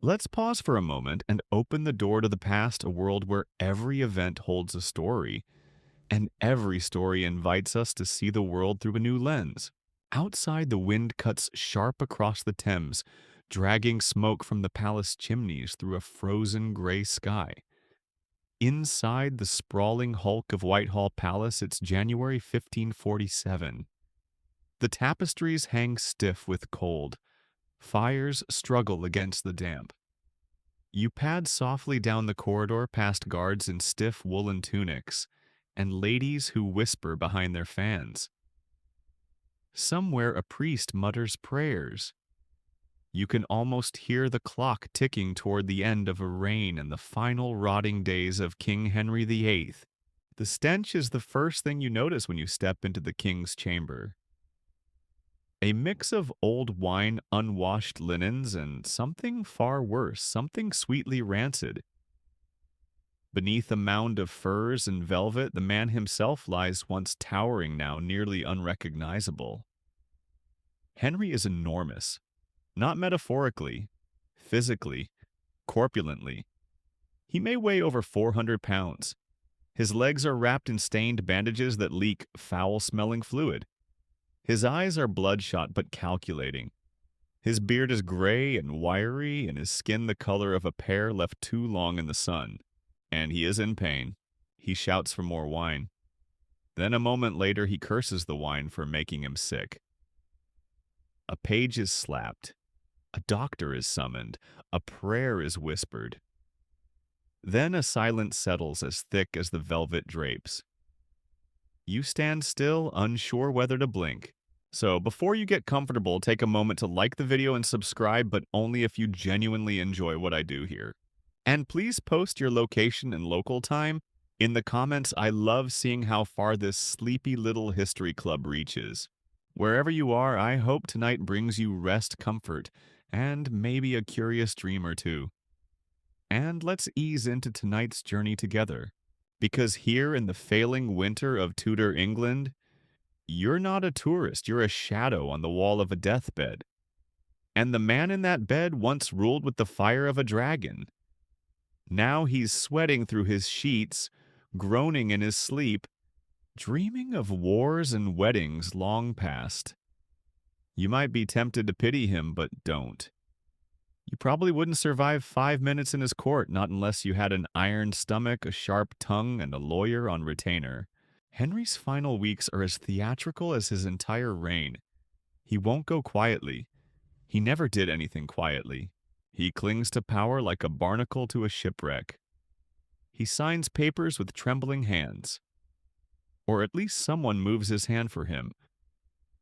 Let's pause for a moment and open the door to the past, a world where every event holds a story, and every story invites us to see the world through a new lens. Outside, the wind cuts sharp across the Thames, dragging smoke from the palace chimneys through a frozen gray sky. Inside the sprawling hulk of Whitehall Palace, it's January 1547. The tapestries hang stiff with cold. Fires struggle against the damp. You pad softly down the corridor past guards in stiff woolen tunics and ladies who whisper behind their fans. Somewhere a priest mutters prayers. You can almost hear the clock ticking toward the end of a reign and the final rotting days of King Henry VIII. The stench is the first thing you notice when you step into the king's chamber. A mix of old wine, unwashed linens, and something far worse, something sweetly rancid. Beneath a mound of furs and velvet, the man himself lies once towering, now nearly unrecognizable. Henry is enormous, not metaphorically, physically, corpulently. He may weigh over 400 pounds. His legs are wrapped in stained bandages that leak foul-smelling fluid. His eyes are bloodshot but calculating. His beard is gray and wiry, and his skin the color of a pear left too long in the sun. And he is in pain. He shouts for more wine. Then a moment later he curses the wine for making him sick. A page is slapped. A doctor is summoned. A prayer is whispered. Then a silence settles as thick as the velvet drapes. You stand still, unsure whether to blink. So before you get comfortable, take a moment to like the video and subscribe, but only if you genuinely enjoy what I do here. And please post your location and local time in the comments. I love seeing how far this sleepy little history club reaches. Wherever you are, I hope tonight brings you rest, comfort, and maybe a curious dream or two. And let's ease into tonight's journey together. Because here in the failing winter of Tudor England, you're not a tourist, you're a shadow on the wall of a deathbed. And the man in that bed once ruled with the fire of a dragon. Now he's sweating through his sheets, groaning in his sleep, dreaming of wars and weddings long past. You might be tempted to pity him, but don't. You probably wouldn't survive 5 minutes in his court, not unless you had an iron stomach, a sharp tongue, and a lawyer on retainer. Henry's final weeks are as theatrical as his entire reign. He won't go quietly. He never did anything quietly. He clings to power like a barnacle to a shipwreck. He signs papers with trembling hands. Or at least someone moves his hand for him.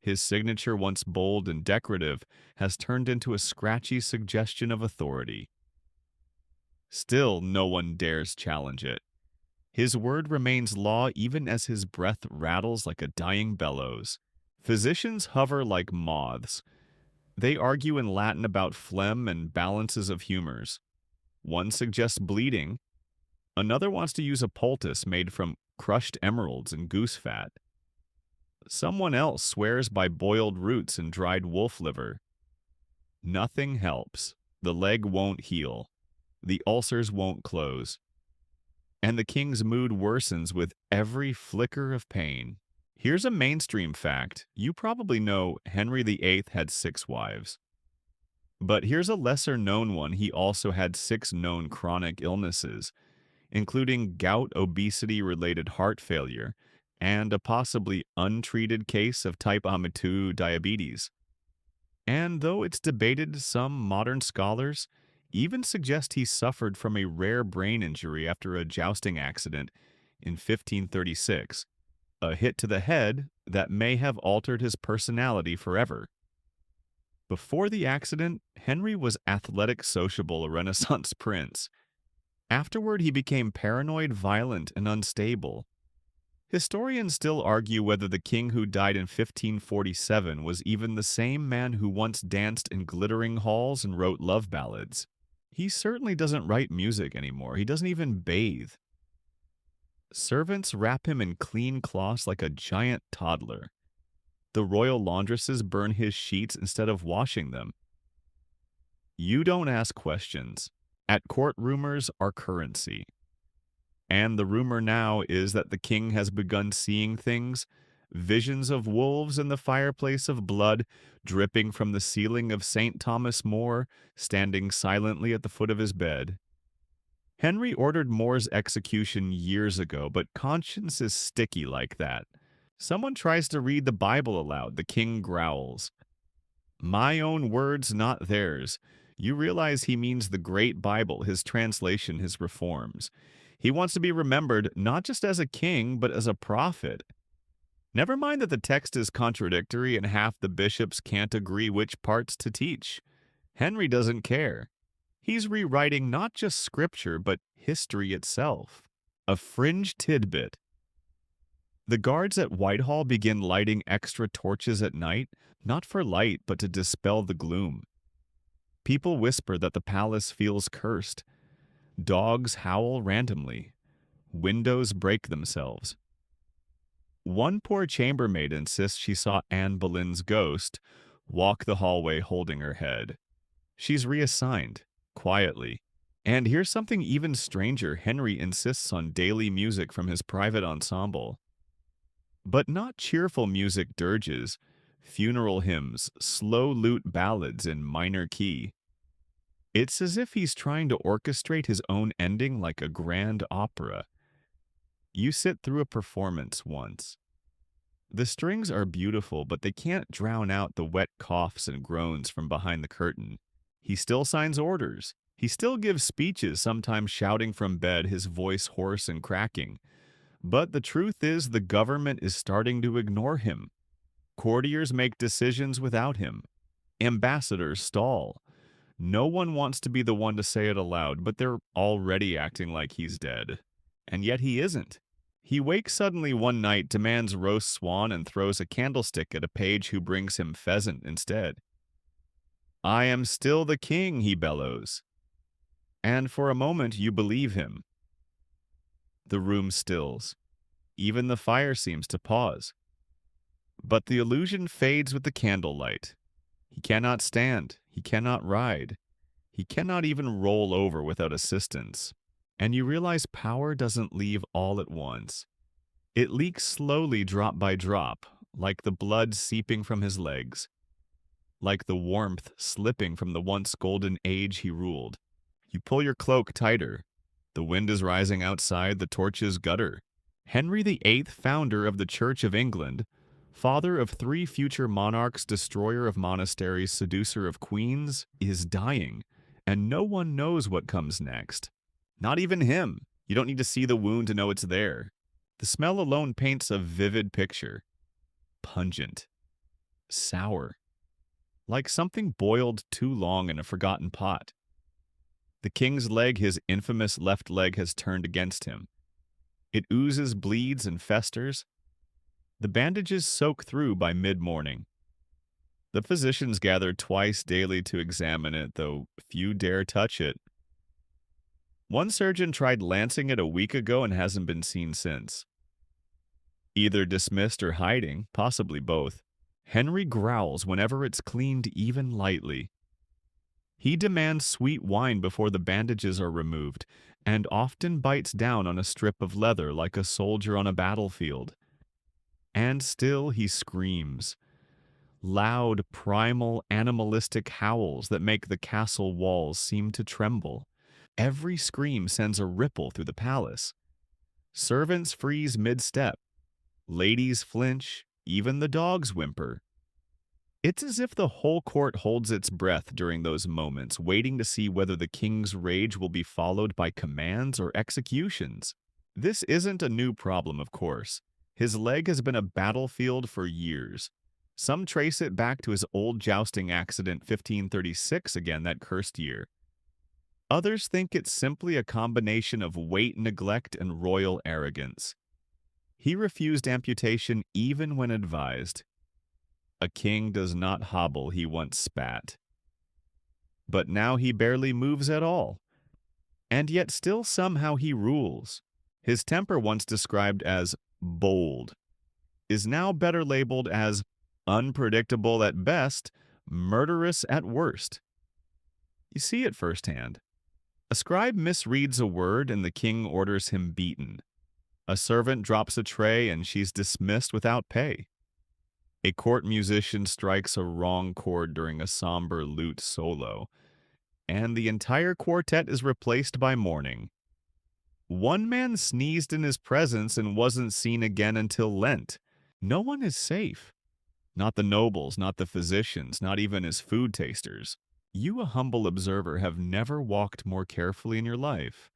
His signature, once bold and decorative, has turned into a scratchy suggestion of authority. Still, no one dares challenge it. His word remains law even as his breath rattles like a dying bellows. Physicians hover like moths. They argue in Latin about phlegm and balances of humors. One suggests bleeding. Another wants to use a poultice made from crushed emeralds and goose fat. Someone else swears by boiled roots and dried wolf liver. Nothing helps. The leg won't heal. The ulcers won't close. And the king's mood worsens with every flicker of pain. Here's a mainstream fact. You probably know Henry VIII had 6 wives. But here's a lesser-known one. He also had 6 known chronic illnesses, including gout, obesity-related heart failure, and a possibly untreated case of type 2 diabetes. And though it's debated, some modern scholars even suggest he suffered from a rare brain injury after a jousting accident in 1536, a hit to the head that may have altered his personality forever. Before the accident, Henry was athletic, sociable, a Renaissance prince. Afterward, he became paranoid, violent, and unstable. Historians still argue whether the king who died in 1547 was even the same man who once danced in glittering halls and wrote love ballads. He certainly doesn't write music anymore. He doesn't even bathe. Servants wrap him in clean cloths like a giant toddler. The royal laundresses burn his sheets instead of washing them. You don't ask questions. At court, rumors are currency. And the rumor now is that the king has begun seeing things, visions of wolves in the fireplace of blood dripping from the ceiling of St. Thomas More, standing silently at the foot of his bed. Henry ordered More's execution years ago, but conscience is sticky like that. Someone tries to read the Bible aloud, the king growls. My own words, not theirs. You realize he means the great Bible, his translation, his reforms. He wants to be remembered not just as a king, but as a prophet. Never mind that the text is contradictory and half the bishops can't agree which parts to teach. Henry doesn't care. He's rewriting not just scripture, but history itself. A fringe tidbit. The guards at Whitehall begin lighting extra torches at night, not for light, but to dispel the gloom. People whisper that the palace feels cursed. Dogs howl randomly. Windows break themselves. One poor chambermaid insists she saw Anne Boleyn's ghost walk the hallway holding her head. She's reassigned, quietly. And here's something even stranger. Henry insists on daily music from his private ensemble. But not cheerful music dirges, funeral hymns, slow lute ballads in minor key. It's as if he's trying to orchestrate his own ending like a grand opera. You sit through a performance once. The strings are beautiful, but they can't drown out the wet coughs and groans from behind the curtain. He still signs orders. He still gives speeches, sometimes shouting from bed, his voice hoarse and cracking. But the truth is, the government is starting to ignore him. Courtiers make decisions without him. Ambassadors stall. No one wants to be the one to say it aloud, but they're already acting like he's dead. And yet he isn't. He wakes suddenly one night, demands roast swan, and throws a candlestick at a page who brings him pheasant instead. I am still the king, he bellows. And for a moment you believe him. The room stills. Even the fire seems to pause. But the illusion fades with the candlelight. He cannot stand. He cannot ride. He cannot even roll over without assistance. And you realize power doesn't leave all at once. It leaks slowly, drop by drop, like the blood seeping from his legs, like the warmth slipping from the once golden age he ruled. You pull your cloak tighter. The wind is rising outside, the torches gutter. Henry VIII, founder of the Church of England, father of 3 future monarchs, destroyer of monasteries, seducer of queens, is dying, and no one knows what comes next. Not even him. You don't need to see the wound to know it's there. The smell alone paints a vivid picture. Pungent. Sour. Like something boiled too long in a forgotten pot. The king's leg, his infamous left leg, has turned against him. It oozes, bleeds, and festers. The bandages soak through by mid-morning. The physicians gather twice daily to examine it, though few dare touch it. One surgeon tried lancing it a week ago and hasn't been seen since. Either dismissed or hiding, possibly both, Henry growls whenever it's cleaned even lightly. He demands sweet wine before the bandages are removed, and often bites down on a strip of leather like a soldier on a battlefield. And still he screams. Loud, primal, animalistic howls that make the castle walls seem to tremble. Every scream sends a ripple through the palace. Servants freeze mid-step. Ladies flinch. Even the dogs whimper. It's as if the whole court holds its breath during those moments, waiting to see whether the king's rage will be followed by commands or executions. This isn't a new problem, of course. His leg has been a battlefield for years. Some trace it back to his old jousting accident 1536, again that cursed year. Others think it's simply a combination of weight neglect and royal arrogance. He refused amputation even when advised. A king does not hobble, he once spat. But now he barely moves at all. And yet still somehow he rules. His temper, once described as bold, is now better labeled as unpredictable at best, murderous at worst. You see it firsthand. A scribe misreads a word and the king orders him beaten. A servant drops a tray and she's dismissed without pay. A court musician strikes a wrong chord during a somber lute solo, and the entire quartet is replaced by mourning. One man sneezed in his presence and wasn't seen again until Lent. No one is safe. Not the nobles, not the physicians, not even his food tasters. You, a humble observer, have never walked more carefully in your life.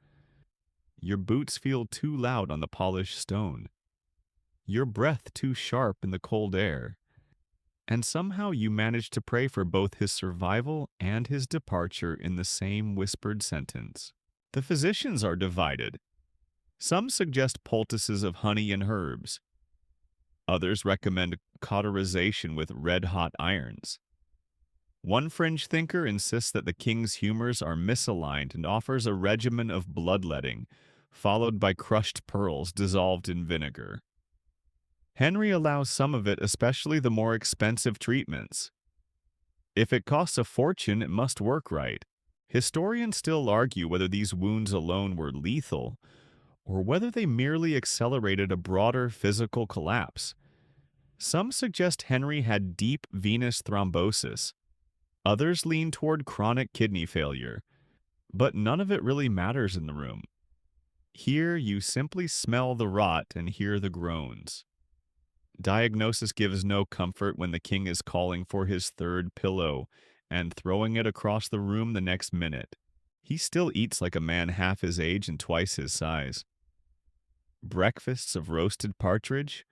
Your boots feel too loud on the polished stone. Your breath too sharp in the cold air. And somehow you manage to pray for both his survival and his departure in the same whispered sentence. The physicians are divided. Some suggest poultices of honey and herbs. Others recommend cauterization with red-hot irons. One fringe thinker insists that the king's humors are misaligned and offers a regimen of bloodletting, followed by crushed pearls dissolved in vinegar. Henry allows some of it, especially the more expensive treatments. If it costs a fortune, it must work right. Historians still argue whether these wounds alone were lethal, or whether they merely accelerated a broader physical collapse. Some suggest Henry had deep venous thrombosis. Others lean toward chronic kidney failure. But none of it really matters in the room. Here you simply smell the rot and hear the groans. Diagnosis gives no comfort when the king is calling for his third pillow and throwing it across the room the next minute. He still eats like a man half his age and twice his size. Breakfasts of roasted partridge,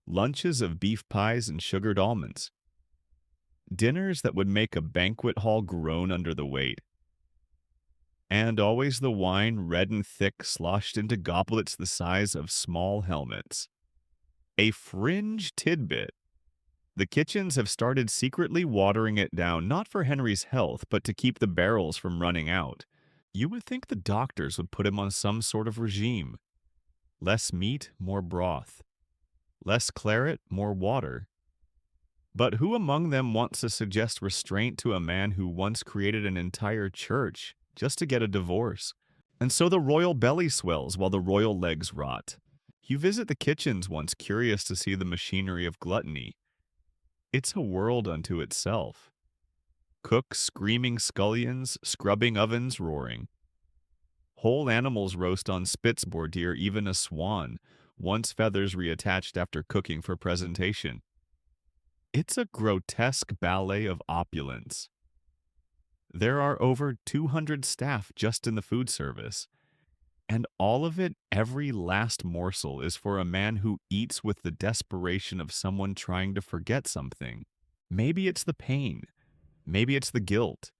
lunches of beef pies and sugared almonds, dinners that would make a banquet hall groan under the weight. And always the wine, red and thick, sloshed into goblets the size of small helmets. A fringe tidbit. The kitchens have started secretly watering it down, not for Henry's health, but to keep the barrels from running out. You would think the doctors would put him on some sort of regime. Less meat, more broth. Less claret, more water. But who among them wants to suggest restraint to a man who once created an entire church just to get a divorce? And so the royal belly swells while the royal legs rot. You visit the kitchens once curious to see the machinery of gluttony. It's a world unto itself. Cooks screaming scullions, scrubbing ovens roaring. Whole animals roast on spits bordir, even a swan, once feathers reattached after cooking for presentation. It's a grotesque ballet of opulence. There are over 200 staff just in the food service. And all of it, every last morsel, is for a man who eats with the desperation of someone trying to forget something. Maybe it's the pain. Maybe it's the guilt.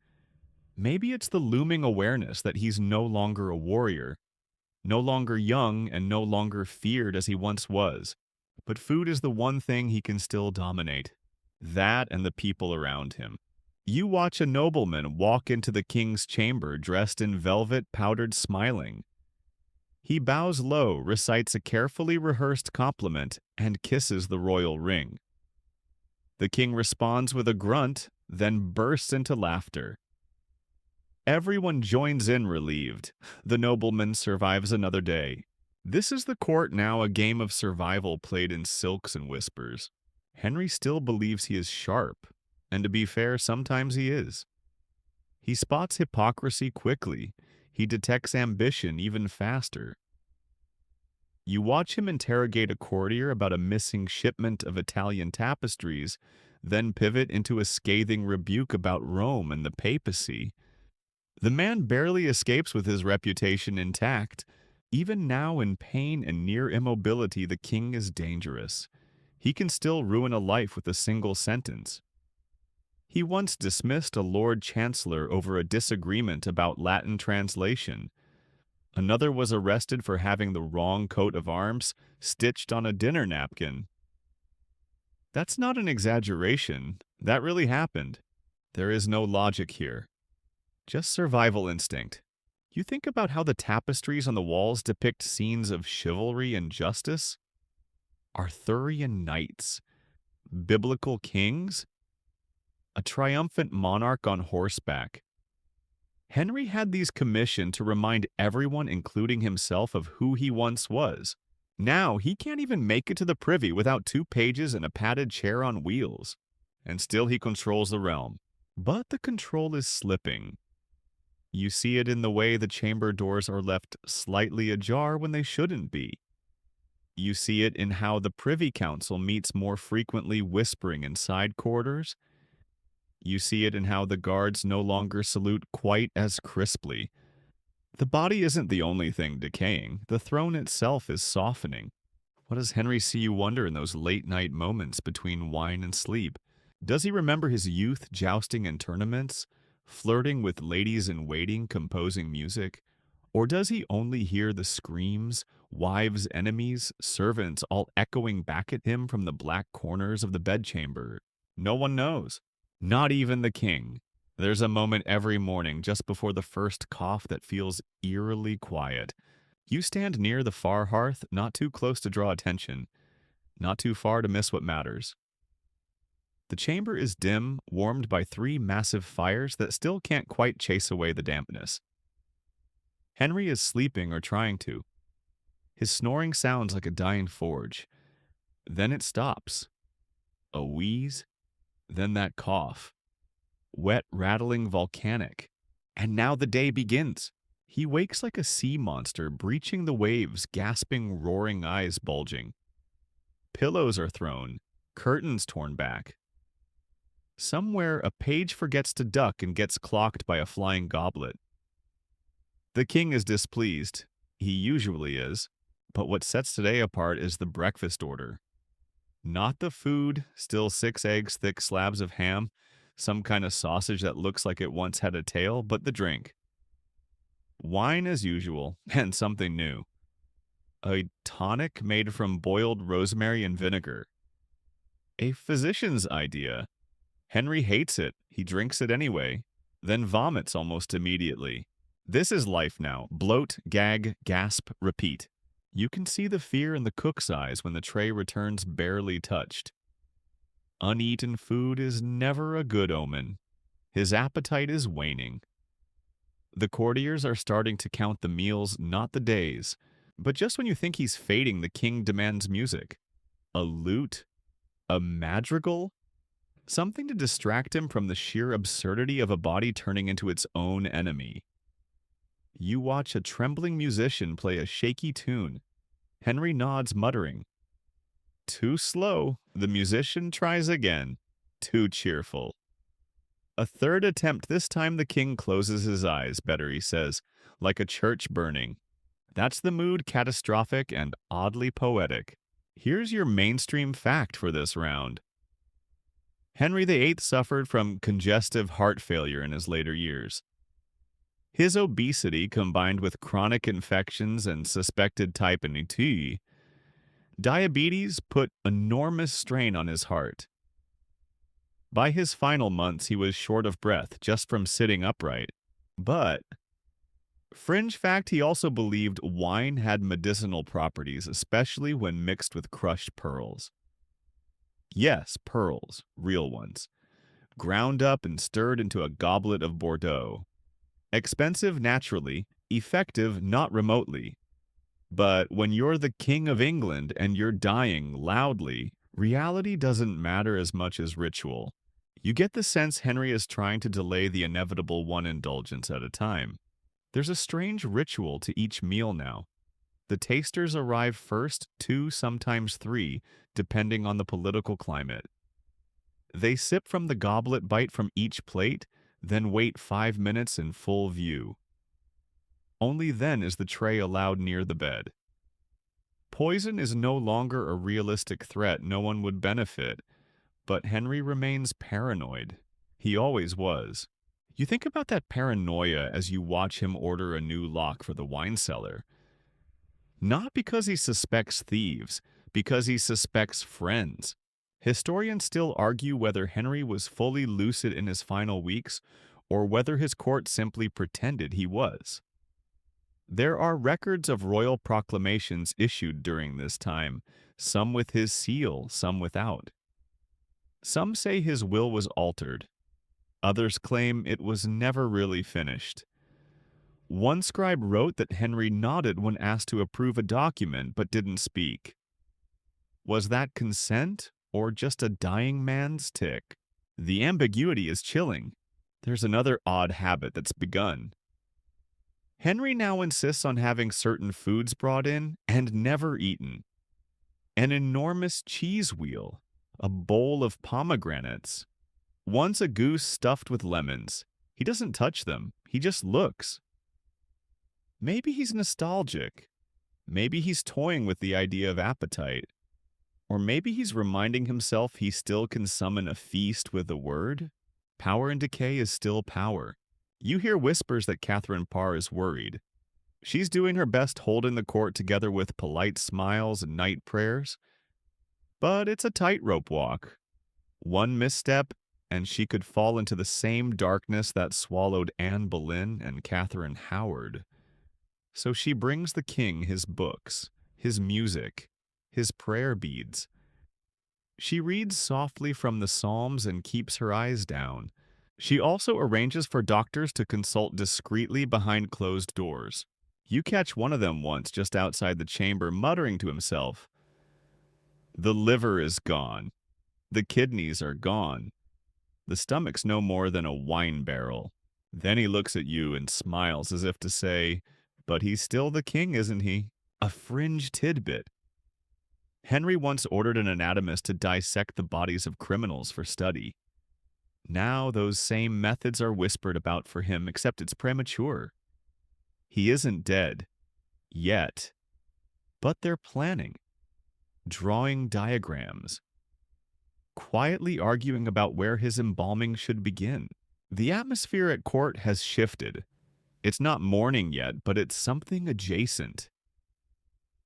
Maybe it's the looming awareness that he's no longer a warrior, no longer young and no longer feared as he once was. But food is the one thing he can still dominate. That and the people around him. You watch a nobleman walk into the king's chamber dressed in velvet, powdered, smiling. He bows low, recites a carefully rehearsed compliment, and kisses the royal ring. The king responds with a grunt, then bursts into laughter. Everyone joins in relieved. The nobleman survives another day. This is the court now, a game of survival played in silks and whispers. Henry still believes he is sharp, and to be fair, sometimes he is. He spots hypocrisy quickly. He detects ambition even faster. You watch him interrogate a courtier about a missing shipment of Italian tapestries, then pivot into a scathing rebuke about Rome and the papacy. The man barely escapes with his reputation intact. Even now, in pain and near immobility, the king is dangerous. He can still ruin a life with a single sentence. He once dismissed a Lord Chancellor over a disagreement about Latin translation. Another was arrested for having the wrong coat of arms stitched on a dinner napkin. That's not an exaggeration. That really happened. There is no logic here. Just survival instinct. You think about how the tapestries on the walls depict scenes of chivalry and justice? Arthurian knights? Biblical kings? A triumphant monarch on horseback? Henry had these commissioned to remind everyone, including himself, of who he once was. Now he can't even make it to the privy without 2 pages and a padded chair on wheels. And still he controls the realm. But the control is slipping. You see it in the way the chamber doors are left slightly ajar when they shouldn't be. You see it in how the Privy Council meets more frequently whispering in side corridors. You see it in how the guards no longer salute quite as crisply. The body isn't the only thing decaying. The throne itself is softening. What does Henry see, you wonder, in those late-night moments between wine and sleep? Does he remember his youth jousting in tournaments, flirting with ladies-in-waiting composing music? Or does he only hear the screams, wives' enemies, servants all echoing back at him from the black corners of the bedchamber? No one knows. Not even the king. There's a moment every morning just before the first cough that feels eerily quiet. You stand near the far hearth, not too close to draw attention, not too far to miss what matters. The chamber is dim, warmed by 3 massive fires that still can't quite chase away the dampness. Henry is sleeping or trying to. His snoring sounds like a dying forge. Then it stops. A wheeze, then that cough. Wet, rattling, volcanic. And now the day begins. He wakes like a sea monster, breaching the waves, gasping, roaring eyes bulging. Pillows are thrown, curtains torn back. Somewhere, a page forgets to duck and gets clocked by a flying goblet. The king is displeased. He usually is. But what sets today apart is the breakfast order. Not the food, still 6 eggs, thick slabs of ham, some kind of sausage that looks like it once had a tail, but the drink. Wine as usual, and something new. A tonic made from boiled rosemary and vinegar. A physician's idea. Henry hates it. He drinks it anyway, then vomits almost immediately. This is life now. Bloat, gag, gasp, repeat. You can see the fear in the cook's eyes when the tray returns barely touched. Uneaten food is never a good omen. His appetite is waning. The courtiers are starting to count the meals, not the days. But just when you think he's fading, the king demands music. A lute? A madrigal? Something to distract him from the sheer absurdity of a body turning into its own enemy. You watch a trembling musician play a shaky tune. Henry nods, muttering. Too slow. The musician tries again. Too cheerful. A third attempt. This time the king closes his eyes, better, he says, like a church burning. That's the mood, catastrophic and oddly poetic. Here's your mainstream fact for this round. Henry VIII suffered from congestive heart failure in his later years. His obesity, combined with chronic infections and suspected type 2, diabetes put enormous strain on his heart. By his final months, he was short of breath just from sitting upright. But, fringe fact, he also believed wine had medicinal properties, especially when mixed with crushed pearls. Yes, pearls, real ones, ground up and stirred into a goblet of Bordeaux. Expensive naturally, effective not remotely. But when you're the King of England and you're dying loudly, reality doesn't matter as much as ritual. You get the sense Henry is trying to delay the inevitable one indulgence at a time. There's a strange ritual to each meal now. The tasters arrive first, 2, sometimes 3, depending on the political climate. They sip from the goblet, bite from each plate, then wait 5 minutes in full view. Only then is the tray allowed near the bed. Poison is no longer a realistic threat. No one would benefit. But Henry remains paranoid. He always was. You think about that paranoia as you watch him order a new lock for the wine cellar. Not because he suspects thieves, because he suspects friends. Historians still argue whether Henry was fully lucid in his final weeks or whether his court simply pretended he was. There are records of royal proclamations issued during this time, some with his seal, some without. Some say his will was altered. Others claim it was never really finished. One scribe wrote that Henry nodded when asked to approve a document but didn't speak. Was that consent or just a dying man's tick? The ambiguity is chilling. There's another odd habit that's begun. Henry now insists on having certain foods brought in and never eaten. An enormous cheese wheel, a bowl of pomegranates, once a goose stuffed with lemons. He doesn't touch them, he just looks. Maybe he's nostalgic. Maybe he's toying with the idea of appetite. Or maybe he's reminding himself he still can summon a feast with a word. Power and decay is still power. You hear whispers that Catherine Parr is worried. She's doing her best holding the court together with polite smiles and night prayers. But it's a tightrope walk. One misstep, and she could fall into the same darkness that swallowed Anne Boleyn and Catherine Howard. So she brings the king his books, his music, his prayer beads. She reads softly from the Psalms and keeps her eyes down. She also arranges for doctors to consult discreetly behind closed doors. You catch one of them once just outside the chamber muttering to himself, "The liver is gone. The kidneys are gone. The stomach's no more than a wine barrel." Then he looks at you and smiles as if to say, "But he's still the king, isn't he?" A fringe tidbit. Henry once ordered an anatomist to dissect the bodies of criminals for study. Now those same methods are whispered about for him, except it's premature. He isn't dead. Yet. But they're planning. Drawing diagrams. Quietly arguing about where his embalming should begin. The atmosphere at court has shifted. It's not mourning yet, but it's something adjacent.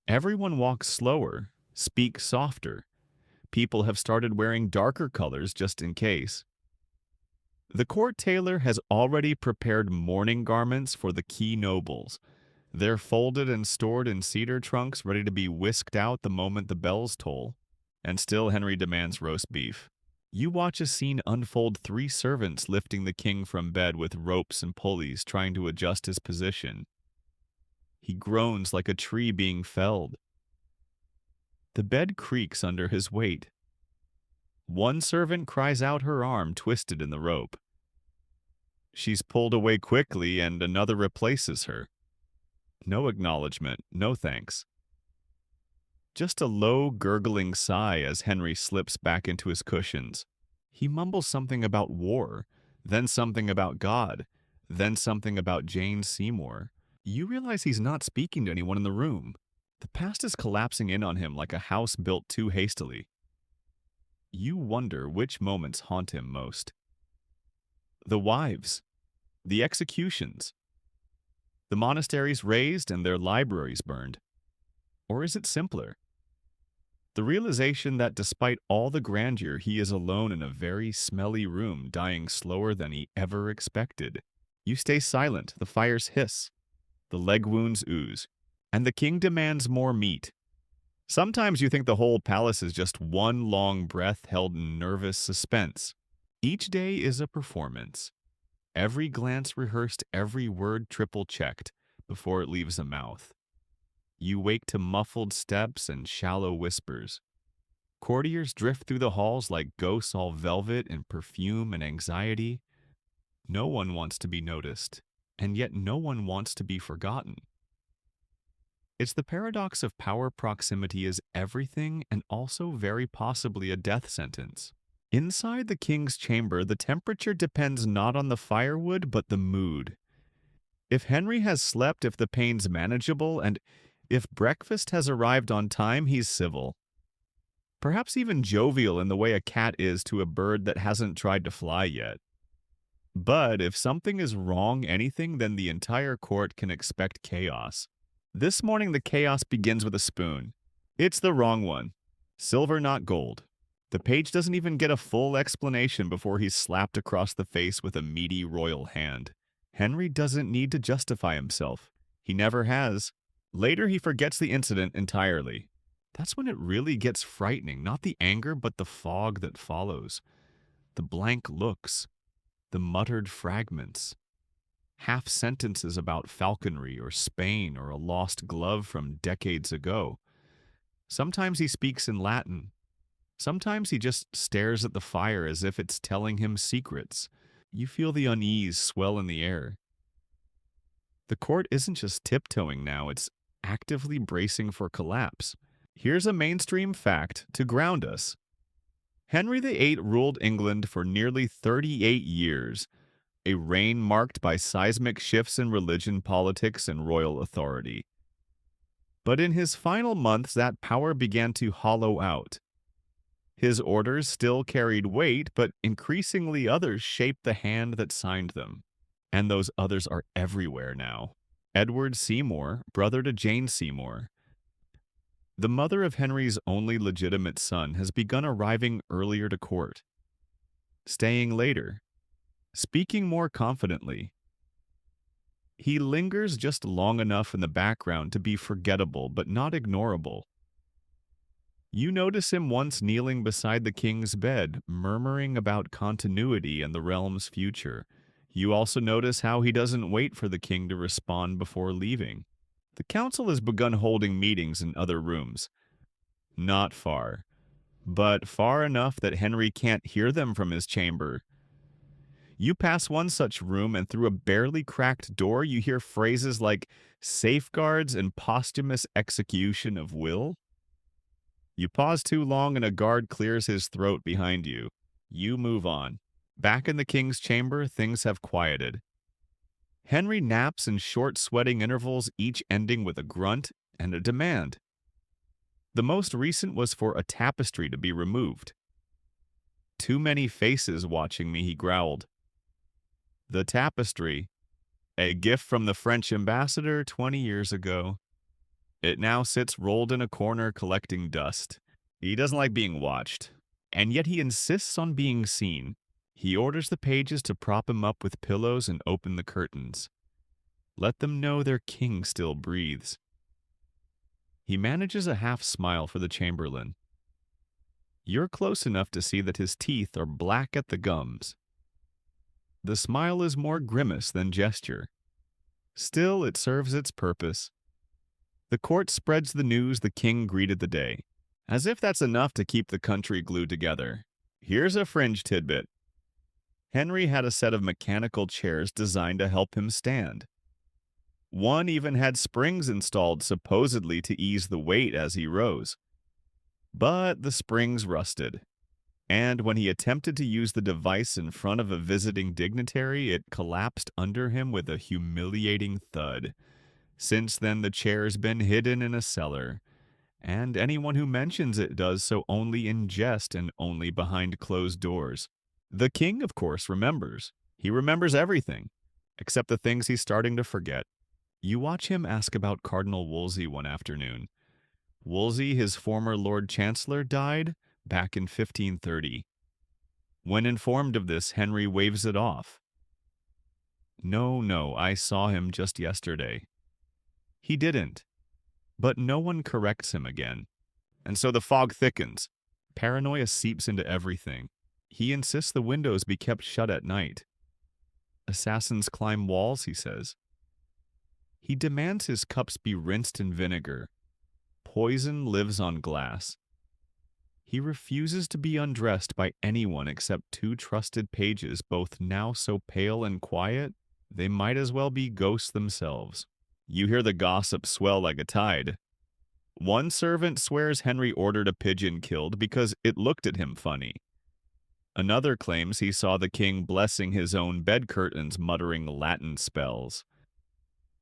Everyone walks slower, speaks softer. People have started wearing darker colors just in case. The court tailor has already prepared mourning garments for the key nobles. They're folded and stored in cedar trunks, ready to be whisked out the moment the bells toll. And still Henry demands roast beef. You watch a scene unfold, 3 servants lifting the king from bed with ropes and pulleys, trying to adjust his position. He groans like a tree being felled. The bed creaks under his weight. One servant cries out, her arm twisted in the rope. She's pulled away quickly, and another replaces her. No acknowledgement, no thanks. Just a low, gurgling sigh as Henry slips back into his cushions. He mumbles something about war, then something about God, then something about Jane Seymour. You realize he's not speaking to anyone in the room. The past is collapsing in on him like a house built too hastily. You wonder which moments haunt him most. The wives, the executions, the monasteries razed and their libraries burned. Or is it simpler? The realization that despite all the grandeur, he is alone in a very smelly room, dying slower than he ever expected. You stay silent, the fires hiss, the leg wounds ooze, and the king demands more meat. Sometimes you think the whole palace is just one long breath held in nervous suspense. Each day is a performance. Every glance rehearsed, every word triple-checked before it leaves the mouth. You wake to muffled steps and shallow whispers. Courtiers drift through the halls like ghosts, all velvet and perfume and anxiety. No one wants to be noticed, and yet no one wants to be forgotten. It's the paradox of power. Proximity is everything and also very possibly a death sentence. Inside the king's chamber, the temperature depends not on the firewood, but the mood. If Henry has slept, if the pain's manageable, and if breakfast has arrived on time, he's civil. Perhaps even jovial in the way a cat is to a bird that hasn't tried to fly yet. But if something is wrong anything, then the entire court can expect chaos. This morning the chaos begins with a spoon. It's the wrong one. Silver, not gold. The page doesn't even get a full explanation before he's slapped across the face with a meaty royal hand. Henry doesn't need to justify himself. He never has. Later he forgets the incident entirely. That's when it really gets frightening, not the anger but the fog that follows. The blank looks. The muttered fragments. half sentences about falconry or Spain or a lost glove from decades ago. Sometimes he speaks in Latin. Sometimes he just stares at the fire as if it's telling him secrets. You feel the unease swell in the air. The court isn't just tiptoeing now, it's actively bracing for collapse. Here's a mainstream fact to ground us. Henry VIII ruled England for nearly 38 years, a reign marked by seismic shifts in religion, politics, and royal authority. But in his final months, that power began to hollow out. His orders still carried weight, but increasingly others shaped the hand that signed them. And those others are everywhere now. Edward Seymour, brother to Jane Seymour, the mother of Henry's only legitimate son, has begun arriving earlier to court, staying later, speaking more confidently. He lingers just long enough in the background to be forgettable but not ignorable. You notice him once kneeling beside the king's bed, murmuring about continuity and the realm's future. You also notice how he doesn't wait for the king to respond before leaving. The council has begun holding meetings in other rooms. Not far, but far enough that Henry can't hear them from his chamber. You pass one such room, and through a barely cracked door, you hear phrases like safeguards and posthumous execution of will. You pause too long, and a guard clears his throat behind you. You move on. Back in the king's chamber, things have quieted. Henry naps in short sweating intervals, each ending with a grunt and a demand. The most recent was for a tapestry to be removed. "Too many faces watching me," he growled. The tapestry, a gift from the French ambassador 20 years ago. It now sits rolled in a corner collecting dust. He doesn't like being watched, and yet he insists on being seen. He orders the pages to prop him up with pillows and open the curtains. Let them know their king still breathes. He manages a half smile for the chamberlain. You're close enough to see that his teeth are black at the gums. The smile is more grimace than gesture. Still, it serves its purpose. The court spreads the news the king greeted the day, as if that's enough to keep the country glued together. Here's a fringe tidbit. Henry had a set of mechanical chairs designed to help him stand. One even had springs installed supposedly to ease the weight as he rose. But the springs rusted, and when he attempted to use the device in front of a visiting dignitary, it collapsed under him with a humiliating thud. Since then, the chair's been hidden in a cellar, and anyone who mentions it does so only in jest and only behind closed doors. The king, of course, remembers. He remembers everything, except the things he's starting to forget. You watch him ask about Cardinal Wolsey one afternoon. Wolsey, his former Lord Chancellor, died back in 1530. When informed of this, Henry waves it off. No, I saw him just yesterday. He didn't, but no one corrects him again. And so the fog thickens. Paranoia seeps into everything. He insists the windows be kept shut at night. Assassins climb walls, he says. He demands his cups be rinsed in vinegar. Poison lives on glass. He refuses to be undressed by anyone except two trusted pages, both now so pale and quiet, they might as well be ghosts themselves. You hear the gossip swell like a tide. One servant swears Henry ordered a pigeon killed because it looked at him funny. Another claims he saw the king blessing his own bed curtains, muttering Latin spells.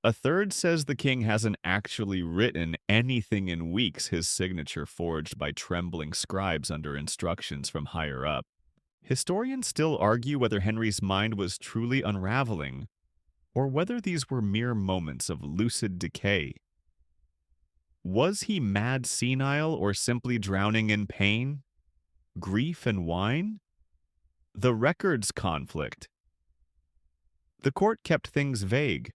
A third says the king hasn't actually written anything in weeks, his signature forged by trembling scribes under instructions from higher up. Historians still argue whether Henry's mind was truly unraveling, or whether these were mere moments of lucid decay. Was he mad senile or simply drowning in pain, grief, and wine? The records conflict. The court kept things vague,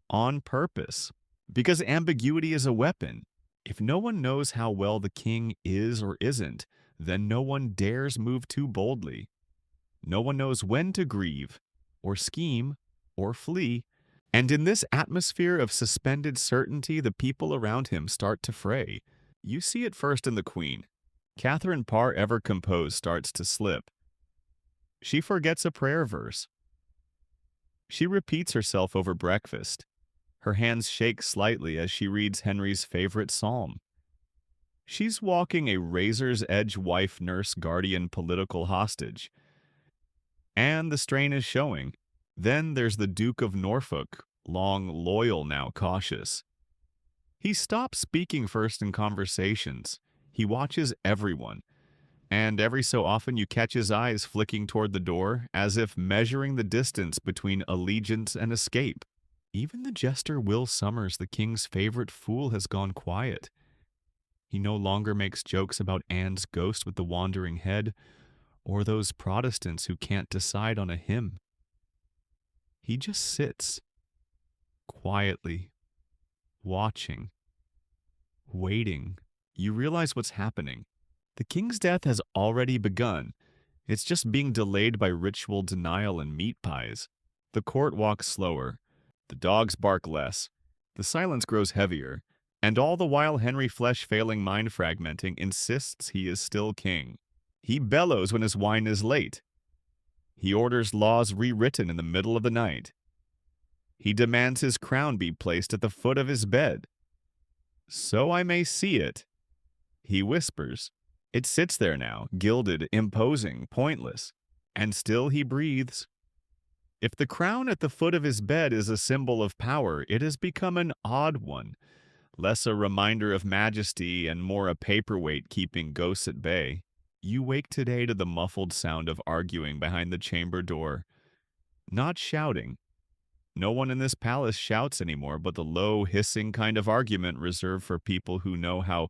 on purpose, because ambiguity is a weapon. If no one knows how well the king is or isn't, then no one dares move too boldly. No one knows when to grieve, or scheme, or flee, And in this atmosphere of suspended certainty, the people around him start to fray. You see it first in the Queen. Catherine Parr, ever composed, starts to slip. She forgets a prayer verse. She repeats herself over breakfast. Her hands shake slightly as she reads Henry's favorite psalm. She's walking a razor's edge wife, nurse, guardian, political hostage. And the strain is showing. Then there's the Duke of Norfolk, long loyal, now cautious. He stops speaking first in conversations. He watches everyone, and every so often you catch his eyes flicking toward the door, as if measuring the distance between allegiance and escape. Even the jester Will Summers, the king's favorite fool, has gone quiet. He no longer makes jokes about Anne's ghost with the wandering head, or those Protestants who can't decide on a hymn. He just sits, quietly, watching, waiting. You realize what's happening. The king's death has already begun. It's just being delayed by ritual denial and meat pies. The court walks slower. The dogs bark less. The silence grows heavier. And all the while Henry, flesh-failing, mind-fragmenting, insists he is still king. He bellows when his wine is late. He orders laws rewritten in the middle of the night. He demands his crown be placed at the foot of his bed. "So I may see it," he whispers. It sits there now, gilded, imposing, pointless. And still he breathes. If the crown at the foot of his bed is a symbol of power, it has become an odd one, less a reminder of majesty and more a paperweight keeping ghosts at bay. You wake today to the muffled sound of arguing behind the chamber door. Not shouting. No one in this palace shouts anymore, but the low, hissing kind of argument reserved for people who know how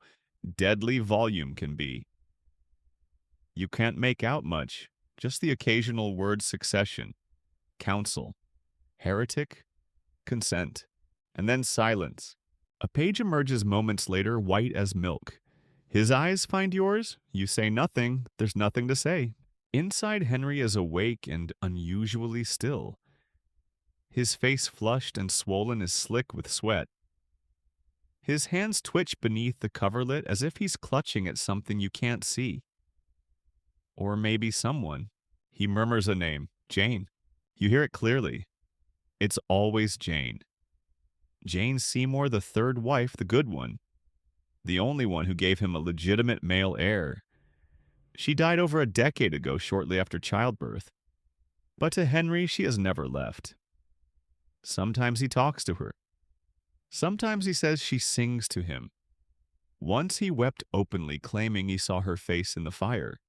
deadly volume can be. You can't make out much, just the occasional word succession, counsel, heretic, consent, and then silence. A page emerges moments later, white as milk. His eyes find yours. You say nothing. There's nothing to say. Inside, Henry is awake and unusually still. His face, flushed and swollen, is slick with sweat. His hands twitch beneath the coverlet as if he's clutching at something you can't see. Or maybe someone. He murmurs a name, Jane. You hear it clearly. It's always Jane. Jane Seymour, the third wife, the good one. The only one who gave him a legitimate male heir. She died over a decade ago, shortly after childbirth. But to Henry, she has never left. Sometimes he talks to her. Sometimes he says she sings to him. Once he wept openly, claiming he saw her face in the fire.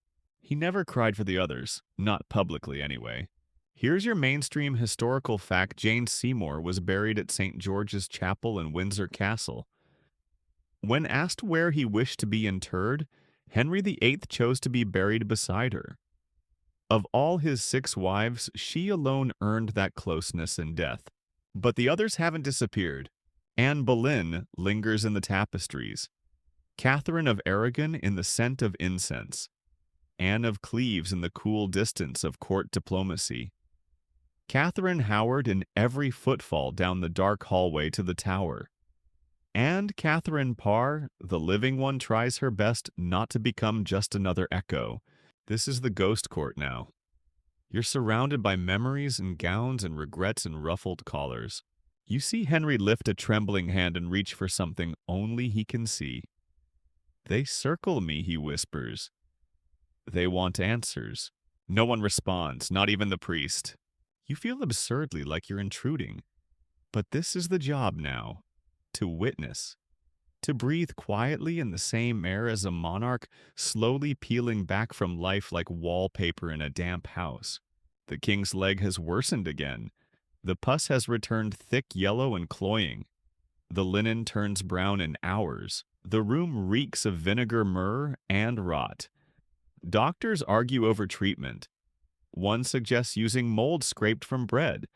He never cried for the others, not publicly anyway. Here's your mainstream historical fact: Jane Seymour was buried at St. George's Chapel in Windsor Castle. When asked where he wished to be interred, Henry VIII chose to be buried beside her. Of all his 6 wives, she alone earned that closeness in death. But the others haven't disappeared. Anne Boleyn lingers in the tapestries. Catherine of Aragon in the scent of incense. Anne of Cleves in the cool distance of court diplomacy. Catherine Howard in every footfall down the dark hallway to the Tower. And Catherine Parr, the living one, tries her best not to become just another echo. This is the ghost court now. You're surrounded by memories and gowns and regrets and ruffled collars. You see Henry lift a trembling hand and reach for something only he can see. "They circle me," he whispers. "They want answers." No one responds, not even the priest. You feel absurdly like you're intruding. But this is the job now. To witness. To breathe quietly in the same air as a monarch slowly peeling back from life like wallpaper in a damp house. The king's leg has worsened again. The pus has returned thick, yellow, and cloying. The linen turns brown in hours. The room reeks of vinegar, myrrh, and rot. Doctors argue over treatment. One suggests using mold scraped from bread.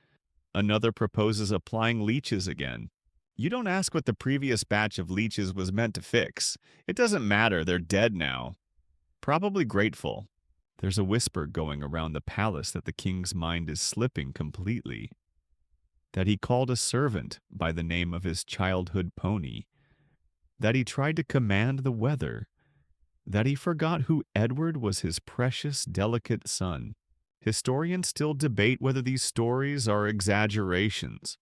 Another proposes applying leeches again. You don't ask what the previous batch of leeches was meant to fix. It doesn't matter, they're dead now. Probably grateful. There's a whisper going around the palace that the king's mind is slipping completely. that he called a servant by the name of his childhood pony, that he tried to command the weather, that he forgot who Edward was his precious, delicate son. Historians still debate whether these stories are exaggerations.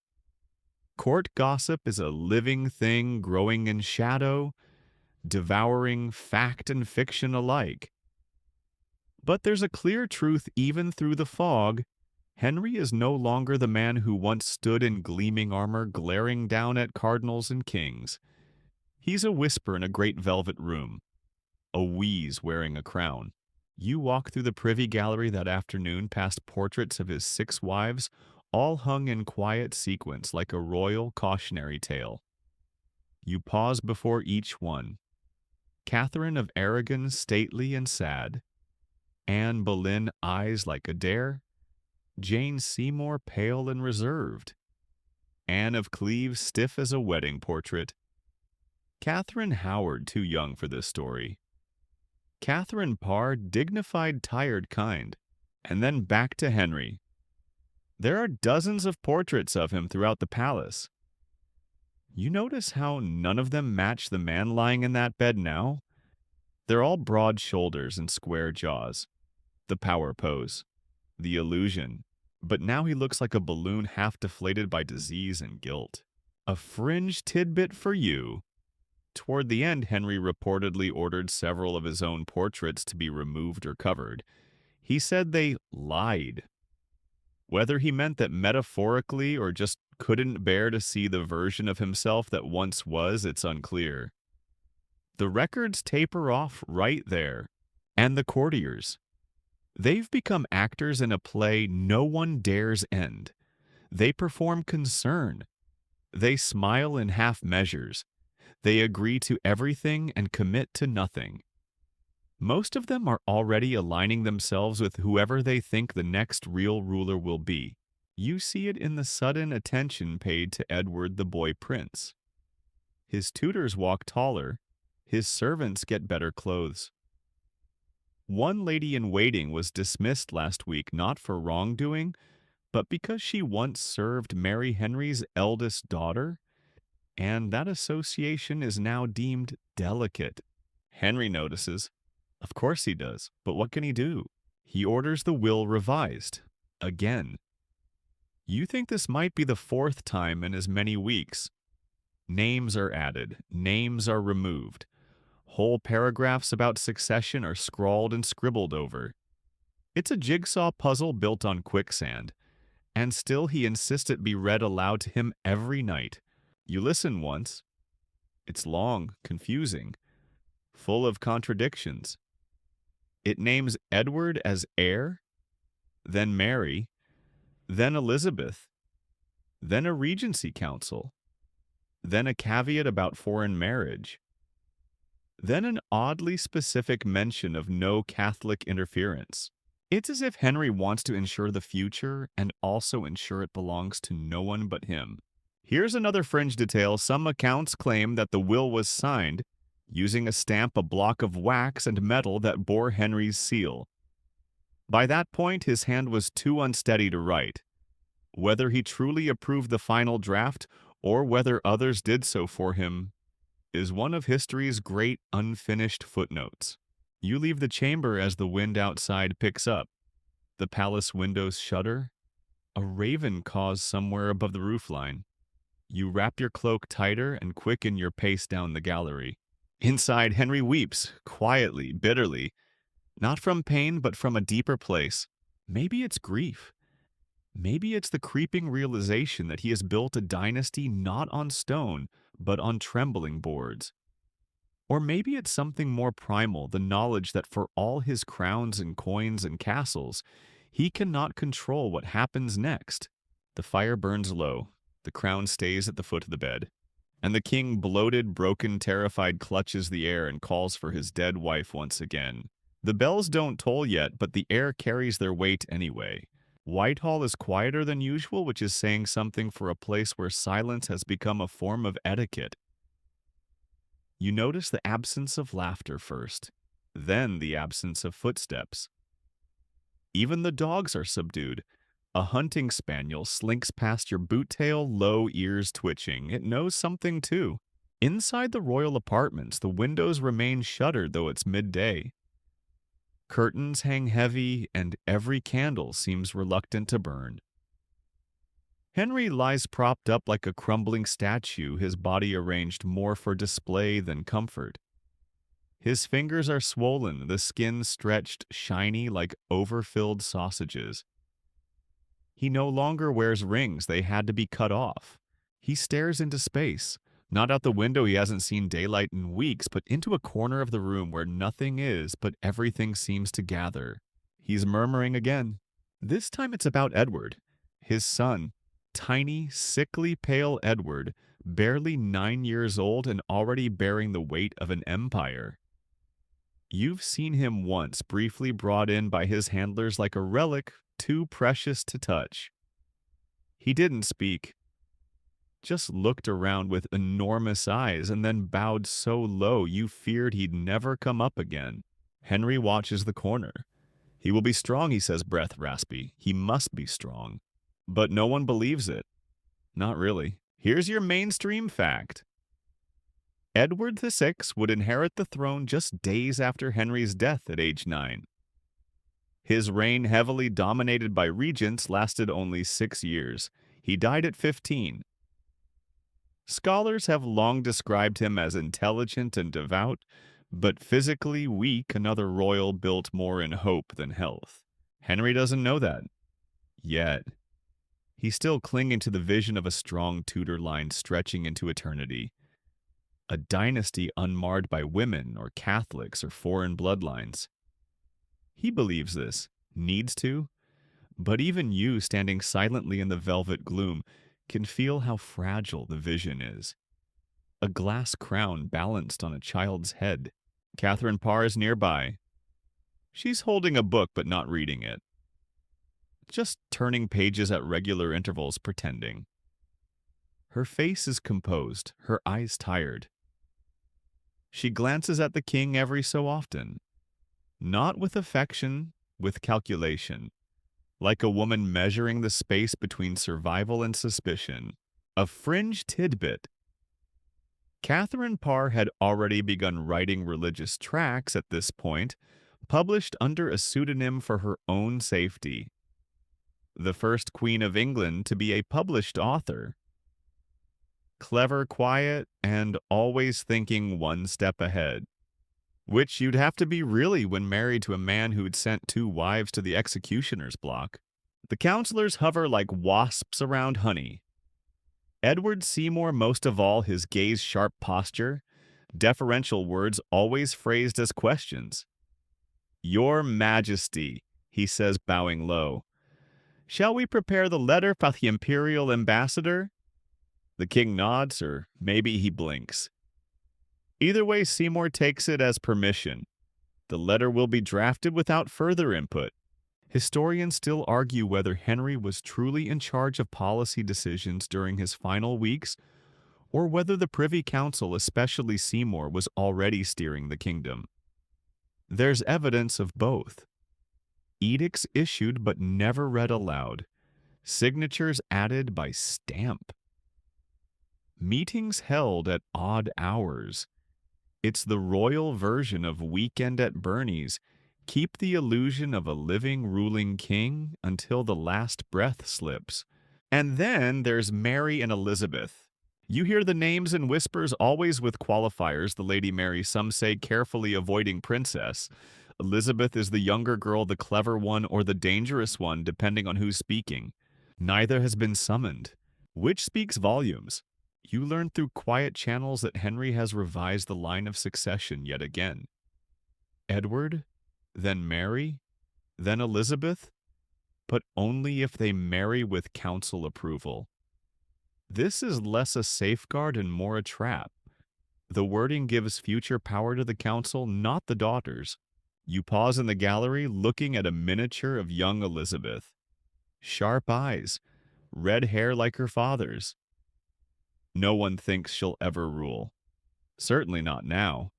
Court gossip is a living thing growing in shadow, devouring fact and fiction alike. But there's a clear truth even through the fog. Henry is no longer the man who once stood in gleaming armor glaring down at cardinals and kings. He's a whisper in a great velvet room, a wheeze wearing a crown. You walk through the privy gallery that afternoon past portraits of his 6 wives, all hung in quiet sequence like a royal cautionary tale. You pause before each one. Catherine of Aragon, stately and sad. Anne Boleyn, eyes like a dare. Jane Seymour, pale and reserved. Anne of Cleves, stiff as a wedding portrait. Catherine Howard, too young for this story. Catherine Parr, dignified, tired kind. And then back to Henry. There are dozens of portraits of him throughout the palace. You notice how none of them match the man lying in that bed now? They're all broad shoulders and square jaws. The power pose. The illusion. But now he looks like a balloon half deflated by disease and guilt. A fringe tidbit for you. Toward the end, Henry reportedly ordered several of his own portraits to be removed or covered. He said they lied. Whether he meant that metaphorically or just couldn't bear to see the version of himself that once was, it's unclear. The records taper off right there. And the courtiers. They've become actors in a play no one dares end. They perform concern. They smile in half measures. They agree to everything and commit to nothing. Most of them are already aligning themselves with whoever they think the next real ruler will be. You see it in the sudden attention paid to Edward the boy prince. His tutors walk taller. His servants get better clothes. One lady in waiting was dismissed last week not for wrongdoing, but because she once served Mary Henry's eldest daughter, and that association is now deemed delicate. Henry notices. Of course he does, but what can he do? He orders the will revised. Again. You think this might be the 4th time in as many weeks. Names are added. Names are removed. Whole paragraphs about succession are scrawled and scribbled over. It's a jigsaw puzzle built on quicksand, and still he insists it be read aloud to him every night. You listen once. It's long, confusing, full of contradictions. It names Edward as heir, then Mary, then Elizabeth, then a regency council, then a caveat about foreign marriage, then an oddly specific mention of no Catholic interference. It's as if Henry wants to ensure the future and also ensure it belongs to no one but him. Here's another fringe detail. Some accounts claim that the will was signed using a stamp, a block of wax and metal that bore Henry's seal. By that point, his hand was too unsteady to write. Whether he truly approved the final draft or whether others did so for him is one of history's great unfinished footnotes. You leave the chamber as the wind outside picks up. The palace windows shudder. A raven caws somewhere above the roofline. You wrap your cloak tighter and quicken your pace down the gallery. Inside, Henry weeps, quietly, bitterly. Not from pain, but from a deeper place. Maybe it's grief. Maybe it's the creeping realization that he has built a dynasty not on stone, but on trembling boards. Or maybe it's something more primal, the knowledge that for all his crowns and coins and castles, he cannot control what happens next. The fire burns low. The crown stays at the foot of the bed. And the king, bloated, broken, terrified, clutches the air and calls for his dead wife once again. The bells don't toll yet, but the air carries their weight anyway. Whitehall is quieter than usual, which is saying something for a place where silence has become a form of etiquette. You notice the absence of laughter first, then the absence of footsteps. Even the dogs are subdued. A hunting spaniel slinks past your boot tail, low ears twitching. It knows something too. Inside the royal apartments, the windows remain shuttered though it's midday. Curtains hang heavy, and every candle seems reluctant to burn. Henry lies propped up like a crumbling statue, his body arranged more for display than comfort. His fingers are swollen, the skin stretched shiny like overfilled sausages. He no longer wears rings, they had to be cut off. He stares into space, not out the window he hasn't seen daylight in weeks, but into a corner of the room where nothing is, but everything seems to gather. He's murmuring again. This time it's about Edward, his son. Tiny, sickly pale Edward, barely 9 years old and already bearing the weight of an empire. You've seen him once, briefly brought in by his handlers like a relic too precious to touch. He didn't speak, just looked around with enormous eyes and then bowed so low you feared he'd never come up again. Henry watches the corner. He will be strong, he says, breath raspy. He must be strong. But no one believes it. Not really. Here's your mainstream fact. Edward VI would inherit the throne just days after Henry's death at age 9. His reign, heavily dominated by regents, lasted only 6 years. He died at 15. Scholars have long described him as intelligent and devout, but physically weak, another royal built more in hope than health. Henry doesn't know that. Yet. He's still clinging to the vision of a strong Tudor line stretching into eternity. A dynasty unmarred by women or Catholics or foreign bloodlines. He believes this, needs to, but even you standing silently in the velvet gloom can feel how fragile the vision is. A glass crown balanced on a child's head. Catherine Parr is nearby. She's holding a book but not reading it. Just turning pages at regular intervals, pretending. Her face is composed, her eyes tired. She glances at the king every so often. Not with affection, with calculation. Like a woman measuring the space between survival and suspicion. A fringe tidbit. Catherine Parr had already begun writing religious tracts at this point, published under a pseudonym for her own safety. The first Queen of England to be a published author. Clever, quiet, and always thinking one step ahead. Which you'd have to be really when married to a man who'd sent 2 wives to the executioner's block. The counselors hover like wasps around honey. Edward Seymour most of all, his gaze sharp posture, deferential words always phrased as questions. Your Majesty, he says bowing low. Shall we prepare the letter for the imperial ambassador? The king nods, or maybe he blinks. Either way, Seymour takes it as permission. The letter will be drafted without further input. Historians still argue whether Henry was truly in charge of policy decisions during his final weeks, or whether the Privy Council, especially Seymour, was already steering the kingdom. There's evidence of both. Edicts issued but never read aloud. Signatures added by stamp. Meetings held at odd hours. It's the royal version of Weekend at Bernie's. Keep the illusion of a living, ruling king until the last breath slips. And then there's Mary and Elizabeth. You hear the names in whispers, always with qualifiers, the Lady Mary, some say carefully avoiding princess. Elizabeth is the younger girl, the clever one, or the dangerous one, depending on who's speaking. Neither has been summoned. Which speaks volumes. You learn through quiet channels that Henry has revised the line of succession yet again. Edward, then Mary, then Elizabeth, but only if they marry with council approval. This is less a safeguard and more a trap. The wording gives future power to the council, not the daughters. You pause in the gallery looking at a miniature of young Elizabeth. Sharp eyes, red hair like her father's. No one thinks she'll ever rule. Certainly not now.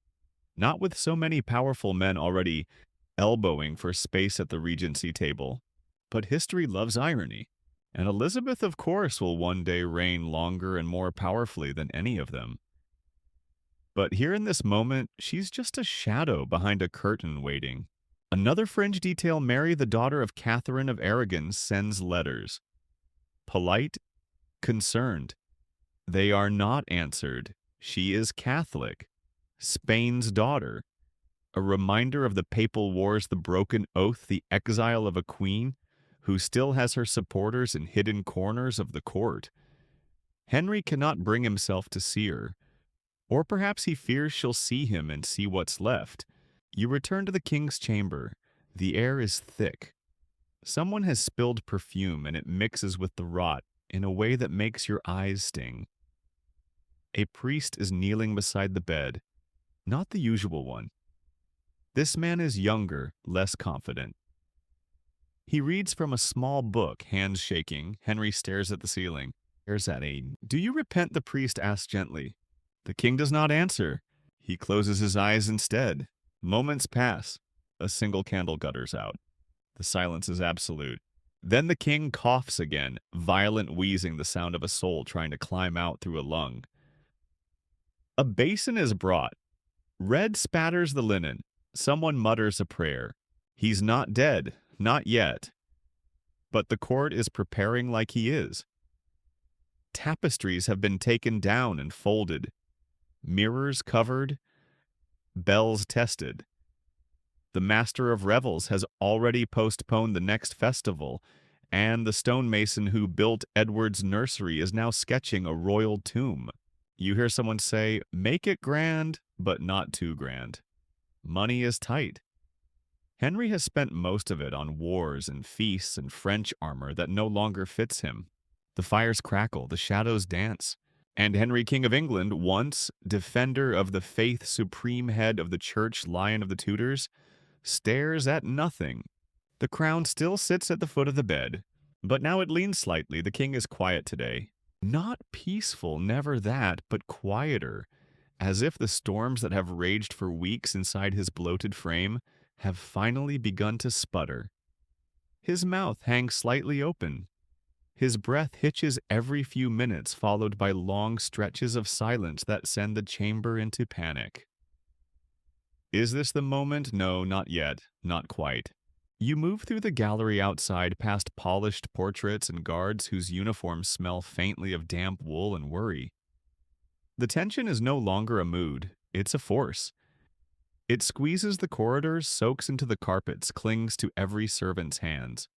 Not with so many powerful men already elbowing for space at the regency table. But history loves irony, and Elizabeth, of course, will one day reign longer and more powerfully than any of them. But here in this moment, she's just a shadow behind a curtain waiting. Another fringe detail: Mary, the daughter of Catherine of Aragon, sends letters. Polite, concerned. They are not answered. She is Catholic, Spain's daughter, a reminder of the papal wars, the broken oath, the exile of a queen who still has her supporters in hidden corners of the court. Henry cannot bring himself to see her, or perhaps he fears she'll see him and see what's left. You return to the king's chamber. The air is thick. Someone has spilled perfume and it mixes with the rot in a way that makes your eyes sting. A priest is kneeling beside the bed, not the usual one. This man is younger, less confident. He reads from a small book, hands shaking. Henry stares at the ceiling. Stares at Aiden. "Do you repent?" the priest asks gently. The king does not answer. He closes his eyes instead. Moments pass. A single candle gutters out. The silence is absolute. Then the king coughs again, violent wheezing, the sound of a soul trying to climb out through a lung. A basin is brought. Red spatters the linen. Someone mutters a prayer. He's not dead, not yet. But the court is preparing like he is. Tapestries have been taken down and folded. Mirrors covered. Bells tested. The master of revels has already postponed the next festival, and the stonemason who built Edward's nursery is now sketching a royal tomb. You hear someone say, "Make it grand, but not too grand." Money is tight. Henry has spent most of it on wars and feasts and French armor that no longer fits him. The fires crackle, the shadows dance. And Henry, King of England, once defender of the faith, supreme head of the church, Lion of the Tudors, stares at nothing. The crown still sits at the foot of the bed, but now it leans slightly. The king is quiet today. Not peaceful, never that, but quieter, as if the storms that have raged for weeks inside his bloated frame have finally begun to sputter. His mouth hangs slightly open. His breath hitches every few minutes, followed by long stretches of silence that send the chamber into panic. Is this the moment? No, not yet, not quite. You move through the gallery outside, past polished portraits and guards whose uniforms smell faintly of damp wool and worry. The tension is no longer a mood, it's a force. It squeezes the corridors, soaks into the carpets, clings to every servant's hands.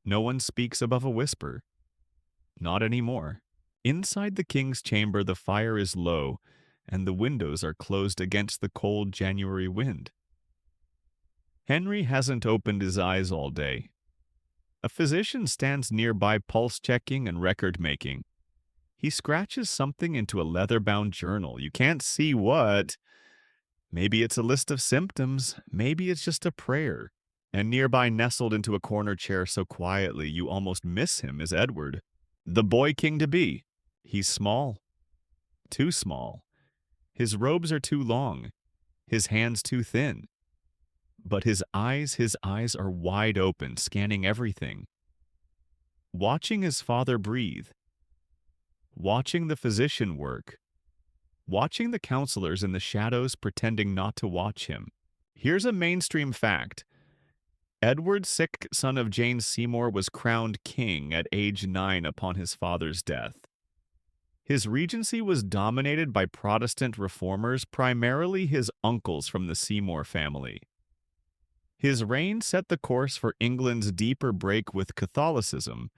No one speaks above a whisper. Not anymore. Inside the king's chamber, the fire is low, and the windows are closed against the cold January wind. Henry hasn't opened his eyes all day. A physician stands nearby, pulse-checking and record-making. He scratches something into a leather-bound journal. You can't see what. Maybe it's a list of symptoms. Maybe it's just a prayer. And nearby, nestled into a corner chair so quietly you almost miss him, is Edward, the boy king-to-be. He's small. Too small. His robes are too long. His hands too thin. But his eyes are wide open, scanning everything. Watching his father breathe. Watching the physician work. Watching the counselors in the shadows pretending not to watch him. Here's a mainstream fact. Edward, sick son of Jane Seymour, was crowned king at age 9 upon his father's death. His regency was dominated by Protestant reformers, primarily his uncles from the Seymour family. His reign set the course for England's deeper break with Catholicism,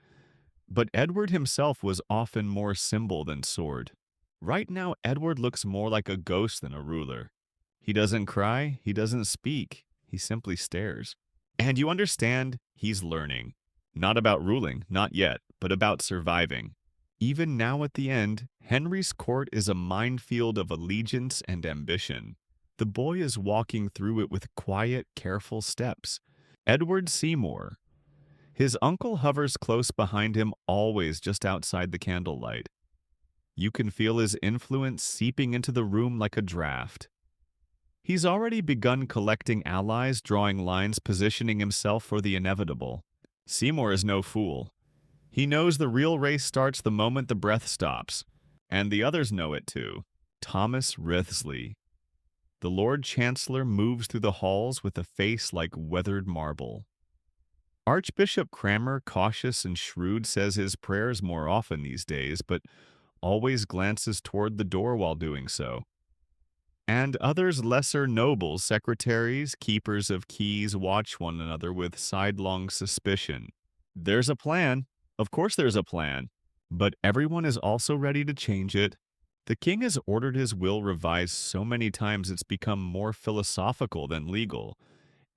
but Edward himself was often more symbol than sword. Right now, Edward looks more like a ghost than a ruler. He doesn't cry, he doesn't speak, he simply stares. And you understand, he's learning. Not about ruling, not yet, but about surviving. Even now at the end, Henry's court is a minefield of allegiance and ambition. The boy is walking through it with quiet, careful steps. Edward Seymour. His uncle hovers close behind him, always just outside the candlelight. You can feel his influence seeping into the room like a draft. He's already begun collecting allies, drawing lines, positioning himself for the inevitable. Seymour is no fool. He knows the real race starts the moment the breath stops, and the others know it too. Thomas Wriothesley, the Lord Chancellor, moves through the halls with a face like weathered marble. Archbishop Cranmer, cautious and shrewd, says his prayers more often these days, but always glances toward the door while doing so. And others lesser nobles, secretaries, keepers of keys, watch one another with sidelong suspicion. There's a plan. Of course there's a plan. But everyone is also ready to change it. The king has ordered his will revised so many times it's become more philosophical than legal.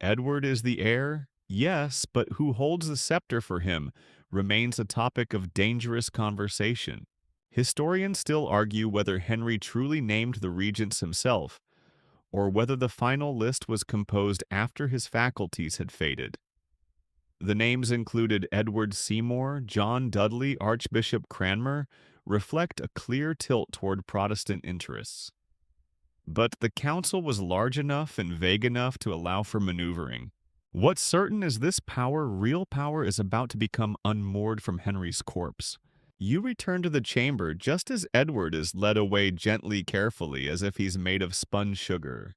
Edward is the heir, yes, but who holds the scepter for him remains a topic of dangerous conversation. Historians still argue whether Henry truly named the regents himself, or whether the final list was composed after his faculties had faded. The names included Edward Seymour, John Dudley, Archbishop Cranmer, reflect a clear tilt toward Protestant interests. But the council was large enough and vague enough to allow for maneuvering. What's certain is this power, real power, is about to become unmoored from Henry's corpse. You return to the chamber just as Edward is led away gently, carefully, as if he's made of spun sugar.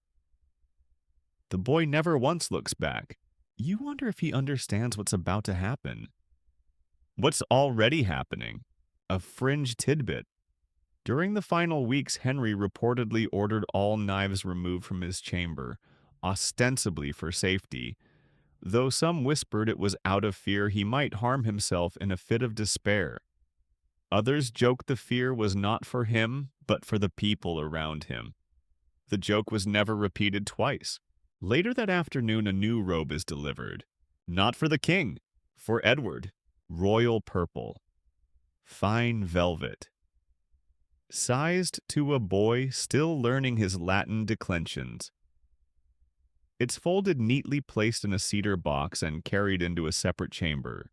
The boy never once looks back. You wonder if he understands what's about to happen. What's already happening? A fringe tidbit. During the final weeks, Henry reportedly ordered all knives removed from his chamber, ostensibly for safety, though some whispered it was out of fear he might harm himself in a fit of despair. Others joked the fear was not for him, but for the people around him. The joke was never repeated twice. Later that afternoon, a new robe is delivered. Not for the king, for Edward. Royal purple. Fine velvet. Sized to a boy still learning his Latin declensions. It's folded neatly, placed in a cedar box, and carried into a separate chamber.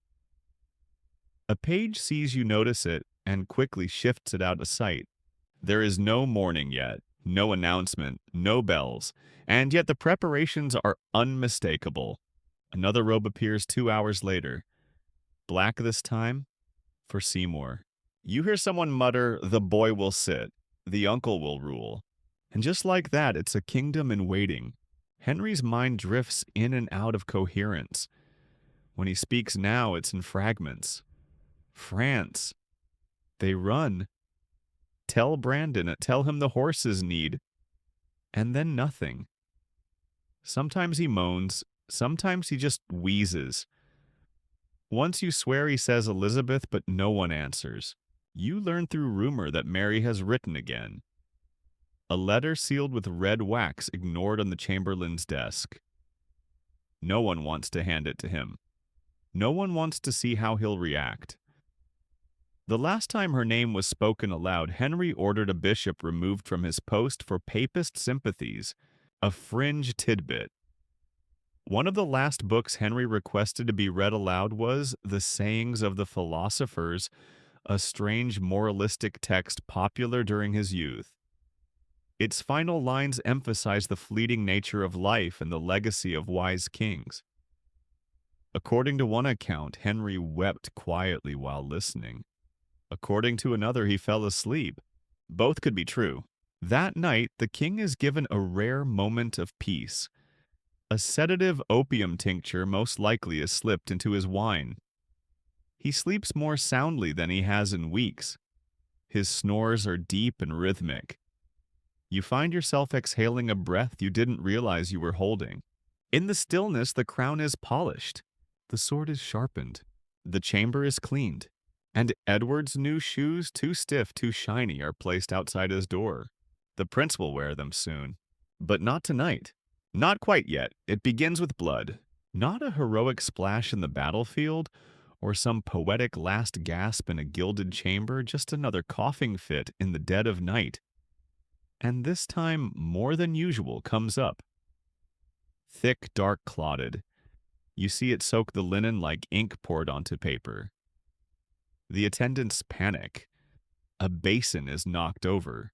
A page sees you notice it and quickly shifts it out of sight. There is no mourning yet, no announcement, no bells, and yet the preparations are unmistakable. Another robe appears 2 hours later. Black this time, for Seymour. You hear someone mutter, "The boy will sit, the uncle will rule." And just like that, it's a kingdom in waiting. Henry's mind drifts in and out of coherence. When he speaks now, it's in fragments. France. They run. Tell Brandon, tell him the horses need. And then nothing. Sometimes he moans, sometimes he just wheezes. Once you swear he says Elizabeth, but no one answers. You learn through rumor that Mary has written again. A letter sealed with red wax ignored on the chamberlain's desk. No one wants to hand it to him. No one wants to see how he'll react. The last time her name was spoken aloud, Henry ordered a bishop removed from his post for papist sympathies, a fringe tidbit. One of the last books Henry requested to be read aloud was The Sayings of the Philosophers, a strange moralistic text popular during his youth. Its final lines emphasize the fleeting nature of life and the legacy of wise kings. According to one account, Henry wept quietly while listening. According to another, he fell asleep. Both could be true. That night, the king is given a rare moment of peace. A sedative opium tincture most likely is slipped into his wine. He sleeps more soundly than he has in weeks. His snores are deep and rhythmic. You find yourself exhaling a breath you didn't realize you were holding. In the stillness, the crown is polished. The sword is sharpened. The chamber is cleaned. And Edward's new shoes, too stiff, too shiny, are placed outside his door. The prince will wear them soon. But not tonight. Not quite yet. It begins with blood. Not a heroic splash in the battlefield, or some poetic last gasp in a gilded chamber, just another coughing fit in the dead of night. And this time, more than usual comes up. Thick, dark, clotted. You see it soak the linen like ink poured onto paper. The attendants panic. A basin is knocked over.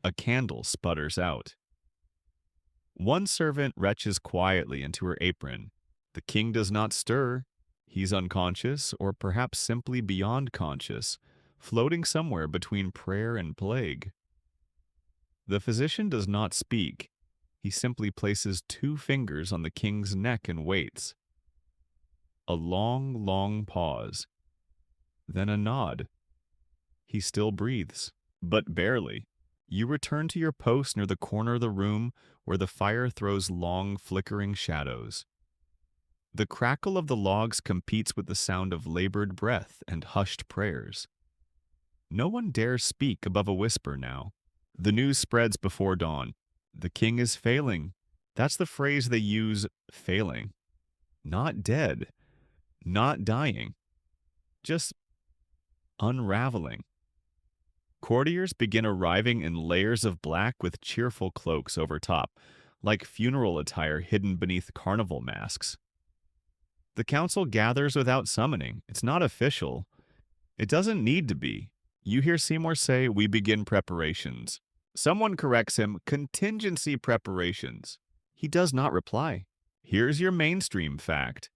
A candle sputters out. One servant retches quietly into her apron. The king does not stir. He's unconscious, or perhaps simply beyond conscious, floating somewhere between prayer and plague. The physician does not speak. He simply places two fingers on the king's neck and waits. A long, long pause. Then a nod. He still breathes, but barely. You return to your post near the corner of the room where the fire throws long, flickering shadows. The crackle of the logs competes with the sound of labored breath and hushed prayers. No one dares speak above a whisper now. The news spreads before dawn. The king is failing. That's the phrase they use, failing. Not dead, not dying, just unraveling. Courtiers begin arriving in layers of black with cheerful cloaks over top, like funeral attire hidden beneath carnival masks. The council gathers without summoning. It's not official. It doesn't need to be. You hear Seymour say, "We begin preparations." Someone corrects him, "contingency preparations." He does not reply. Here's your mainstream fact.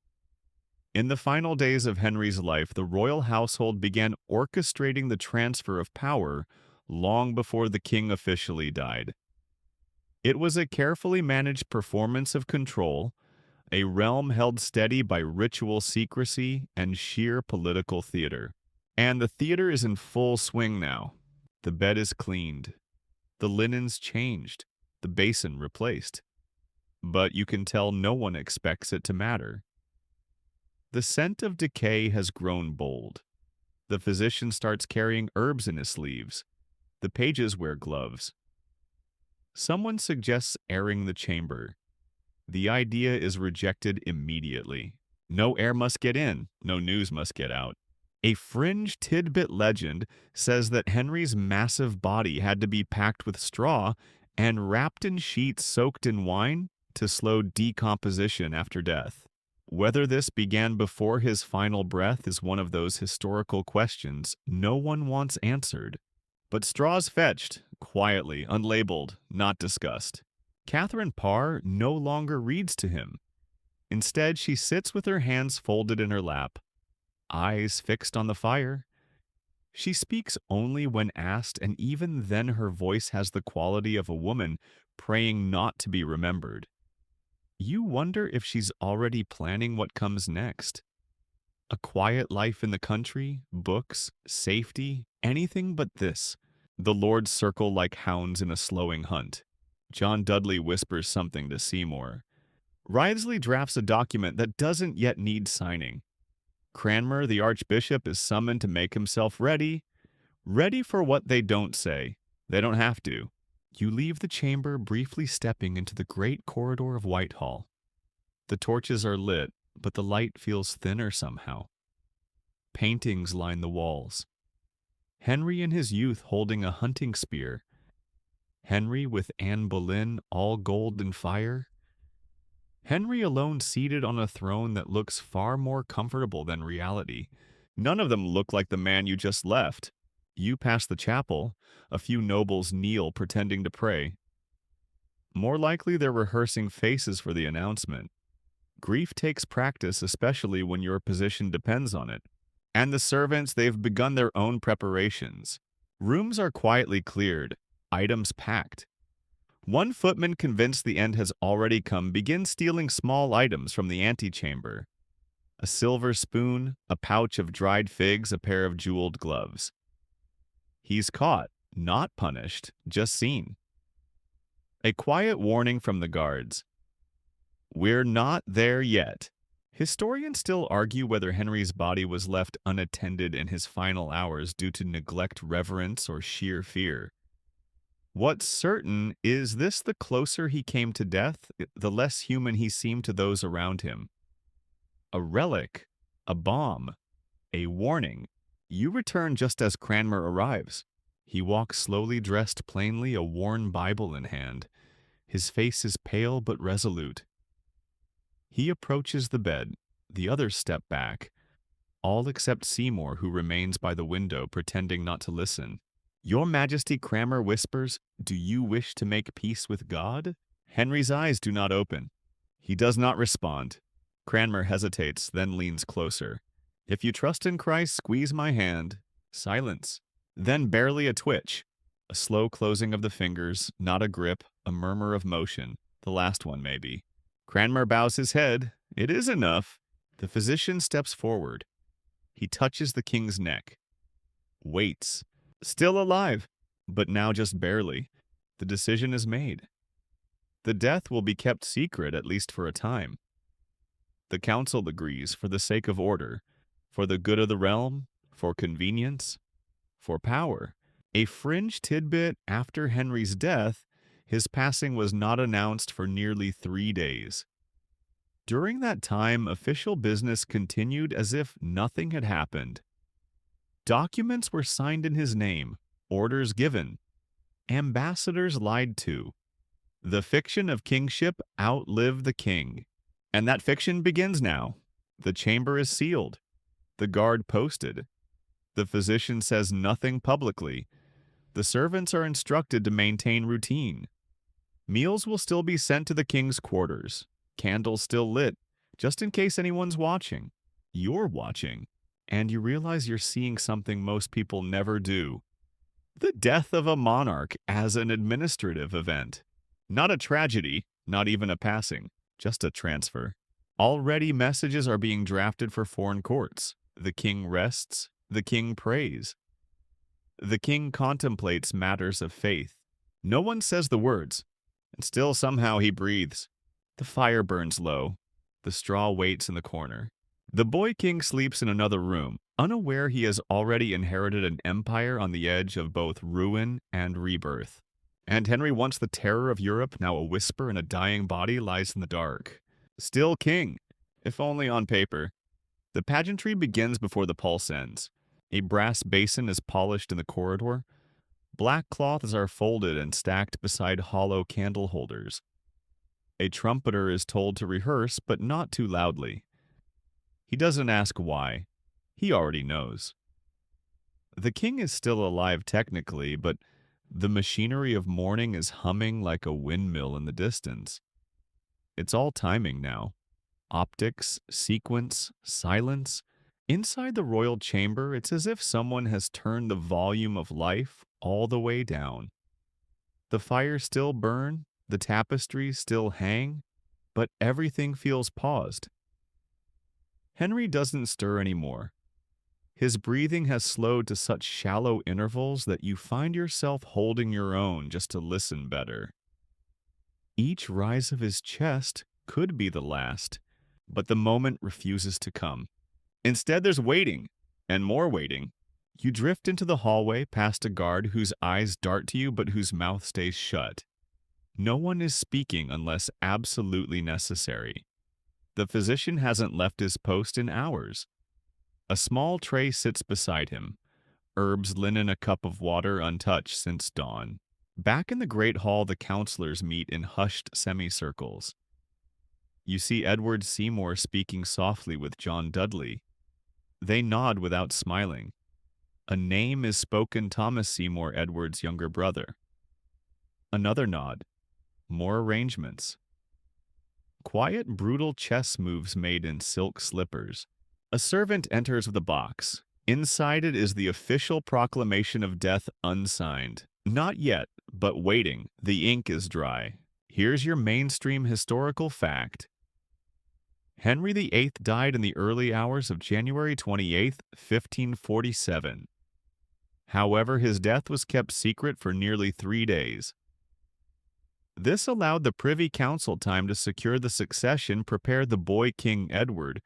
In the final days of Henry's life, the royal household began orchestrating the transfer of power long before the king officially died. It was a carefully managed performance of control, a realm held steady by ritual secrecy and sheer political theater. And the theater is in full swing now. The bed is cleaned. The linen's changed. The basin replaced. But you can tell no one expects it to matter. The scent of decay has grown bold. The physician starts carrying herbs in his sleeves. The pages wear gloves. Someone suggests airing the chamber. The idea is rejected immediately. No air must get in, no news must get out. A fringe tidbit legend says that Henry's massive body had to be packed with straw and wrapped in sheets soaked in wine to slow decomposition after death. Whether this began before his final breath is one of those historical questions no one wants answered. But straws fetched, quietly, unlabeled, not discussed. Catherine Parr no longer reads to him. Instead, she sits with her hands folded in her lap, eyes fixed on the fire. She speaks only when asked, and even then her voice has the quality of a woman praying not to be remembered. You wonder if she's already planning what comes next. A quiet life in the country, books, safety, anything but this. The lords circle like hounds in a slowing hunt. John Dudley whispers something to Seymour. Wriothesley drafts a document that doesn't yet need signing. Cranmer, the archbishop, is summoned to make himself ready. Ready for what they don't say. They don't have to. You leave the chamber, briefly stepping into the great corridor of Whitehall. The torches are lit, but the light feels thinner somehow. Paintings line the walls. Henry in his youth holding a hunting spear. Henry with Anne Boleyn, all gold and fire. Henry alone seated on a throne that looks far more comfortable than reality. None of them look like the man you just left. You pass the chapel. A few nobles kneel, pretending to pray. More likely they're rehearsing faces for the announcement. Grief takes practice, especially when your position depends on it. And the servants, they've begun their own preparations. Rooms are quietly cleared, items packed. One footman, convinced the end has already come, begins stealing small items from the antechamber. A silver spoon, a pouch of dried figs, a pair of jeweled gloves. He's caught, not punished, just seen. A quiet warning from the guards. We're not there yet. Historians still argue whether Henry's body was left unattended in his final hours due to neglect, reverence, or sheer fear. What's certain is this: the closer he came to death, the less human he seemed to those around him. A relic, a bomb, a warning. You return just as Cranmer arrives. He walks slowly, dressed plainly, a worn Bible in hand. His face is pale but resolute. He approaches the bed. The others step back, all except Seymour, who remains by the window, pretending not to listen. Your Majesty, Cranmer whispers, "Do you wish to make peace with God?" Henry's eyes do not open. He does not respond. Cranmer hesitates, then leans closer. If you trust in Christ, squeeze my hand. Silence. Then barely a twitch. A slow closing of the fingers, not a grip, a murmur of motion. The last one, maybe. Cranmer bows his head. It is enough. The physician steps forward. He touches the king's neck. Waits. Still alive, but now just barely. The decision is made. The death will be kept secret, at least for a time. The council agrees for the sake of order, for the good of the realm, for convenience, for power. A fringe tidbit after Henry's death, his passing was not announced for nearly 3 days. During that time, official business continued as if nothing had happened. Documents were signed in his name, orders given, ambassadors lied to. The fiction of kingship outlived the king. And that fiction begins now. The chamber is sealed. The guard posted. The physician says nothing publicly. The servants are instructed to maintain routine. Meals will still be sent to the king's quarters. Candles still lit, just in case anyone's watching. You're watching, and you realize you're seeing something most people never do. The death of a monarch as an administrative event. Not a tragedy, not even a passing, just a transfer. Already messages are being drafted for foreign courts. The king rests, the king prays. The king contemplates matters of faith. No one says the words, and still somehow he breathes. The fire burns low. The straw waits in the corner. The boy king sleeps in another room, unaware he has already inherited an empire on the edge of both ruin and rebirth. And Henry, once the terror of Europe, now a whisper in a dying body, lies in the dark. Still king, if only on paper. The pageantry begins before the pulse ends. A brass basin is polished in the corridor. Black cloths are folded and stacked beside hollow candle holders. A trumpeter is told to rehearse, but not too loudly. He doesn't ask why. He already knows. The king is still alive technically, but the machinery of mourning is humming like a windmill in the distance. It's all timing now. Optics, sequence, silence. Inside the royal chamber, it's as if someone has turned the volume of life all the way down. The fires still burn, the tapestries still hang, but everything feels paused. Henry doesn't stir anymore. His breathing has slowed to such shallow intervals that you find yourself holding your own just to listen better. Each rise of his chest could be the last, but the moment refuses to come. Instead, there's waiting, and more waiting. You drift into the hallway past a guard whose eyes dart to you but whose mouth stays shut. No one is speaking unless absolutely necessary. The physician hasn't left his post in hours. A small tray sits beside him, herbs, linen, a cup of water untouched since dawn. Back in the great hall, the counselors meet in hushed semicircles. You see Edward Seymour speaking softly with John Dudley. They nod without smiling. A name is spoken: Thomas Seymour, Edward's younger brother. Another nod. More arrangements. Quiet, brutal chess moves made in silk slippers. A servant enters with a box. Inside it is the official proclamation of death unsigned. Not yet, but waiting. The ink is dry. Here's your mainstream historical fact. Henry VIII died in the early hours of January 28, 1547. However, his death was kept secret for nearly 3 days. This allowed the Privy Council time to secure the succession, prepare the boy King Edward,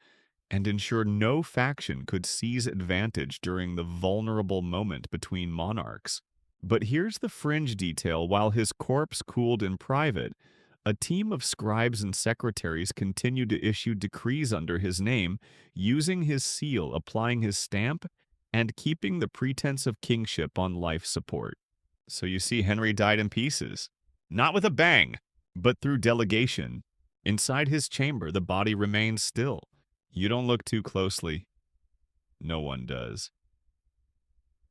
and ensure no faction could seize advantage during the vulnerable moment between monarchs. But here's the fringe detail: while his corpse cooled in private, a team of scribes and secretaries continued to issue decrees under his name, using his seal, applying his stamp, and keeping the pretense of kingship on life support. So you see, Henry died in pieces. Not with a bang, but through delegation. Inside his chamber, the body remains still. You don't look too closely. No one does.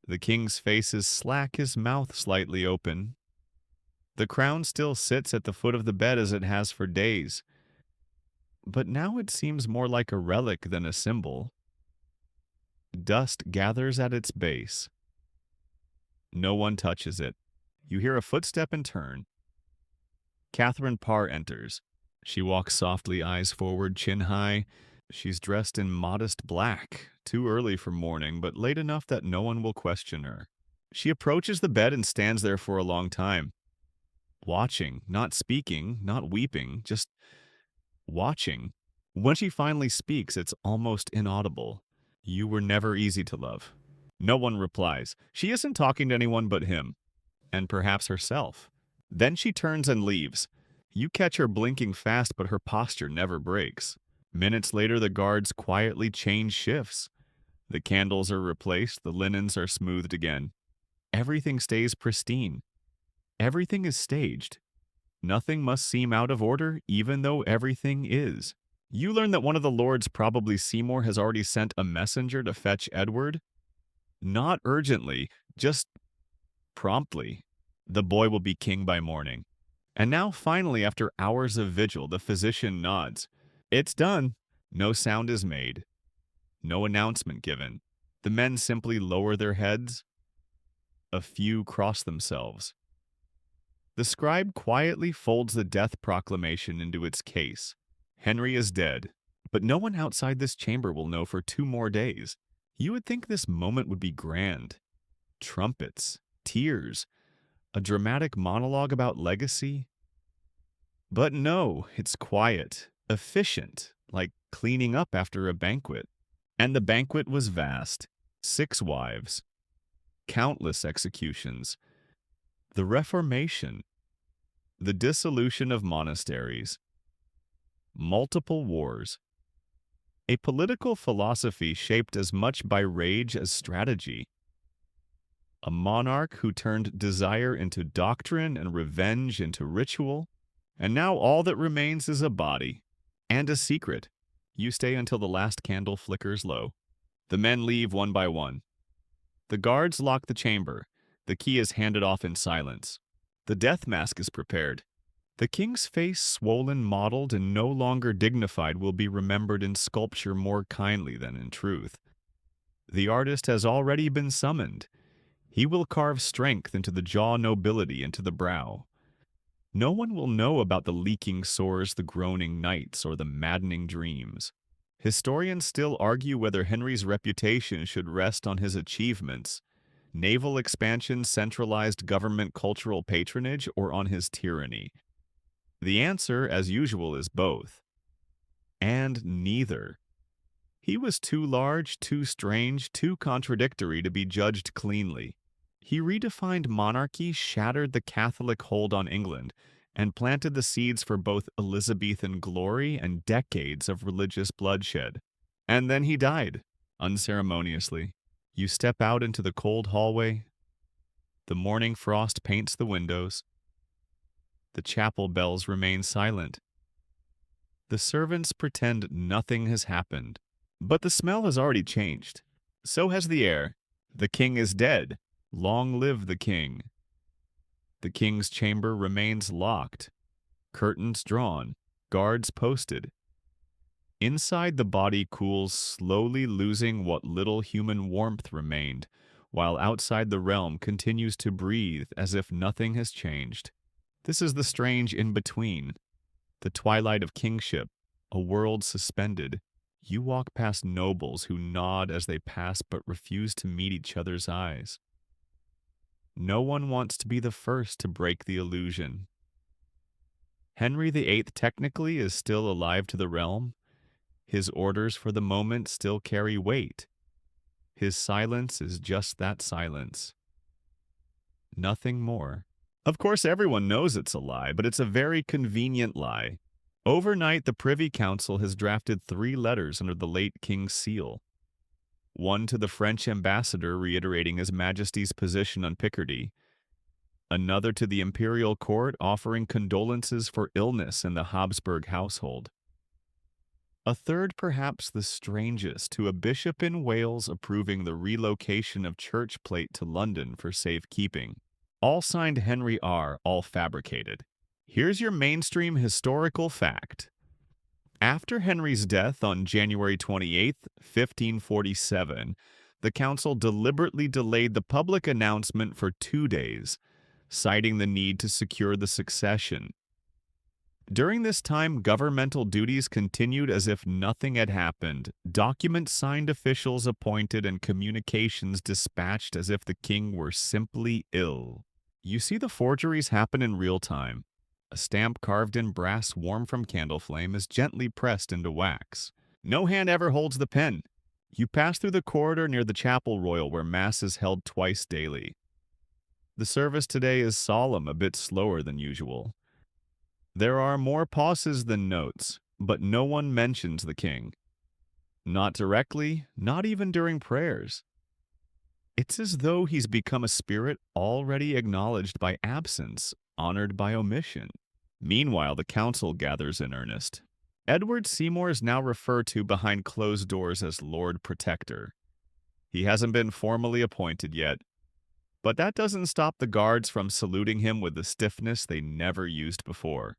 The king's face is slack, his mouth slightly open. The crown still sits at the foot of the bed as it has for days. but now it seems more like a relic than a symbol. Dust gathers at its base. No one touches it. You hear a footstep and turn. Catherine Parr enters. She walks softly, eyes forward, chin high. She's dressed in modest black, too early for morning, but late enough that no one will question her. She approaches the bed and stands there for a long time, watching, not speaking, not weeping, just watching. When she finally speaks, it's almost inaudible. You were never easy to love. No one replies. She isn't talking to anyone but him, and perhaps herself. Then she turns and leaves. You catch her blinking fast, but her posture never breaks. Minutes later, the guards quietly change shifts. The candles are replaced, the linens are smoothed again. Everything stays pristine. Everything is staged. Nothing must seem out of order, even though everything is. You learn that one of the lords, probably Seymour, has already sent a messenger to fetch Edward. Not urgently, just promptly. The boy will be king by morning. And now, finally, after hours of vigil, the physician nods. It's done. No sound is made. No announcement given. The men simply lower their heads. A few cross themselves. The scribe quietly folds the death proclamation into its case. Henry is dead, but no one outside this chamber will know for 2 more days. You would think this moment would be grand. Trumpets, tears, a dramatic monologue about legacy. But no, it's quiet, efficient, like cleaning up after a banquet. And the banquet was vast. 6 wives, countless executions, the Reformation, the dissolution of monasteries, multiple wars, a political philosophy shaped as much by rage as strategy, a monarch who turned desire into doctrine and revenge into ritual, and now all that remains is a body and a secret. You stay until the last candle flickers low. The men leave one by one. The guards lock the chamber. The key is handed off in silence. The death mask is prepared. The king's face, swollen, mottled, and no longer dignified, will be remembered in sculpture more kindly than in truth. The artist has already been summoned. He will carve strength into the jaw, nobility into the brow. No one will know about the leaking sores, the groaning nights, or the maddening dreams. Historians still argue whether Henry's reputation should rest on his achievements, naval expansion, centralized government cultural patronage, or on his tyranny. The answer, as usual, is both. And neither. He was too large, too strange, too contradictory to be judged cleanly. He redefined monarchy, shattered the Catholic hold on England, and planted the seeds for both Elizabethan glory and decades of religious bloodshed. And then he died, unceremoniously. You step out into the cold hallway. The morning frost paints the windows. The chapel bells remain silent. The servants pretend nothing has happened. But the smell has already changed. So has the air. The king is dead. Long live the king. The king's chamber remains locked. Curtains drawn. Guards posted. Inside, the body cools, slowly losing what little human warmth remained, while outside the realm continues to breathe as if nothing has changed. This is the strange in-between. The twilight of kingship, a world suspended. You walk past nobles who nod as they pass but refuse to meet each other's eyes. No one wants to be the first to break the illusion. Henry VIII technically is still alive to the realm. His orders for the moment still carry weight. His silence is just that silence. Nothing more. Of course, everyone knows it's a lie, but it's a very convenient lie. Overnight, the Privy Council has drafted 3 letters under the late king's seal. One to the French ambassador reiterating His Majesty's position on Picardy. Another to the imperial court offering condolences for illness in the Habsburg household. A third, perhaps the strangest, to a bishop in Wales approving the relocation of church plate to London for safekeeping. All signed Henry R., all fabricated. Here's your mainstream historical fact. After Henry's death on January 28th, 1547, the council deliberately delayed the public announcement for 2 days, citing the need to secure the succession. During this time, governmental duties continued as if nothing had happened, documents signed, officials appointed, and communications dispatched as if the king were simply ill. You see the forgeries happen in real time. A stamp carved in brass warm from candle flame is gently pressed into wax. No hand ever holds the pen. You pass through the corridor near the chapel royal where Mass is held twice daily. The service today is solemn, a bit slower than usual. There are more pauses than notes, but no one mentions the king. Not directly, not even during prayers. It's as though he's become a spirit already acknowledged by absence, honored by omission. Meanwhile, the council gathers in earnest. Edward Seymour is now referred to behind closed doors as Lord Protector. He hasn't been formally appointed yet, but that doesn't stop the guards from saluting him with the stiffness they never used before.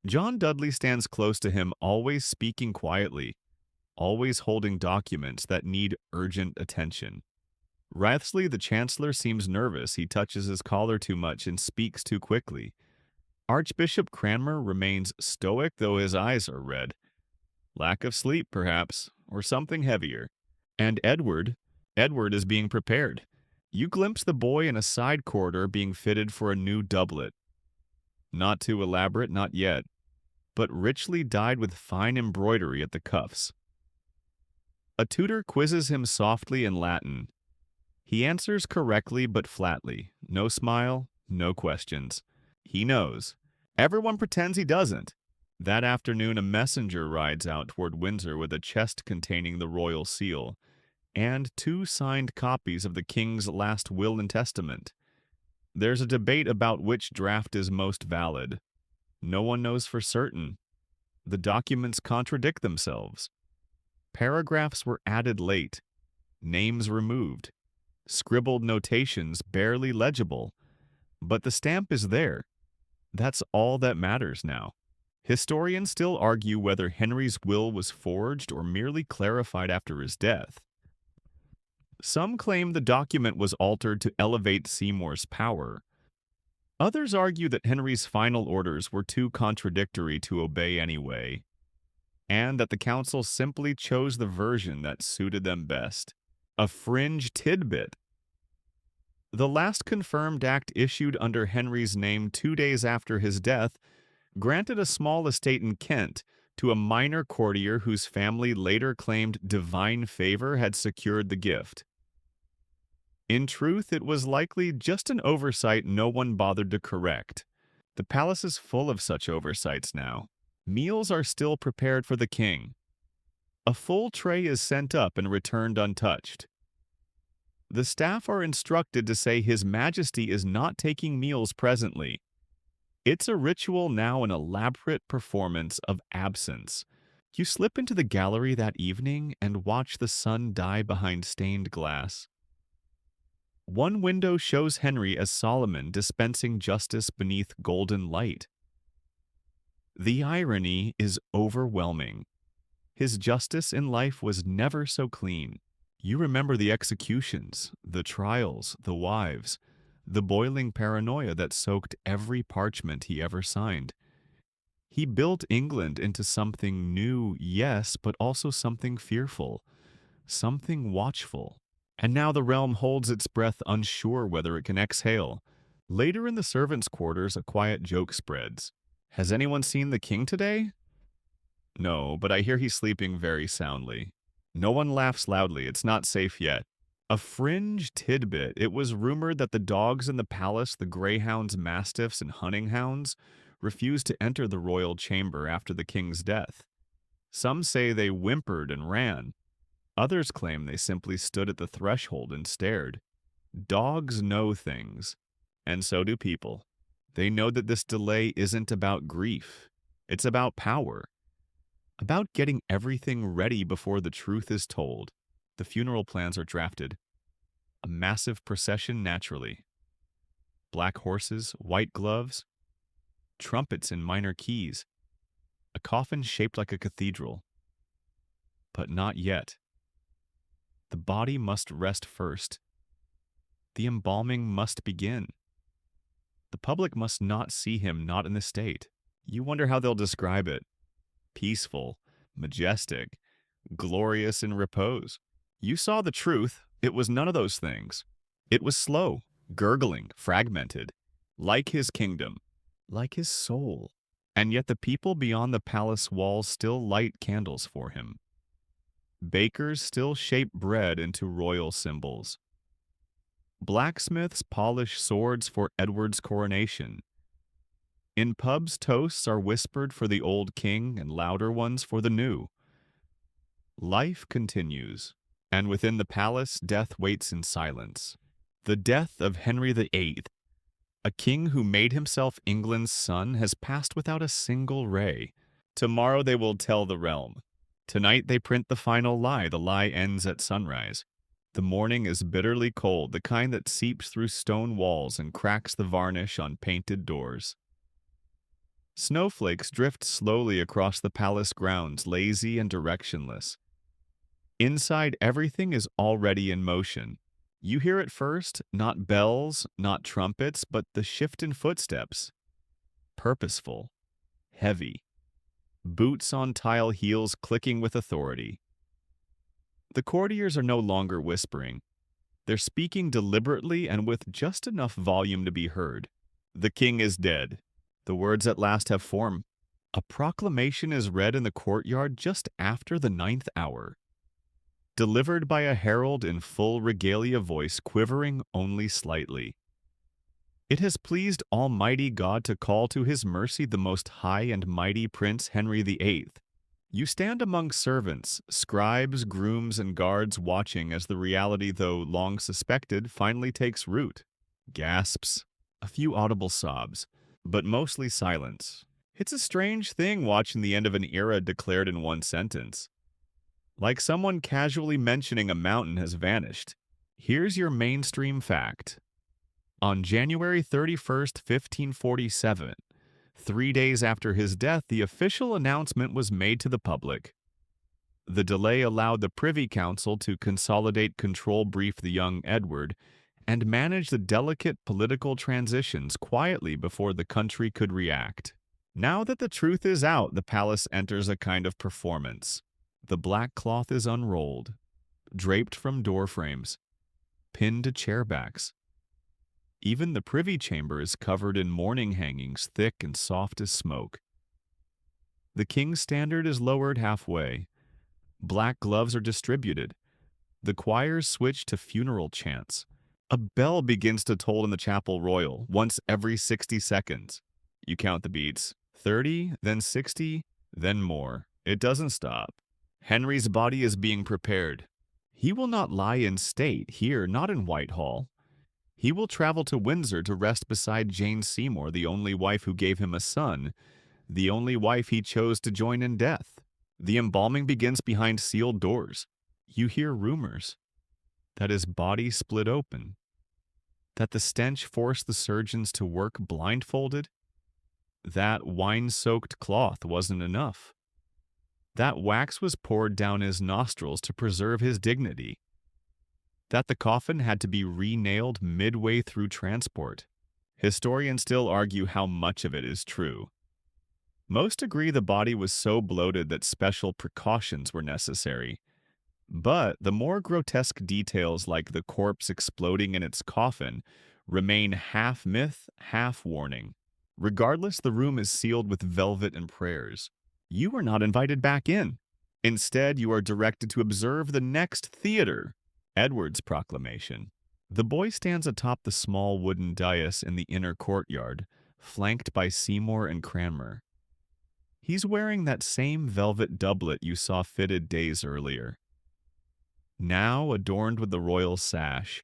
John Dudley stands close to him, always speaking quietly, always holding documents that need urgent attention. Wrathsley, the Chancellor, seems nervous. He touches his collar too much and speaks too quickly. Archbishop Cranmer remains stoic, though his eyes are red. Lack of sleep, perhaps, or something heavier. And Edward is being prepared. You glimpse the boy in a side corridor being fitted for a new doublet. Not too elaborate, not yet, but richly dyed with fine embroidery at the cuffs. A tutor quizzes him softly in Latin. He answers correctly but flatly. No smile, no questions. He knows. Everyone pretends he doesn't. That afternoon, a messenger rides out toward Windsor with a chest containing the royal seal and 2 signed copies of the king's last will and testament. There's a debate about which draft is most valid. No one knows for certain. The documents contradict themselves. Paragraphs were added late, names removed, scribbled notations barely legible, but the stamp is there. That's all that matters now. Historians still argue whether Henry's will was forged or merely clarified after his death. Some claim the document was altered to elevate Seymour's power. Others argue that Henry's final orders were too contradictory to obey anyway, and that the council simply chose the version that suited them best. A fringe tidbit. The last confirmed act issued under Henry's name 2 days after his death granted a small estate in Kent to a minor courtier whose family later claimed divine favor had secured the gift. In truth, it was likely just an oversight no one bothered to correct. The palace is full of such oversights now. Meals are still prepared for the king. A full tray is sent up and returned untouched. The staff are instructed to say His Majesty is not taking meals presently. It's a ritual now, an elaborate performance of absence. You slip into the gallery that evening and watch the sun die behind stained glass. One window shows Henry as Solomon dispensing justice beneath golden light. The irony is overwhelming. His justice in life was never so clean. You remember the executions, the trials, the wives, the boiling paranoia that soaked every parchment he ever signed. He built England into something new, yes, but also something fearful, something watchful. And now the realm holds its breath, unsure whether it can exhale. Later in the servants' quarters, a quiet joke spreads. Has anyone seen the king today? No, but I hear he's sleeping very soundly. No one laughs loudly. It's not safe yet. A fringe tidbit. It was rumored that the dogs in the palace, the greyhounds, mastiffs, and hunting hounds, refused to enter the royal chamber after the king's death. Some say they whimpered and ran. Others claim they simply stood at the threshold and stared. Dogs know things, and so do people. They know that this delay isn't about grief. It's about power. About getting everything ready before the truth is told. The funeral plans are drafted. A massive procession naturally. Black horses, white gloves, trumpets in minor keys. a coffin shaped like a cathedral. But not yet. The body must rest first. The embalming must begin. The public must not see him not in the state. You wonder how they'll describe it. Peaceful, majestic, glorious in repose. You saw the truth. It was none of those things. It was slow, gurgling, fragmented, like his kingdom, like his soul. And yet the people beyond the palace walls still light candles for him. Bakers still shape bread into royal symbols. Blacksmiths polish swords for Edward's coronation. In pubs, toasts are whispered for the old king and louder ones for the new. Life continues, and within the palace, death waits in silence. The death of Henry VIII, a king who made himself England's son, has passed without a single ray. Tomorrow they will tell the realm. Tonight they print the final lie. The lie ends at sunrise. The morning is bitterly cold, the kind that seeps through stone walls and cracks the varnish on painted doors. Snowflakes drift slowly across the palace grounds, lazy and directionless. Inside, everything is already in motion. You hear it first, not bells, not trumpets, but the shift in footsteps. Purposeful, heavy, boots on tile heels clicking with authority. The courtiers are no longer whispering. They're speaking deliberately and with just enough volume to be heard. The king is dead. The words at last have form. A proclamation is read in the courtyard just after the 9th hour, delivered by a herald in full regalia voice, quivering only slightly. It has pleased Almighty God to call to his mercy the most high and mighty Prince Henry VIII. You stand among servants, scribes, grooms, and guards watching as the reality, though long suspected, finally takes root. Gasps, a few audible sobs, but mostly silence. It's a strange thing watching the end of an era declared in one sentence. Like someone casually mentioning a mountain has vanished. Here's your mainstream fact. On January 31st, 1547, 3 days after his death, the official announcement was made to the public. The delay allowed the Privy Council to consolidate control, brief the young Edward, and manage the delicate political transitions quietly before the country could react. Now that the truth is out, the palace enters a kind of performance. The black cloth is unrolled, draped from door frames, pinned to chair backs. Even the privy chamber is covered in mourning hangings, thick and soft as smoke. The king's standard is lowered halfway. Black gloves are distributed. The choirs switch to funeral chants. A bell begins to toll in the chapel royal, once every 60 seconds. You count the beats. 30, then 60, then more. It doesn't stop. Henry's body is being prepared. He will not lie in state here, not in Whitehall. He will travel to Windsor to rest beside Jane Seymour, the only wife who gave him a son, the only wife he chose to join in death. The embalming begins behind sealed doors. You hear rumors that his body split open, that the stench forced the surgeons to work blindfolded, that wine-soaked cloth wasn't enough, that wax was poured down his nostrils to preserve his dignity, that the coffin had to be re-nailed midway through transport. Historians still argue how much of it is true. Most agree the body was so bloated that special precautions were necessary. But the more grotesque details, like the corpse exploding in its coffin, remain half myth, half warning. Regardless, the room is sealed with velvet and prayers. You are not invited back in. Instead, you are directed to observe the next theater, Edward's proclamation. The boy stands atop the small wooden dais in the inner courtyard, flanked by Seymour and Cranmer. He's wearing that same velvet doublet you saw fitted days earlier, now adorned with the royal sash.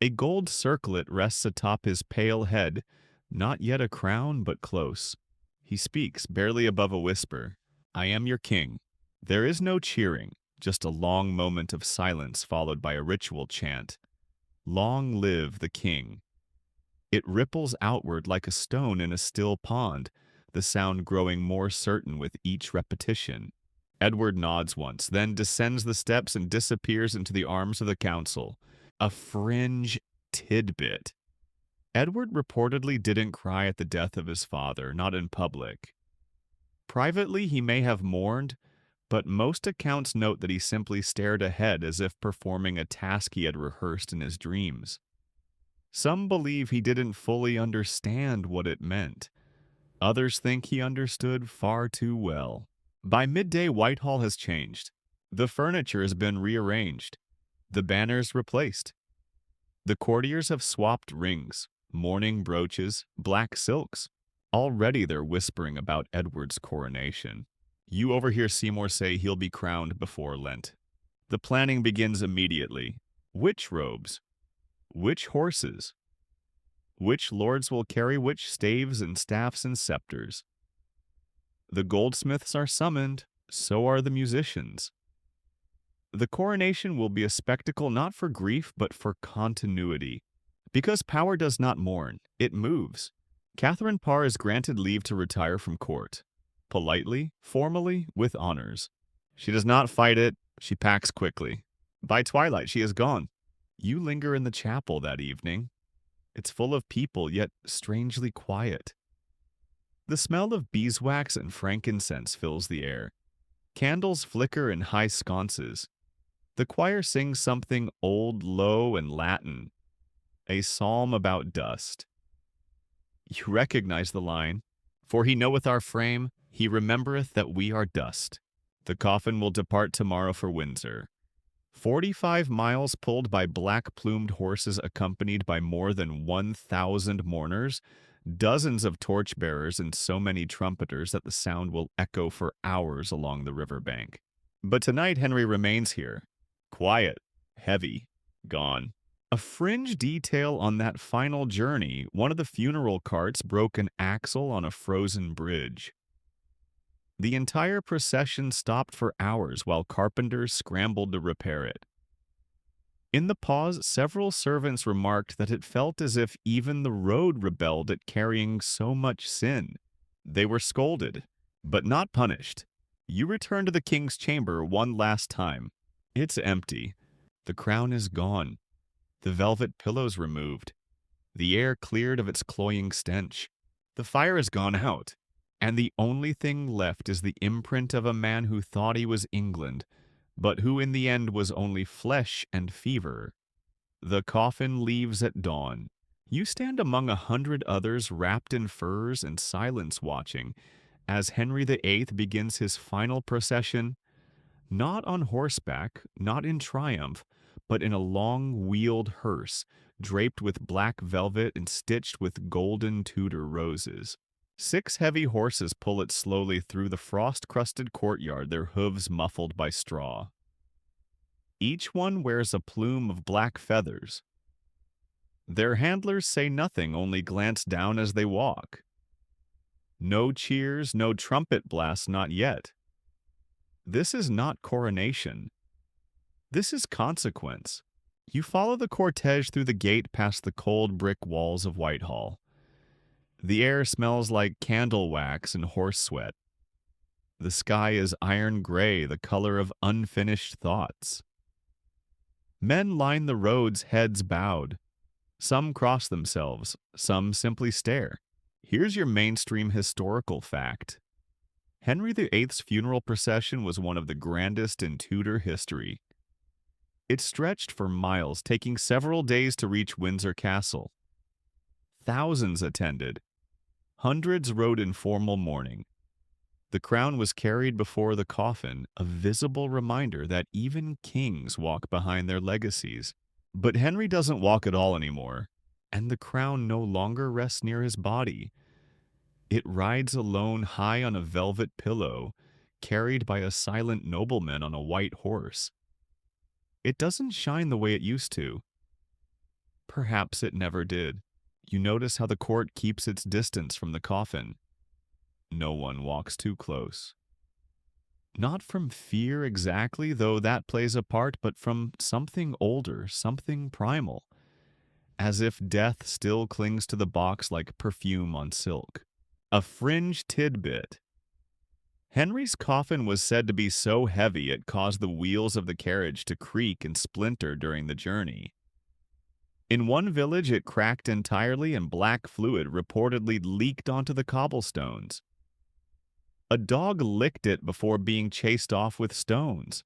A gold circlet rests atop his pale head, not yet a crown, but close. He speaks, barely above a whisper. "I am your king." There is no cheering, just a long moment of silence followed by a ritual chant. "Long live the king." It ripples outward like a stone in a still pond, the sound growing more certain with each repetition. Edward nods once, then descends the steps and disappears into the arms of the council. A fringe tidbit. Edward reportedly didn't cry at the death of his father, not in public. Privately, he may have mourned, but most accounts note that he simply stared ahead as if performing a task he had rehearsed in his dreams. Some believe he didn't fully understand what it meant. Others think he understood far too well. By midday, Whitehall has changed. The furniture has been rearranged. The banners replaced. The courtiers have swapped rings, mourning brooches, black silks. Already they're whispering about Edward's coronation. You overhear Seymour say he'll be crowned before Lent. The planning begins immediately. Which robes? Which horses? Which lords will carry which staves and staffs and scepters? The goldsmiths are summoned, so are the musicians. The coronation will be a spectacle not for grief but for continuity. Because power does not mourn, it moves. Catherine Parr is granted leave to retire from court. Politely, formally, with honors. She does not fight it, she packs quickly. By twilight, she is gone. You linger in the chapel that evening. It's full of people, yet strangely quiet. The smell of beeswax and frankincense fills the air. Candles flicker in high sconces. The choir sings something old, low, and Latin, a psalm about dust. You recognize the line, "For he knoweth our frame, he remembereth that we are dust." The coffin will depart tomorrow for Windsor. 45 miles pulled by black-plumed horses accompanied by more than 1,000 mourners, dozens of torchbearers and so many trumpeters that the sound will echo for hours along the riverbank. But tonight Henry remains here. Quiet, heavy, gone. A fringe detail on that final journey, one of the funeral carts broke an axle on a frozen bridge. The entire procession stopped for hours while carpenters scrambled to repair it. In the pause, several servants remarked that it felt as if even the road rebelled at carrying so much sin. They were scolded, but not punished. You return to the king's chamber one last time. It's empty. The crown is gone. The velvet pillows removed. The air cleared of its cloying stench. The fire has gone out, and the only thing left is the imprint of a man who thought he was England, but who in the end was only flesh and fever. The coffin leaves at dawn. You stand among 100 others wrapped in furs and silence watching, as Henry VIII begins his final procession, not on horseback, not in triumph, but in a long-wheeled hearse, draped with black velvet and stitched with golden Tudor roses. 6 heavy horses pull it slowly through the frost-crusted courtyard, their hooves muffled by straw. Each one wears a plume of black feathers. Their handlers say nothing, only glance down as they walk. No cheers, no trumpet blasts, not yet. This is not coronation. This is consequence. You follow the cortege through the gate past the cold brick walls of Whitehall. The air smells like candle wax and horse sweat. The sky is iron gray, the color of unfinished thoughts. Men line the roads, heads bowed. Some cross themselves, some simply stare. Here's your mainstream historical fact. Henry VIII's funeral procession was one of the grandest in Tudor history. It stretched for miles, taking several days to reach Windsor Castle. Thousands attended. Hundreds rode in formal mourning. The crown was carried before the coffin, a visible reminder that even kings walk behind their legacies. But Henry doesn't walk at all anymore, and the crown no longer rests near his body. It rides alone high on a velvet pillow, carried by a silent nobleman on a white horse. It doesn't shine the way it used to. Perhaps it never did. You notice how the court keeps its distance from the coffin. No one walks too close. Not from fear exactly, though that plays a part, but from something older, something primal. As if death still clings to the box like perfume on silk. A fringe tidbit. Henry's coffin was said to be so heavy it caused the wheels of the carriage to creak and splinter during the journey. In one village, it cracked entirely and black fluid reportedly leaked onto the cobblestones. A dog licked it before being chased off with stones.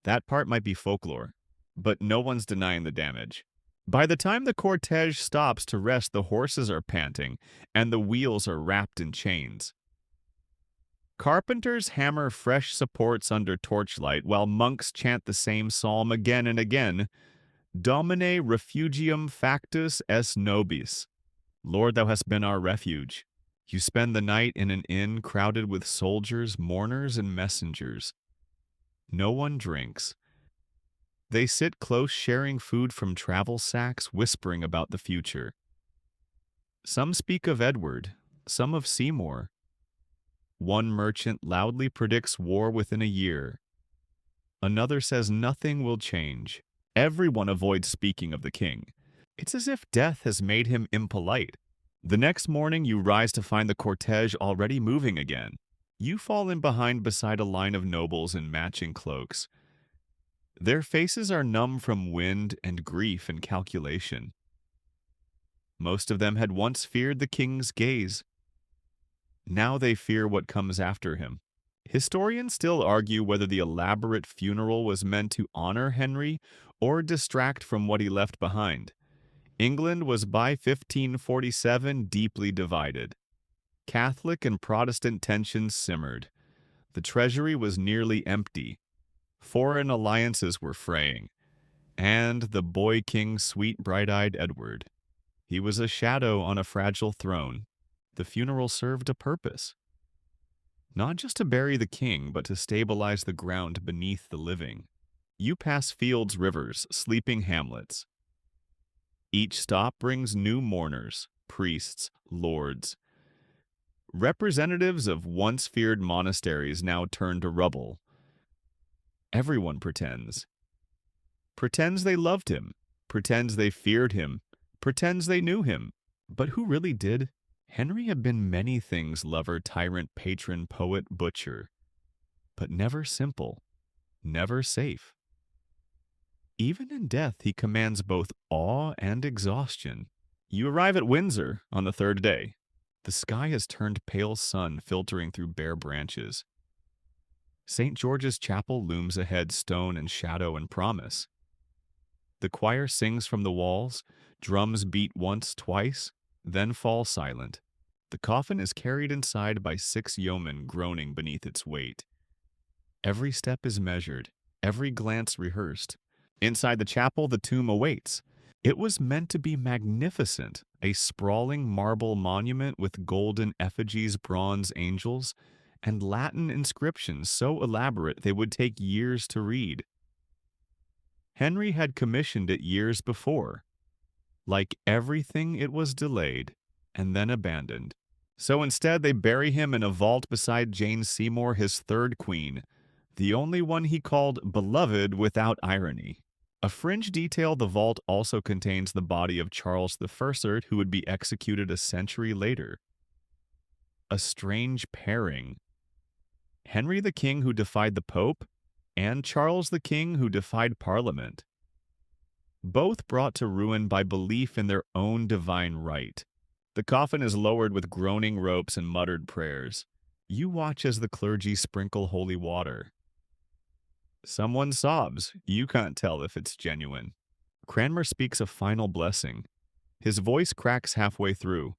That part might be folklore, but no one's denying the damage. By the time the cortege stops to rest, the horses are panting, and the wheels are wrapped in chains. Carpenters hammer fresh supports under torchlight, while monks chant the same psalm again and again, Domine refugium factus est nobis. Lord, thou hast been our refuge. You spend the night in an inn crowded with soldiers, mourners, and messengers. No one drinks. They sit close, sharing food from travel sacks, whispering about the future. Some speak of Edward, some of Seymour. One merchant loudly predicts war within a year. Another says nothing will change. Everyone avoids speaking of the king. It's as if death has made him impolite. The next morning, you rise to find the cortege already moving again. You fall in behind beside a line of nobles in matching cloaks. Their faces are numb from wind and grief and calculation. Most of them had once feared the king's gaze. Now they fear what comes after him. Historians still argue whether the elaborate funeral was meant to honor Henry or distract from what he left behind. England was by 1547 deeply divided. Catholic and Protestant tensions simmered. The treasury was nearly empty. Foreign alliances were fraying. And the boy king, sweet bright-eyed Edward. He was a shadow on a fragile throne. The funeral served a purpose. Not just to bury the king, but to stabilize the ground beneath the living. You pass fields, rivers, sleeping hamlets. Each stop brings new mourners, priests, lords. Representatives of once feared monasteries now turn to rubble. Everyone pretends. Pretends they loved him, pretends they feared him, pretends they knew him. But who really did? Henry had been many things: lover, tyrant, patron, poet, butcher. But never simple, never safe. Even in death, he commands both awe and exhaustion. You arrive at Windsor on the third day. The sky has turned pale sun filtering through bare branches. St. George's Chapel looms ahead, stone and shadow and promise. The choir sings from the walls, drums beat once, twice, then fall silent. The coffin is carried inside by 6 yeomen groaning beneath its weight. Every step is measured, every glance rehearsed. Inside the chapel, the tomb awaits. It was meant to be magnificent, a sprawling marble monument with golden effigies, bronze angels, and Latin inscriptions so elaborate they would take years to read. Henry had commissioned it years before. Like everything, it was delayed and then abandoned. So instead, they bury him in a vault beside Jane Seymour, his third queen, the only one he called beloved without irony. A fringe detail: the vault also contains the body of Charles I, who would be executed a century later. A strange pairing. Henry the King, who defied the Pope, and Charles the King, who defied Parliament. Both brought to ruin by belief in their own divine right. The coffin is lowered with groaning ropes and muttered prayers. You watch as the clergy sprinkle holy water. Someone sobs. You can't tell if it's genuine. Cranmer speaks a final blessing. His voice cracks halfway through.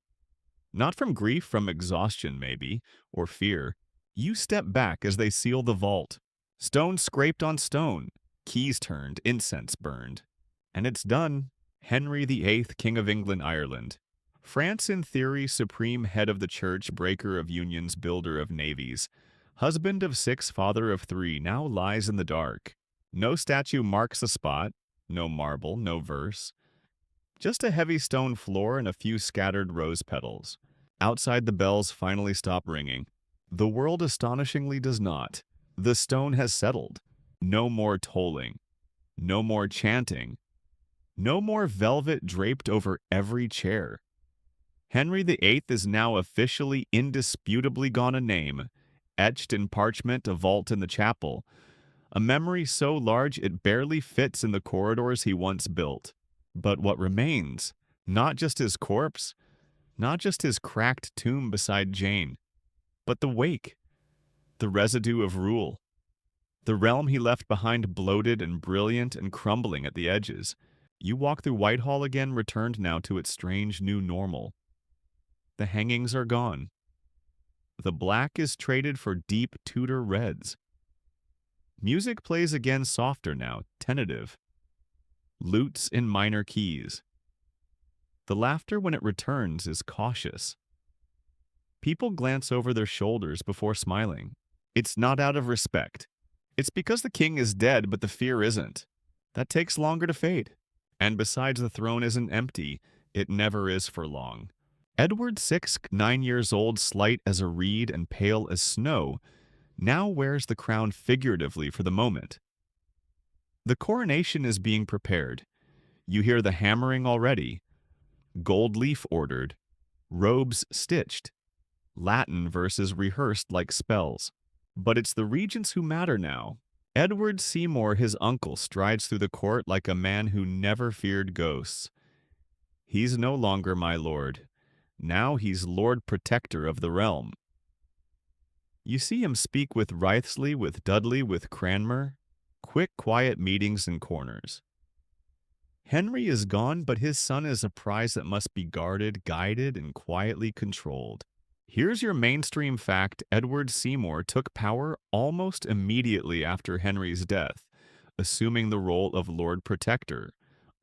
Not from grief, from exhaustion maybe, or fear. You step back as they seal the vault. Stone scraped on stone, keys turned, incense burned. And it's done. Henry VIII, King of England, Ireland. France in theory, supreme head of the church, breaker of unions, builder of navies. Husband of 6, father of 3, now lies in the dark. No statue marks the spot, no marble, no verse. Just a heavy stone floor and a few scattered rose petals. Outside, the bells finally stop ringing. The world astonishingly does not. The stone has settled. No more tolling. No more chanting. No more velvet draped over every chair. Henry VIII is now officially indisputably gone a name, etched in parchment, a vault in the chapel, a memory so large it barely fits in the corridors he once built. But what remains? Not just his corpse, not just his cracked tomb beside Jane, but the wake, the residue of rule. The realm he left behind bloated and brilliant and crumbling at the edges. You walk through Whitehall again, returned now to its strange new normal. The hangings are gone. The black is traded for deep Tudor reds. Music plays again softer now, tentative. Lutes in minor keys. The laughter when it returns is cautious. People glance over their shoulders before smiling. It's not out of respect. It's because the king is dead, but the fear isn't. That takes longer to fade. And besides, the throne isn't empty. It never is for long. Edward VI, 9 years old, slight as a reed and pale as snow, now wears the crown figuratively for the moment. The coronation is being prepared. You hear the hammering already. Gold leaf ordered. Robes stitched. Latin verses rehearsed like spells. But it's the regents who matter now. Edward Seymour, his uncle, strides through the court like a man who never feared ghosts. He's no longer my lord. Now he's Lord Protector of the realm. You see him speak with Wriothesley, with Dudley, with Cranmer. Quick, quiet meetings in corners. Henry is gone, but his son is a prize that must be guarded, guided, and quietly controlled. Here's your mainstream fact. Edward Seymour took power almost immediately after Henry's death, assuming the role of Lord Protector.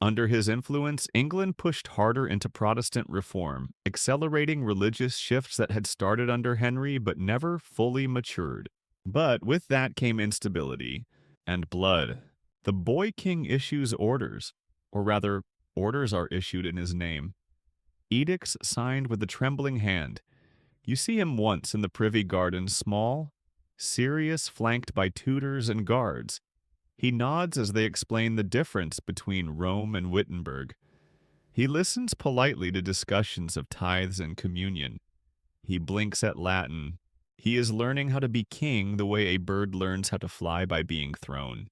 Under his influence, England pushed harder into Protestant reform, accelerating religious shifts that had started under Henry but never fully matured. But with that came instability and blood. The boy king issues orders, or rather, orders are issued in his name. Edicts signed with a trembling hand. You see him once in the Privy Garden, small, serious, flanked by tutors and guards. He nods as they explain the difference between Rome and Wittenberg. He listens politely to discussions of tithes and communion. He blinks at Latin. He is learning how to be king the way a bird learns how to fly by being thrown.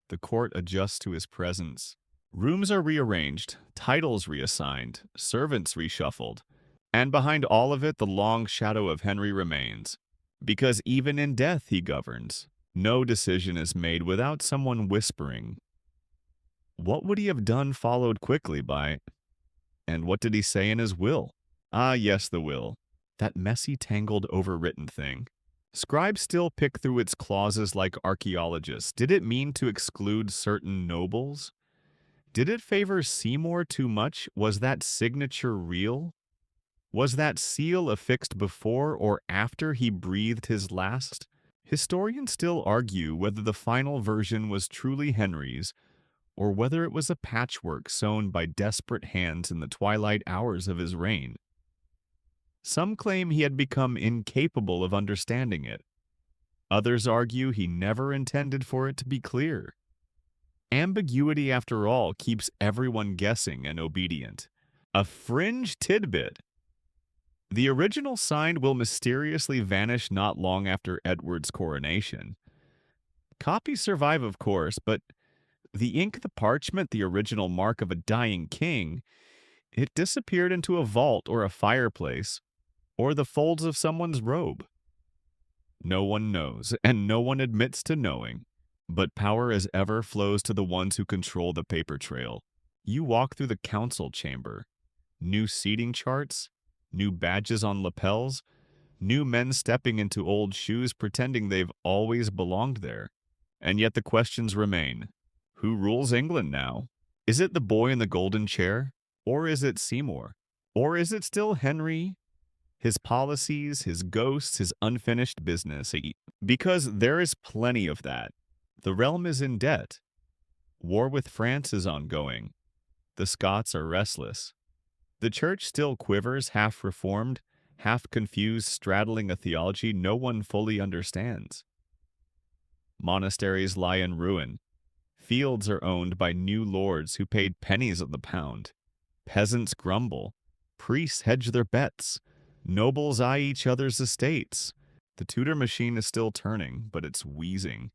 The court adjusts to his presence. Rooms are rearranged, titles reassigned, servants reshuffled. And behind all of it, the long shadow of Henry remains. Because even in death he governs. No decision is made without someone whispering. What would he have done followed quickly by, and what did he say in his will? Ah, yes, the will. That messy, tangled, overwritten thing. Scribes still pick through its clauses like archaeologists. Did it mean to exclude certain nobles? Did it favor Seymour too much? Was that signature real? Was that seal affixed before or after he breathed his last? Historians still argue whether the final version was truly Henry's, or whether it was a patchwork sewn by desperate hands in the twilight hours of his reign. Some claim he had become incapable of understanding it. Others argue he never intended for it to be clear. Ambiguity, after all, keeps everyone guessing and obedient. A fringe tidbit. The original sign will mysteriously vanish not long after Edward's coronation. Copies survive, of course, but the ink, the parchment, the original mark of a dying king, it disappeared into a vault or a fireplace, or the folds of someone's robe. No one knows, and no one admits to knowing, but power as ever flows to the ones who control the paper trail. You walk through the council chamber. New seating charts, new badges on lapels, new men stepping into old shoes pretending they've always belonged there. And yet the questions remain. Who rules England now? Is it the boy in the golden chair? Or is it Seymour? Or is it still Henry? His policies, his ghosts, his unfinished business? Because there is plenty of that. The realm is in debt. War with France is ongoing. The Scots are restless. The church still quivers, half reformed, half confused, straddling a theology no one fully understands. Monasteries lie in ruin. Fields are owned by new lords who paid pennies on the pound. Peasants grumble. Priests hedge their bets. Nobles eye each other's estates. The Tudor machine is still turning, but it's wheezing.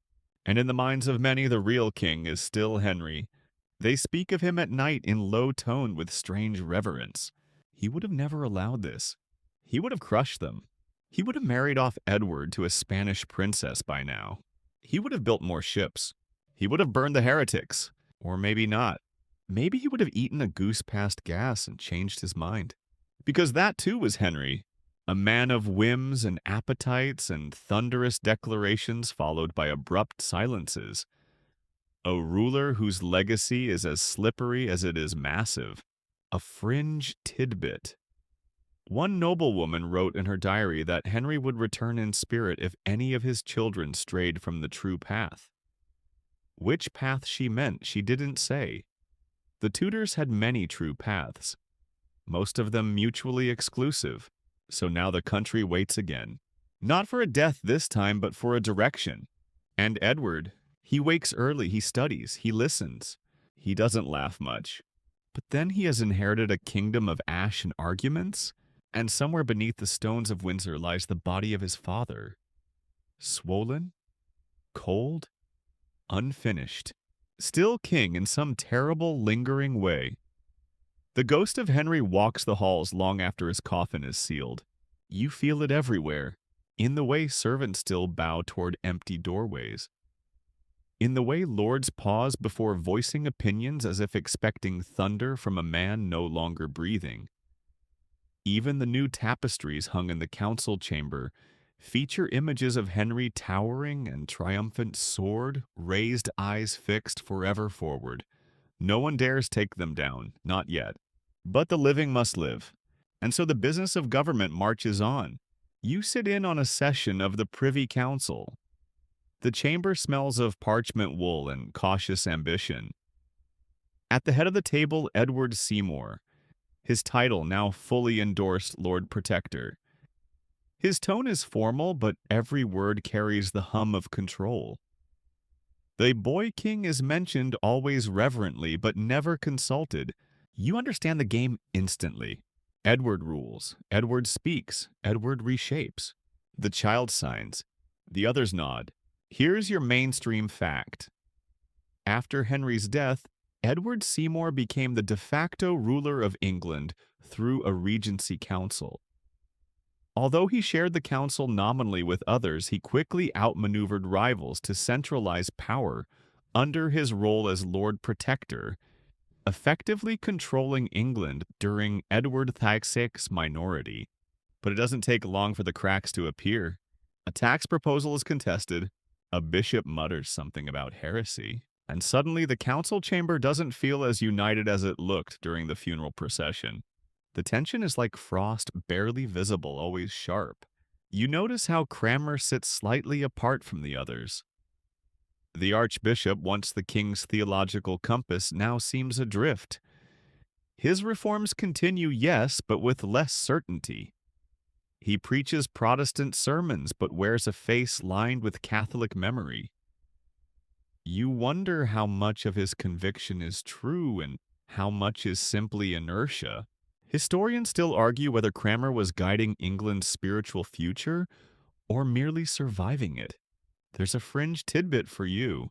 And in the minds of many, the real king is still Henry. They speak of him at night in low tone with strange reverence. He would have never allowed this. He would have crushed them. He would have married off Edward to a Spanish princess by now. He would have built more ships. He would have burned the heretics. Or maybe not. Maybe he would have eaten a goose past gas and changed his mind. Because that too was Henry. A man of whims and appetites and thunderous declarations followed by abrupt silences. A ruler whose legacy is as slippery as it is massive. A fringe tidbit. One noblewoman wrote in her diary that Henry would return in spirit if any of his children strayed from the true path. Which path she meant, she didn't say. The Tudors had many true paths, most of them mutually exclusive, so now the country waits again. Not for a death this time, but for a direction. And Edward, he wakes early, he studies, he listens. He doesn't laugh much. But then he has inherited a kingdom of ash and arguments, and somewhere beneath the stones of Windsor lies the body of his father. Swollen, cold, unfinished, still king in some terrible, lingering way. The ghost of Henry walks the halls long after his coffin is sealed. You feel it everywhere, in the way servants still bow toward empty doorways, in the way lords pause before voicing opinions as if expecting thunder from a man no longer breathing. Even the new tapestries hung in the council chamber feature images of Henry towering and triumphant, sword, raised eyes fixed forever forward. No one dares take them down, not yet. But the living must live, and so the business of government marches on. You sit in on a session of the Privy Council. The chamber smells of parchment wool and cautious ambition. At the head of the table, Edward Seymour, his title now fully endorsed Lord Protector. His tone is formal, but every word carries the hum of control. The boy king is mentioned always reverently, but never consulted. You understand the game instantly. Edward rules, Edward speaks, Edward reshapes. The child signs, the others nod. Here's your mainstream fact. After Henry's death, Edward Seymour became the de facto ruler of England through a regency council. Although he shared the council nominally with others, he quickly outmaneuvered rivals to centralize power under his role as Lord Protector, effectively controlling England during Edward VIII's minority. But it doesn't take long for the cracks to appear. A tax proposal is contested, a bishop mutters something about heresy, and suddenly the council chamber doesn't feel as united as it looked during the funeral procession. The tension is like frost, barely visible, always sharp. You notice how Cranmer sits slightly apart from the others. The archbishop, once the king's theological compass, now seems adrift. His reforms continue, yes, but with less certainty. He preaches Protestant sermons, but wears a face lined with Catholic memory. You wonder how much of his conviction is true and how much is simply inertia. Historians still argue whether Cranmer was guiding England's spiritual future or merely surviving it. There's a fringe tidbit for you.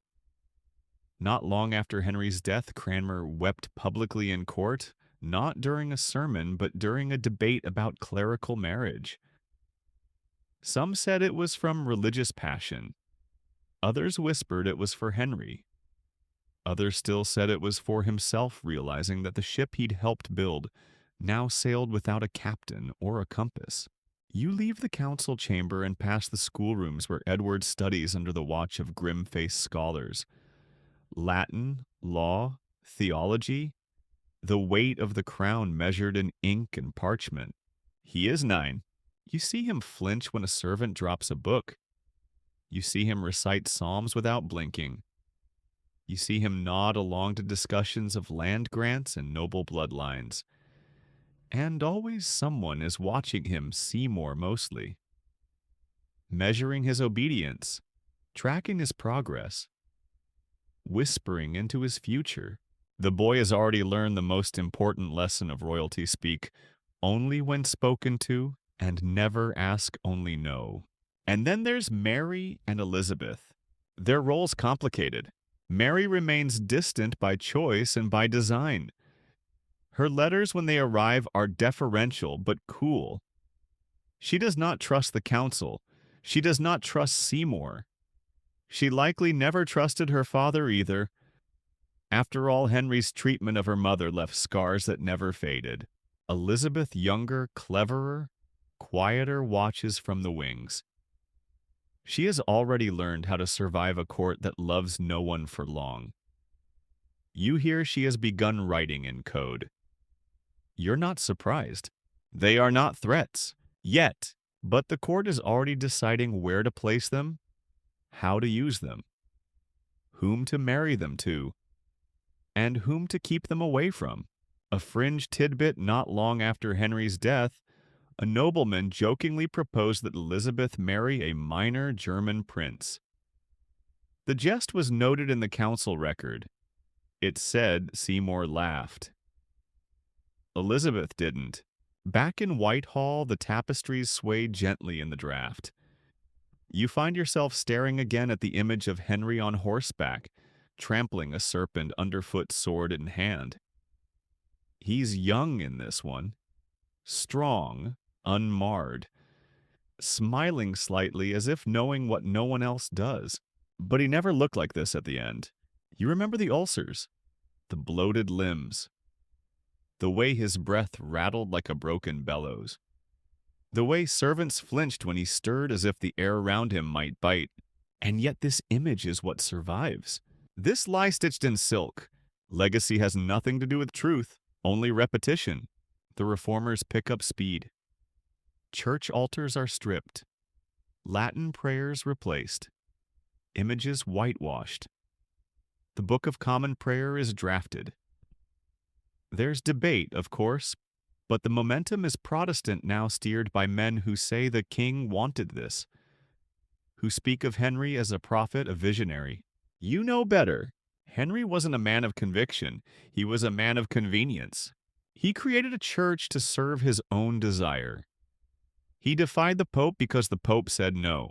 Not long after Henry's death, Cranmer wept publicly in court, not during a sermon, but during a debate about clerical marriage. Some said it was from religious passion. Others whispered it was for Henry. Others still said it was for himself, realizing that the ship he'd helped build now sailed without a captain or a compass. You leave the council chamber and pass the schoolrooms where Edward studies under the watch of grim-faced scholars. Latin, law, theology, the weight of the crown measured in ink and parchment. He is 9. You see him flinch when a servant drops a book. You see him recite psalms without blinking. You see him nod along to discussions of land grants and noble bloodlines. And always someone is watching him, Seymour mostly, measuring his obedience, tracking his progress, whispering into his future. The boy has already learned the most important lesson of royalty speak. only when spoken to, and never ask only no. And then there's Mary and Elizabeth. Their roles complicated. Mary remains distant by choice and by design. Her letters when they arrive are deferential but cool. She does not trust the council. She does not trust Seymour. She likely never trusted her father either. After all, Henry's treatment of her mother left scars that never faded. Elizabeth, younger, cleverer, quieter, watches from the wings. She has already learned how to survive a court that loves no one for long. You hear she has begun writing in code. You're not surprised. They are not threats, yet, but the court is already deciding where to place them, how to use them, whom to marry them to, and whom to keep them away from. A fringe tidbit not long after Henry's death, a nobleman jokingly proposed that Elizabeth marry a minor German prince. The jest was noted in the council record. It said Seymour laughed. Elizabeth didn't. Back in Whitehall, the tapestries swayed gently in the draft. You find yourself staring again at the image of Henry on horseback, trampling a serpent underfoot, sword in hand. He's young in this one, strong, unmarred, smiling slightly as if knowing what no one else does. But he never looked like this at the end. You remember the ulcers, the bloated limbs, the way his breath rattled like a broken bellows, the way servants flinched when he stirred as if the air around him might bite. And yet this image is what survives. This lie stitched in silk. Legacy has nothing to do with truth, only repetition. The reformers pick up speed. Church altars are stripped. Latin prayers replaced. Images whitewashed. The Book of Common Prayer is drafted. There's debate, of course, but the momentum is Protestant now, steered by men who say the king wanted this, who speak of Henry as a prophet, a visionary. You know better. Henry wasn't a man of conviction. He was a man of convenience. He created a church to serve his own desire. He defied the Pope because the Pope said no.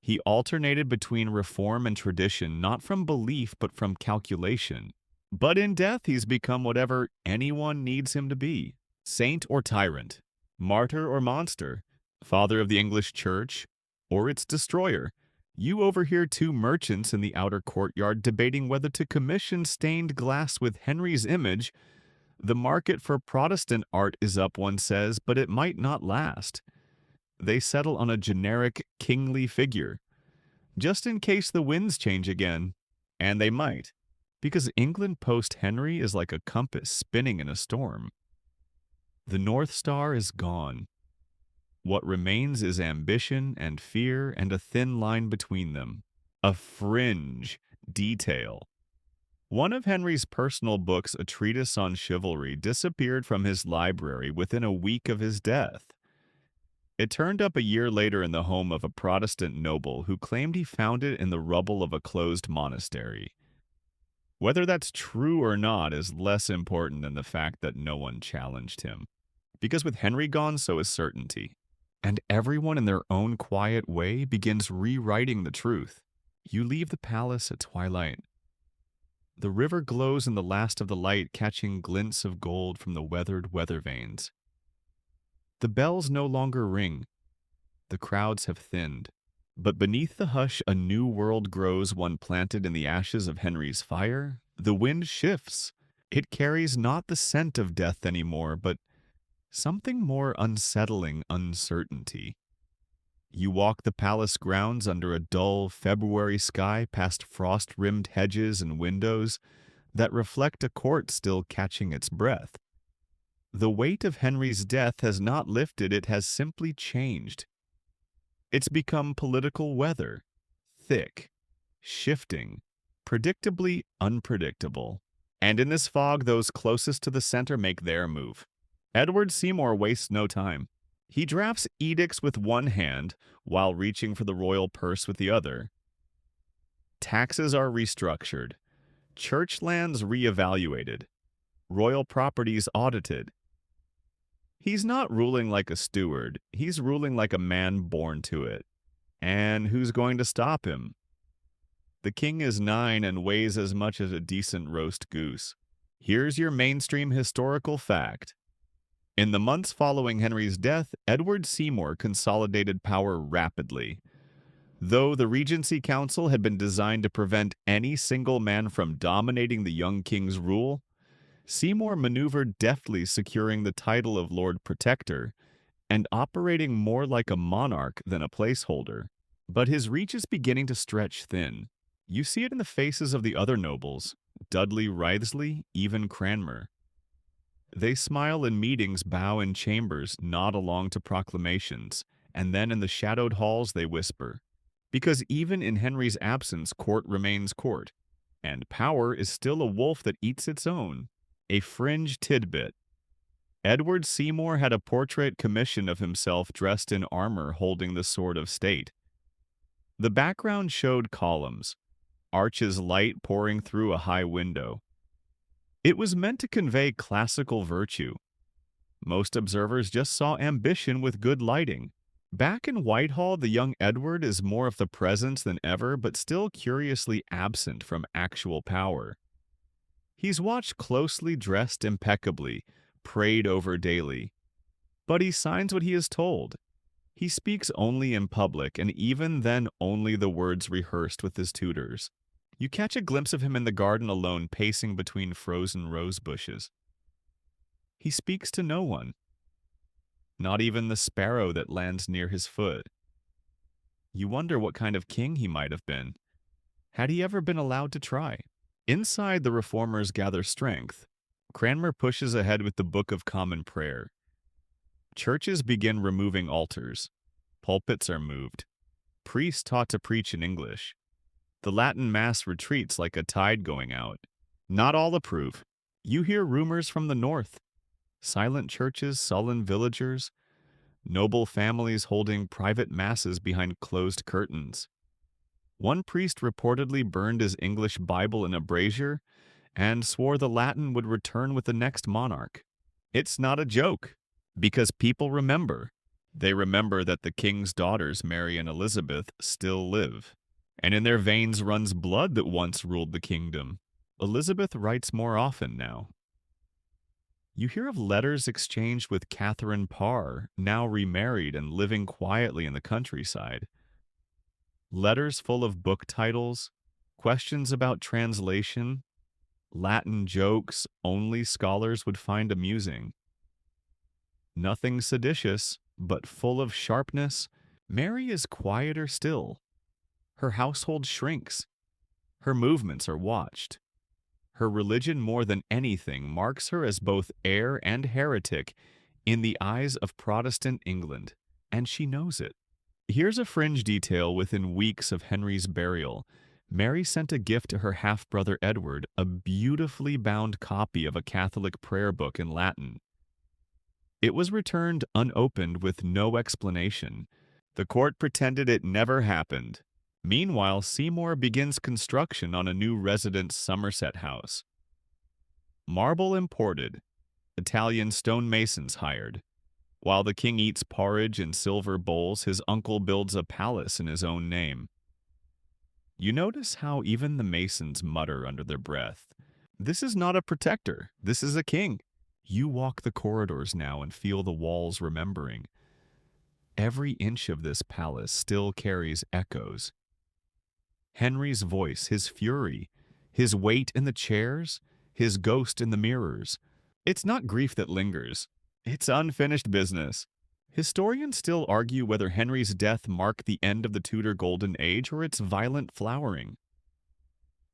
He alternated between reform and tradition, not from belief but from calculation. But in death, he's become whatever anyone needs him to be. Saint or tyrant, martyr or monster, father of the English Church or its destroyer. You overhear two merchants in the outer courtyard debating whether to commission stained glass with Henry's image. The market for Protestant art is up, one says, but it might not last. They settle on a generic kingly figure, just in case the winds change again. And they might, because England post-Henry is like a compass spinning in a storm. The North Star is gone. What remains is ambition and fear and a thin line between them, a fringe detail. One of Henry's personal books, a treatise on chivalry, disappeared from his library within a week of his death. It turned up a year later in the home of a Protestant noble who claimed he found it in the rubble of a closed monastery. Whether that's true or not is less important than the fact that no one challenged him. Because with Henry gone, so is certainty. And everyone in their own quiet way begins rewriting the truth. You leave the palace at twilight. The river glows in the last of the light, catching glints of gold from the weathered weather vanes. The bells no longer ring. The crowds have thinned. But beneath the hush, a new world grows, one planted in the ashes of Henry's fire. The wind shifts. It carries not the scent of death anymore, but something more unsettling, uncertainty. You walk the palace grounds under a dull February sky, past frost-rimmed hedges and windows that reflect a court still catching its breath. The weight of Henry's death has not lifted, it has simply changed. It's become political weather, thick, shifting, predictably unpredictable. And in this fog, those closest to the center make their move. Edward Seymour wastes no time. He drafts edicts with one hand while reaching for the royal purse with the other. Taxes are restructured, church lands reevaluated, royal properties audited. He's not ruling like a steward, he's ruling like a man born to it. And who's going to stop him? The king is 9 and weighs as much as a decent roast goose. Here's your mainstream historical fact. In the months following Henry's death, Edward Seymour consolidated power rapidly. Though the Regency Council had been designed to prevent any single man from dominating the young king's rule, Seymour maneuvered deftly, securing the title of Lord Protector and operating more like a monarch than a placeholder. But his reach is beginning to stretch thin. You see it in the faces of the other nobles, Dudley Wriothesley, even Cranmer. They smile in meetings, bow in chambers, nod along to proclamations, and then in the shadowed halls they whisper. Because even in Henry's absence, court remains court, and power is still a wolf that eats its own. A fringe tidbit. Edward Seymour had a portrait commission of himself dressed in armor holding the sword of state. The background showed columns, arches light pouring through a high window. It was meant to convey classical virtue. Most observers just saw ambition with good lighting. Back in Whitehall, the young Edward is more of the presence than ever, but still curiously absent from actual power. He's watched closely, dressed impeccably, prayed over daily. But he signs what he is told. He speaks only in public, and even then only the words rehearsed with his tutors. You catch a glimpse of him in the garden alone, pacing between frozen rose bushes. He speaks to no one, not even the sparrow that lands near his foot. You wonder what kind of king he might have been. Had he ever been allowed to try? Inside, the reformers gather strength. Cranmer pushes ahead with the Book of Common Prayer. Churches begin removing altars. Pulpits are moved. Priests taught to preach in English. The Latin Mass retreats like a tide going out. Not all approve. You hear rumors from the north. Silent churches, sullen villagers, noble families holding private masses behind closed curtains. One priest reportedly burned his English Bible in a brazier and swore the Latin would return with the next monarch. It's not a joke, because people remember. They remember that the king's daughters, Mary and Elizabeth, still live, and in their veins runs blood that once ruled the kingdom. Elizabeth writes more often now. You hear of letters exchanged with Catherine Parr, now remarried and living quietly in the countryside. Letters full of book titles, questions about translation, Latin jokes only scholars would find amusing. Nothing seditious, but full of sharpness. Mary is quieter still. Her household shrinks. Her movements are watched. Her religion, more than anything, marks her as both heir and heretic in the eyes of Protestant England, and she knows it. Here's a fringe detail within weeks of Henry's burial. Mary sent a gift to her half-brother Edward, a beautifully bound copy of a Catholic prayer book in Latin. It was returned unopened with no explanation. The court pretended it never happened. Meanwhile, Seymour begins construction on a new residence Somerset house. Marble imported, Italian stonemasons hired. While the king eats porridge in silver bowls, his uncle builds a palace in his own name. You notice how even the masons mutter under their breath. This is not a protector, this is a king. You walk the corridors now and feel the walls remembering. Every inch of this palace still carries echoes. Henry's voice, his fury, his weight in the chairs, his ghost in the mirrors. It's not grief that lingers. It's unfinished business. Historians still argue whether Henry's death marked the end of the Tudor Golden Age or its violent flowering.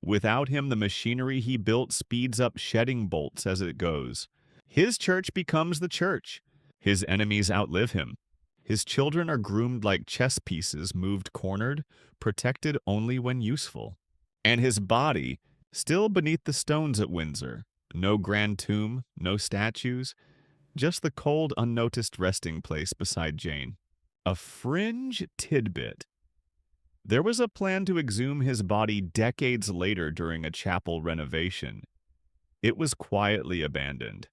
Without him, the machinery he built speeds up shedding bolts as it goes. His church becomes the church. His enemies outlive him. His children are groomed like chess pieces, moved cornered, protected only when useful. And his body, still beneath the stones at Windsor. No grand tomb, no statues, just the cold, unnoticed resting place beside Jane. A fringe tidbit. There was a plan to exhume his body decades later during a chapel renovation. It was quietly abandoned.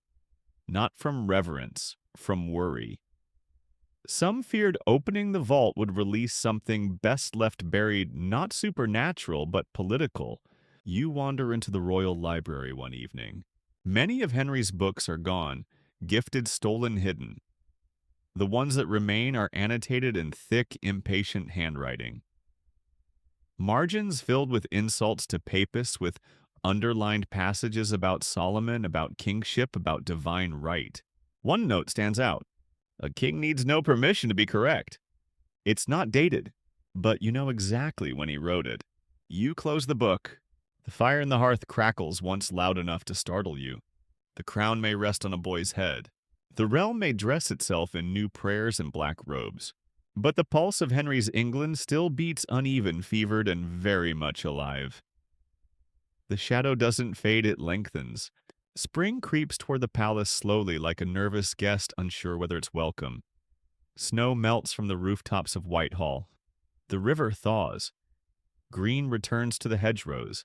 Not from reverence, from worry. Some feared opening the vault would release something best left buried, not supernatural, but political. You wander into the royal library one evening. Many of Henry's books are gone, gifted, stolen, hidden. The ones that remain are annotated in thick, impatient handwriting. Margins filled with insults to papists, with underlined passages about Solomon, about kingship, about divine right. One note stands out. A king needs no permission to be correct. It's not dated, but you know exactly when he wrote it. You close the book. The fire in the hearth crackles once loud enough to startle you. The crown may rest on a boy's head. The realm may dress itself in new prayers and black robes. But the pulse of Henry's England still beats uneven, fevered, and very much alive. The shadow doesn't fade, it lengthens. Spring creeps toward the palace slowly, like a nervous guest unsure whether it's welcome. Snow melts from the rooftops of Whitehall. The river thaws. Green returns to the hedgerows.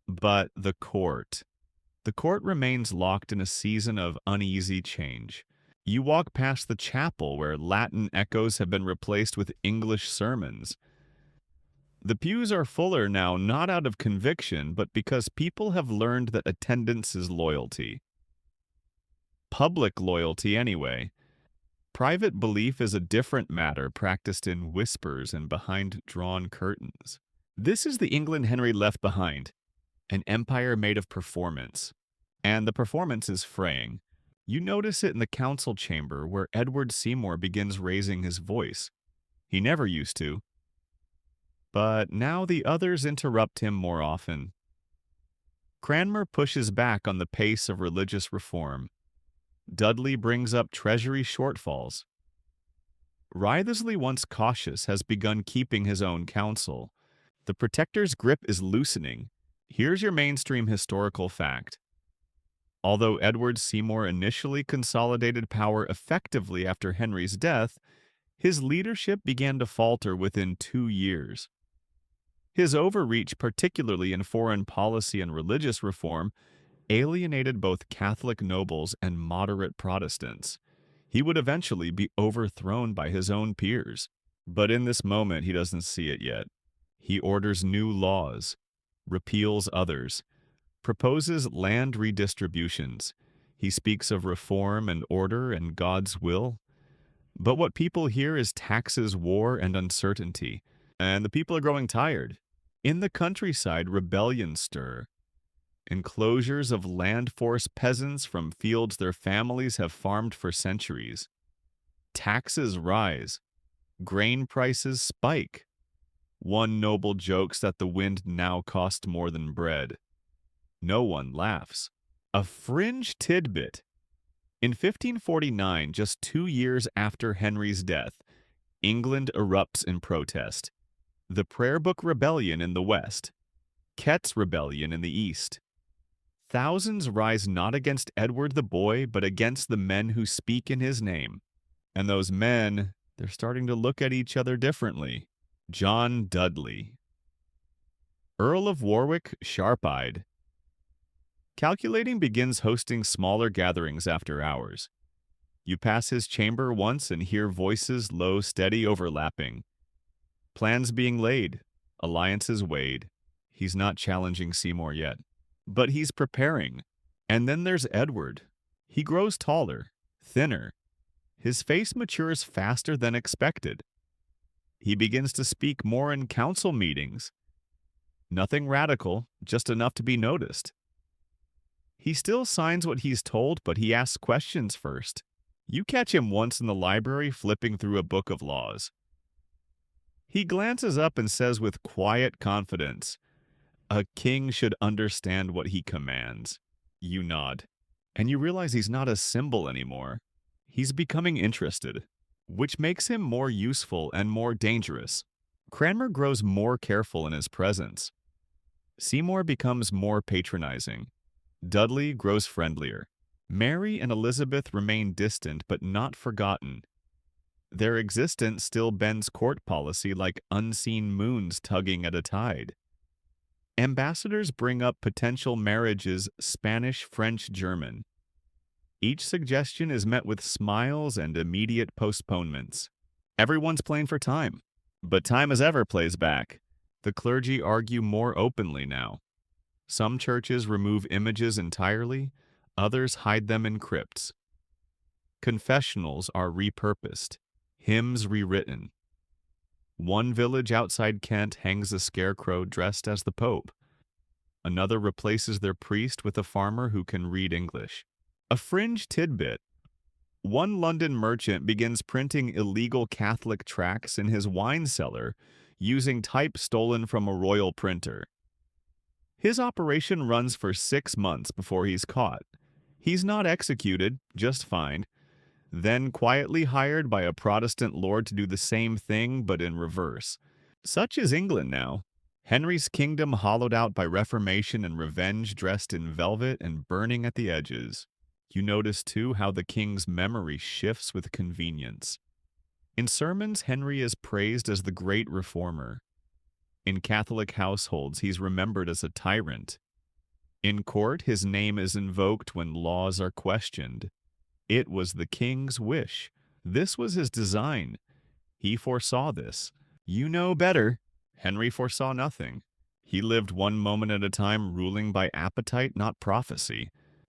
But the court. The court remains locked in a season of uneasy change. You walk past the chapel where Latin echoes have been replaced with English sermons. The pews are fuller now, not out of conviction, but because people have learned that attendance is loyalty. Public loyalty, anyway. Private belief is a different matter, practiced in whispers and behind drawn curtains. This is the England Henry left behind, an empire made of performance. And the performance is fraying. You notice it in the council chamber where Edward Seymour begins raising his voice. He never used to. But now the others interrupt him more often. Cranmer pushes back on the pace of religious reform. Dudley brings up treasury shortfalls. Wriothesley, once cautious, has begun keeping his own counsel. The Protector's grip is loosening. Here's your mainstream historical fact. Although Edward Seymour initially consolidated power effectively after Henry's death, his leadership began to falter within 2 years. His overreach, particularly in foreign policy and religious reform, alienated both Catholic nobles and moderate Protestants. He would eventually be overthrown by his own peers. But in this moment, he doesn't see it yet. He orders new laws, repeals others, proposes land redistributions. He speaks of reform and order and God's will. But what people hear is taxes, war, and uncertainty. And the people are growing tired. In the countryside, rebellions stir. Enclosures of land force peasants from fields their families have farmed for centuries. Taxes rise. Grain prices spike. One noble jokes that the wind now costs more than bread. No one laughs. A fringe tidbit. In 1549, just 2 years after Henry's death, England erupts in protest. The Prayer Book Rebellion in the west, Kett's Rebellion in the east. Thousands rise not against Edward the Boy, but against the men who speak in his name. And those men, they're starting to look at each other differently. John Dudley. Earl of Warwick, sharp-eyed. Calculating begins hosting smaller gatherings after hours. You pass his chamber once and hear voices low, steady, overlapping. Plans being laid, alliances weighed. He's not challenging Seymour yet, but he's preparing. And then there's Edward. He grows taller, thinner. His face matures faster than expected. He begins to speak more in council meetings. Nothing radical, just enough to be noticed. He still signs what he's told, but he asks questions first. You catch him once in the library flipping through a book of laws. He glances up and says with quiet confidence, "A king should understand what he commands." You nod, and you realize he's not a symbol anymore. He's becoming interested, which makes him more useful and more dangerous. Cranmer grows more careful in his presence. Seymour becomes more patronizing. Dudley grows friendlier. Mary and Elizabeth remain distant but not forgotten. Their existence still bends court policy like unseen moons tugging at a tide. Ambassadors bring up potential marriages Spanish, French, German. Each suggestion is met with smiles and immediate postponements. Everyone's playing for time, but time as ever plays back. The clergy argue more openly now. Some churches remove images entirely, others hide them in crypts. Confessionals are repurposed, hymns rewritten. One village outside Kent hangs a scarecrow dressed as the Pope. Another replaces their priest with a farmer who can read English. A fringe tidbit. One London merchant begins printing illegal Catholic tracts in his wine cellar using type stolen from a royal printer. His operation runs for 6 months before he's caught. He's not executed, just fined, then quietly hired by a Protestant lord to do the same thing but in reverse. Such is England now. Henry's kingdom hollowed out by reformation and revenge dressed in velvet and burning at the edges. You notice, too, how the king's memory shifts with convenience. In sermons, Henry is praised as the great reformer. In Catholic households, he's remembered as a tyrant. In court, his name is invoked when laws are questioned. It was the king's wish. This was his design. He foresaw this. You know better. Henry foresaw nothing. He lived one moment at a time, ruling by appetite, not prophecy.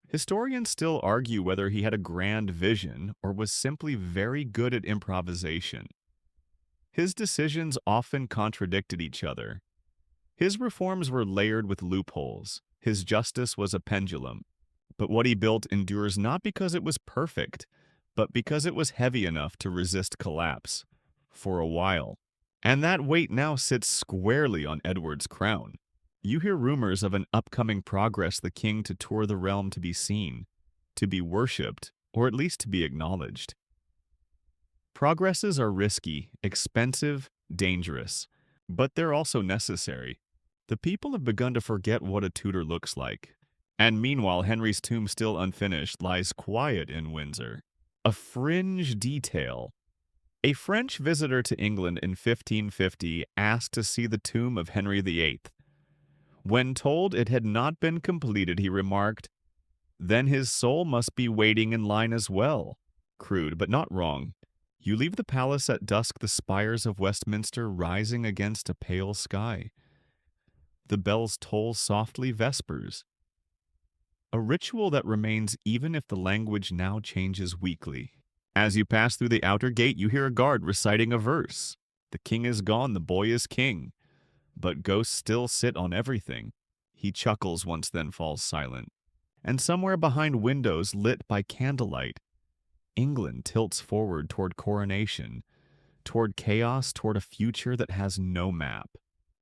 Historians still argue whether he had a grand vision or was simply very good at improvisation. His decisions often contradicted each other. His reforms were layered with loopholes. His justice was a pendulum. But what he built endures not because it was perfect, but because it was heavy enough to resist collapse. For a while. And that weight now sits squarely on Edward's crown. You hear rumors of an upcoming progress the king to tour the realm to be seen, to be worshipped, or at least to be acknowledged. Progresses are risky, expensive, dangerous, but they're also necessary. The people have begun to forget what a Tudor looks like. And meanwhile, Henry's tomb, still unfinished, lies quiet in Windsor. A fringe detail. A French visitor to England in 1550 asked to see the tomb of Henry VIII. When told it had not been completed, he remarked, "Then his soul must be waiting in line as well." Crude, but not wrong. You leave the palace at dusk, the spires of Westminster rising against a pale sky. The bells toll softly vespers. A ritual that remains even if the language now changes weekly. As you pass through the outer gate, you hear a guard reciting a verse. The king is gone, the boy is king. But ghosts still sit on everything. He chuckles once, then falls silent. And somewhere behind windows lit by candlelight, England tilts forward toward coronation, toward chaos, toward a future that has no map.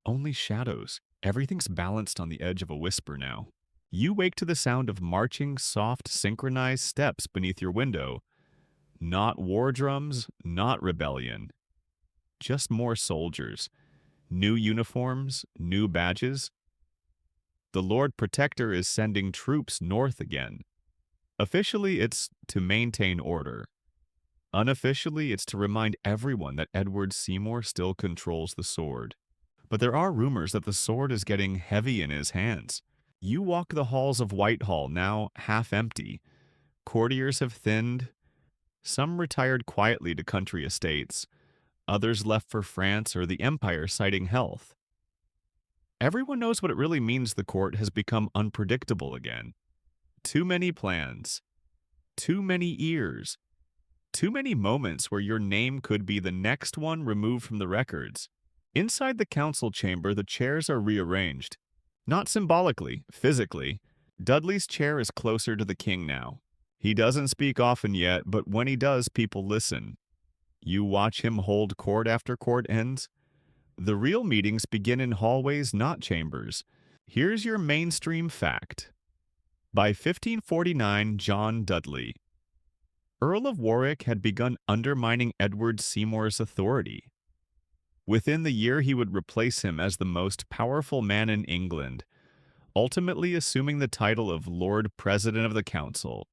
Only shadows. Everything's balanced on the edge of a whisper now. You wake to the sound of marching, soft, synchronized steps beneath your window. Not war drums, not rebellion. Just more soldiers. New uniforms, new badges. The Lord Protector is sending troops north again. Officially, it's to maintain order. Unofficially, it's to remind everyone that Edward Seymour still controls the sword. But there are rumors that the sword is getting heavy in his hands. You walk the halls of Whitehall, now half empty. Courtiers have thinned. Some retired quietly to country estates. Others left for France or the Empire, citing health. Everyone knows what it really means. The court has become unpredictable again. Too many plans. Too many ears. Too many moments where your name could be the next one removed from the records. Inside the council chamber, the chairs are rearranged. Not symbolically, physically. Dudley's chair is closer to the king now. He doesn't speak often yet, but when he does, people listen. You watch him hold court after court ends. The real meetings begin in hallways, not chambers. Here's your mainstream fact. By 1549, John Dudley, Earl of Warwick, had begun undermining Edward Seymour's authority. Within the year, he would replace him as the most powerful man in England, ultimately assuming the title of Lord President of the Council.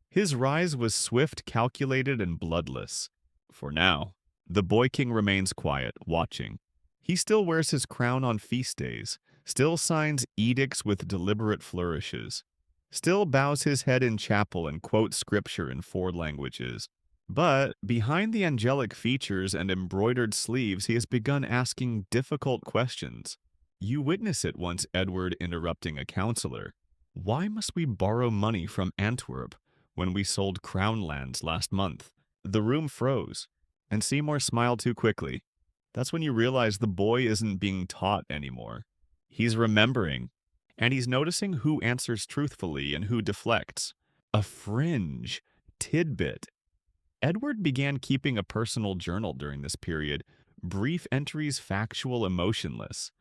His rise was swift, calculated, and bloodless. For now, the boy king remains quiet, watching. He still wears his crown on feast days, still signs edicts with deliberate flourishes. still bows his head in chapel and quotes scripture in 4 languages. But behind the angelic features and embroidered sleeves, he has begun asking difficult questions. You witness it once Edward interrupting a counselor. Why must we borrow money from Antwerp when we sold crown lands last month? The room froze, and Seymour smiled too quickly. That's when you realize the boy isn't being taught anymore. He's remembering, and he's noticing who answers truthfully and who deflects. A fringe tidbit. Edward began keeping a personal journal during this period, brief entries factual, emotionless.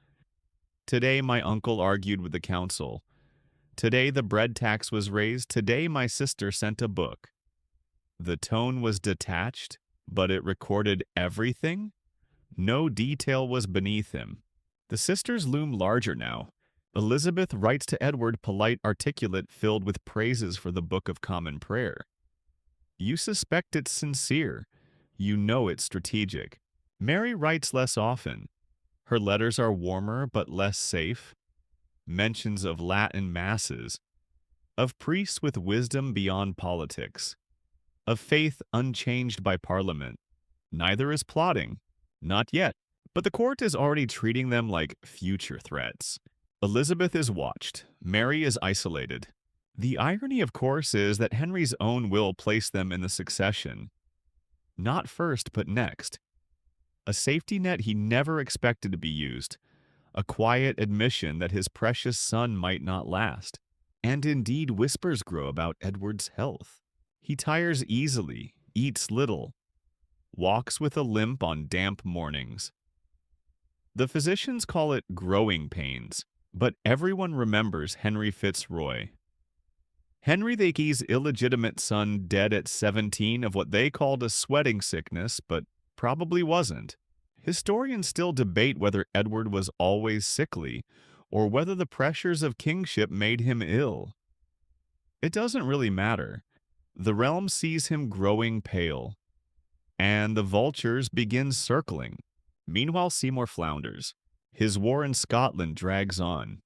Today my uncle argued with the council. Today the bread tax was raised. Today my sister sent a book. The tone was detached, but it recorded everything. No detail was beneath him. The sisters loom larger now. Elizabeth writes to Edward polite, articulate, filled with praises for the Book of Common Prayer. You suspect it's sincere. You know it's strategic. Mary writes less often. Her letters are warmer but less safe. Mentions of Latin masses, of priests with wisdom beyond politics, of faith unchanged by Parliament. Neither is plotting. Not yet. But the court is already treating them like future threats. Elizabeth is watched. Mary is isolated. The irony, of course, is that Henry's own will placed them in the succession. Not first, but next. A safety net he never expected to be used. A quiet admission that his precious son might not last. And indeed, whispers grow about Edward's health. He tires easily, eats little, walks with a limp on damp mornings. The physicians call it growing pains, but everyone remembers Henry Fitzroy. Henry VIII's illegitimate son dead at 17 of what they called a sweating sickness, but probably wasn't. Historians still debate whether Edward was always sickly, or whether the pressures of kingship made him ill. It doesn't really matter. The realm sees him growing pale, and the vultures begin circling. Meanwhile, Seymour flounders. His war in Scotland drags on.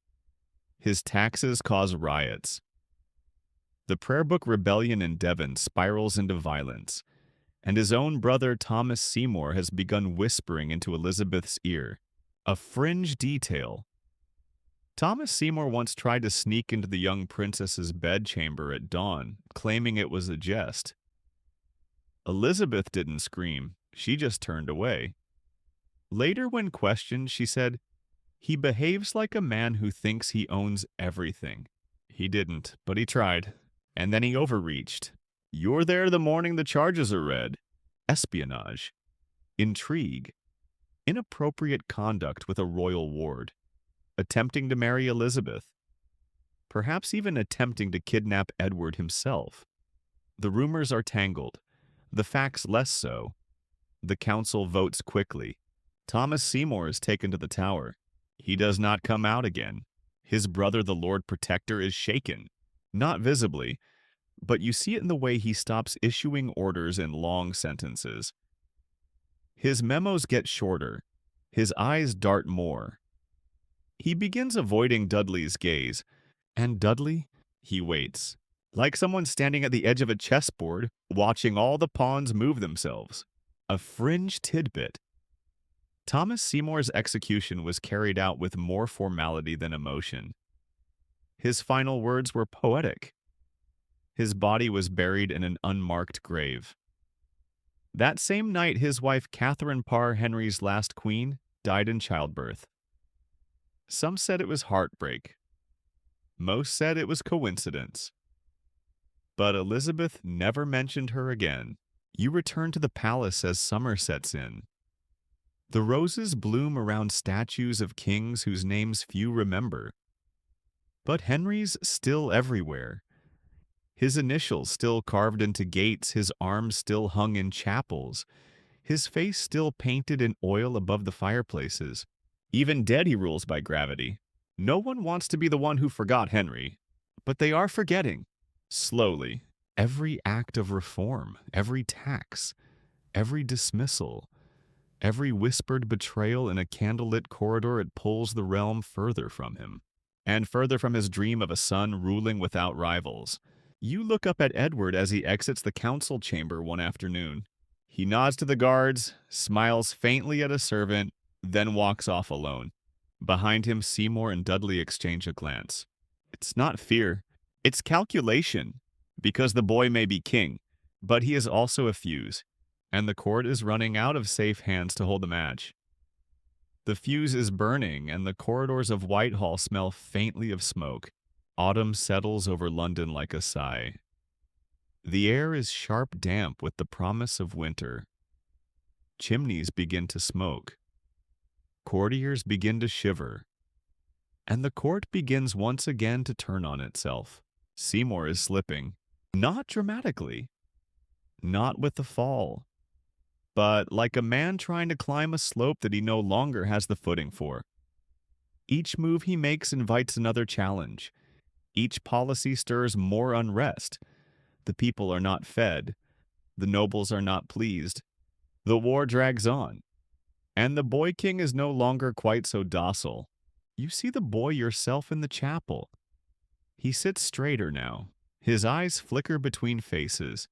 His taxes cause riots. The prayer book rebellion in Devon spirals into violence, and his own brother Thomas Seymour has begun whispering into Elizabeth's ear. A fringe detail. Thomas Seymour once tried to sneak into the young princess's bedchamber at dawn, claiming it was a jest. Elizabeth didn't scream, she just turned away. Later, when questioned, she said, "He behaves like a man who thinks he owns everything." He didn't, but he tried. And then he overreached. You're there the morning the charges are read. Espionage. Intrigue. Inappropriate conduct with a royal ward. Attempting to marry Elizabeth. Perhaps even attempting to kidnap Edward himself. The rumors are tangled. The facts less so. The council votes quickly. Thomas Seymour is taken to the Tower. He does not come out again. His brother, the Lord Protector, is shaken. Not visibly, but you see it in the way he stops issuing orders in long sentences. His memos get shorter. His eyes dart more. He begins avoiding Dudley's gaze, and Dudley, he waits, like someone standing at the edge of a chessboard, watching all the pawns move themselves. A fringe tidbit. Thomas Seymour's execution was carried out with more formality than emotion. His final words were poetic. His body was buried in an unmarked grave. That same night, his wife Catherine Parr, Henry's last queen, died in childbirth. Some said it was heartbreak. Most said it was coincidence. But Elizabeth never mentioned her again. You return to the palace as summer sets in. The roses bloom around statues of kings whose names few remember. But Henry's still everywhere. His initials still carved into gates, his arms still hung in chapels, his face still painted in oil above the fireplaces. Even dead he rules by gravity. No one wants to be the one who forgot Henry, but they are forgetting. Slowly, every act of reform, every tax, every dismissal, every whispered betrayal in a candlelit corridor, it pulls the realm further from him. and further from his dream of a son ruling without rivals. You look up at Edward as he exits the council chamber one afternoon. He nods to the guards, smiles faintly at a servant, then walks off alone. Behind him, Seymour and Dudley exchange a glance. It's not fear, it's calculation, because the boy may be king, but he is also a fuse, and the court is running out of safe hands to hold the match. The fuse is burning, and the corridors of Whitehall smell faintly of smoke. Autumn settles over London like a sigh. The air is sharp damp with the promise of winter. Chimneys begin to smoke. Courtiers begin to shiver. And the court begins once again to turn on itself. Seymour is slipping. Not dramatically. Not with the fall. But like a man trying to climb a slope that he no longer has the footing for. Each move he makes invites another challenge. Each policy stirs more unrest. The people are not fed. The nobles are not pleased. The war drags on. And the boy king is no longer quite so docile. You see the boy yourself in the chapel. He sits straighter now. His eyes flicker between faces.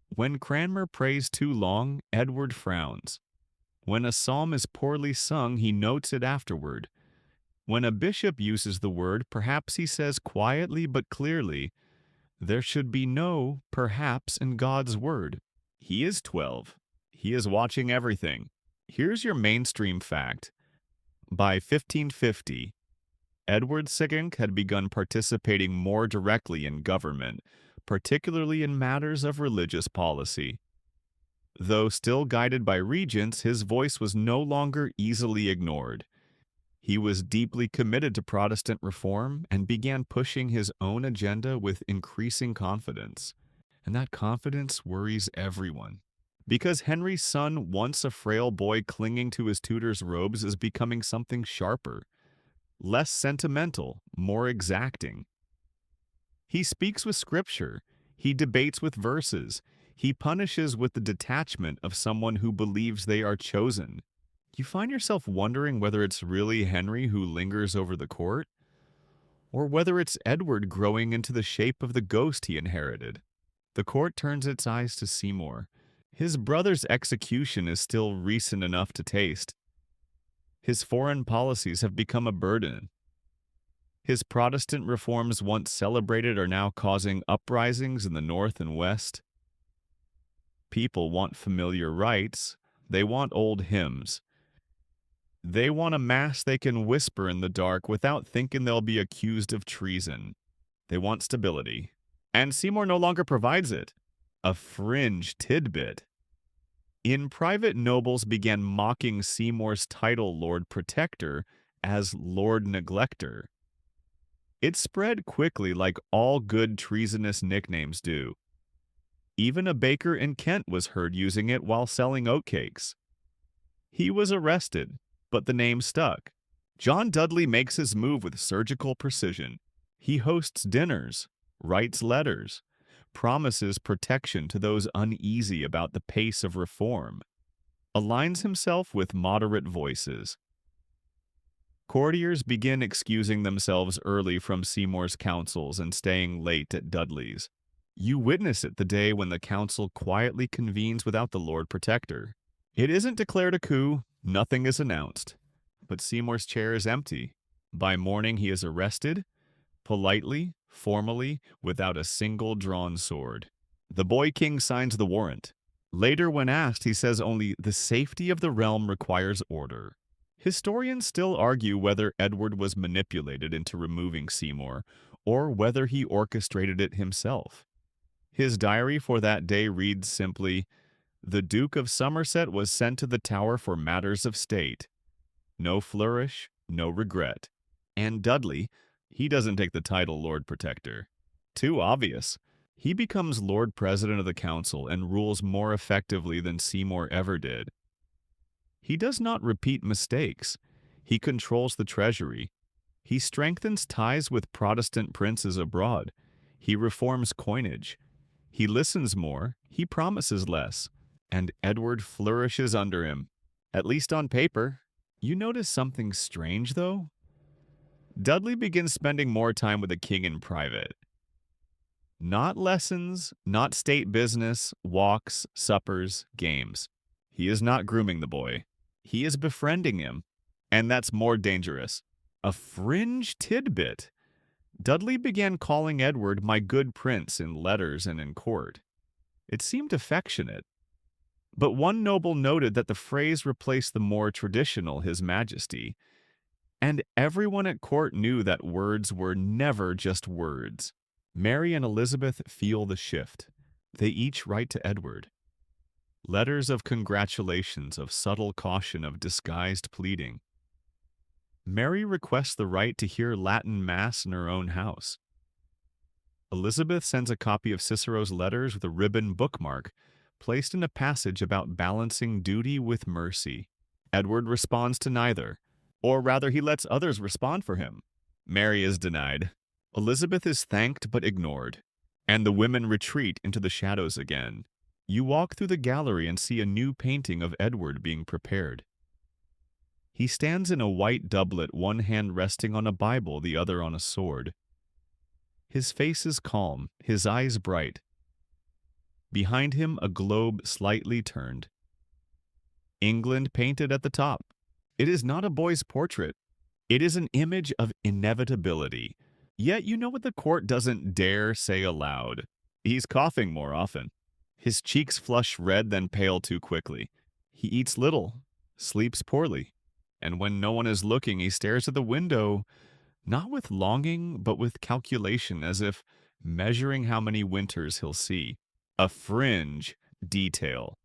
When Cranmer prays too long, Edward frowns. When a psalm is poorly sung, he notes it afterward. When a bishop uses the word, perhaps he says quietly but clearly, there should be no perhaps in God's word. He is 12. He is watching everything. Here's your mainstream fact. By 1550, Edward II had begun participating more directly in government, particularly in matters of religious policy. Though still guided by regents, his voice was no longer easily ignored. He was deeply committed to Protestant reform and began pushing his own agenda with increasing confidence. And that confidence worries everyone. Because Henry's son, once a frail boy clinging to his tutor's robes, is becoming something sharper, less sentimental, more exacting. He speaks with scripture. He debates with verses. He punishes with the detachment of someone who believes they are chosen. You find yourself wondering whether it's really Henry who lingers over the court, or whether it's Edward growing into the shape of the ghost he inherited. The court turns its eyes to Seymour. His brother's execution is still recent enough to taste. His foreign policies have become a burden. His Protestant reforms, once celebrated, are now causing uprisings in the north and west. People want familiar rights. They want old hymns. They want a mass they can whisper in the dark without thinking they'll be accused of treason. They want stability. And Seymour no longer provides it. A fringe tidbit. In private, nobles began mocking Seymour's title Lord Protector as Lord Neglector. It spread quickly like all good treasonous nicknames do. Even a baker in Kent was heard using it while selling oatcakes. He was arrested, but the name stuck. John Dudley makes his move with surgical precision. He hosts dinners, writes letters, promises protection to those uneasy about the pace of reform, aligns himself with moderate voices. Courtiers begin excusing themselves early from Seymour's councils and staying late at Dudley's. You witness it the day when the council quietly convenes without the Lord Protector. It isn't declared a coup, nothing is announced, but Seymour's chair is empty. By morning he is arrested, politely, formally, without a single drawn sword. The boy king signs the warrant. Later, when asked, he says only, "The safety of the realm requires order." Historians still argue whether Edward was manipulated into removing Seymour, or whether he orchestrated it himself. His diary for that day reads simply, "The Duke of Somerset was sent to the Tower for matters of state. No flourish, no regret." And Dudley, he doesn't take the title Lord Protector. Too obvious. He becomes Lord President of the Council and rules more effectively than Seymour ever did. He does not repeat mistakes. He controls the treasury. He strengthens ties with Protestant princes abroad. He reforms coinage. He listens more. He promises less. And Edward flourishes under him, at least on paper. You notice something strange, though? Dudley begins spending more time with the king in private. Not lessons, not state business, walks, suppers, games. He is not grooming the boy. He is befriending him. And that's more dangerous. A fringe tidbit. Dudley began calling Edward my good prince in letters and in court. It seemed affectionate. But one noble noted that the phrase replaced the more traditional His Majesty. And everyone at court knew that words were never just words. Mary and Elizabeth feel the shift. They each write to Edward. Letters of congratulations, of subtle caution, of disguised pleading. Mary requests the right to hear Latin Mass in her own house. Elizabeth sends a copy of Cicero's letters with a ribbon bookmark placed in a passage about balancing duty with mercy. Edward responds to neither, or rather he lets others respond for him. Mary is denied. Elizabeth is thanked but ignored, and the women retreat into the shadows again. You walk through the gallery and see a new painting of Edward being prepared. He stands in a white doublet, one hand resting on a Bible, the other on a sword. His face is calm, his eyes bright. Behind him, a globe slightly turned. England painted at the top. It is not a boy's portrait. It is an image of inevitability. Yet you know what the court doesn't dare say aloud. He's coughing more often. His cheeks flush red, then pale too quickly. He eats little, sleeps poorly, and when no one is looking, he stares at the window, not with longing, but with calculation, as if measuring how many winters he'll see. A fringe detail.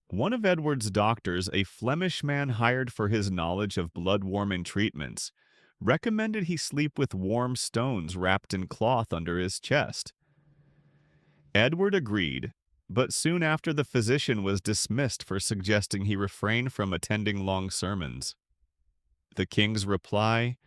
One of Edward's doctors, a Flemish man hired for his knowledge of blood-warming treatments, recommended he sleep with warm stones wrapped in cloth under his chest. Edward agreed, but soon after the physician was dismissed for suggesting he refrain from attending long sermons. The king's reply,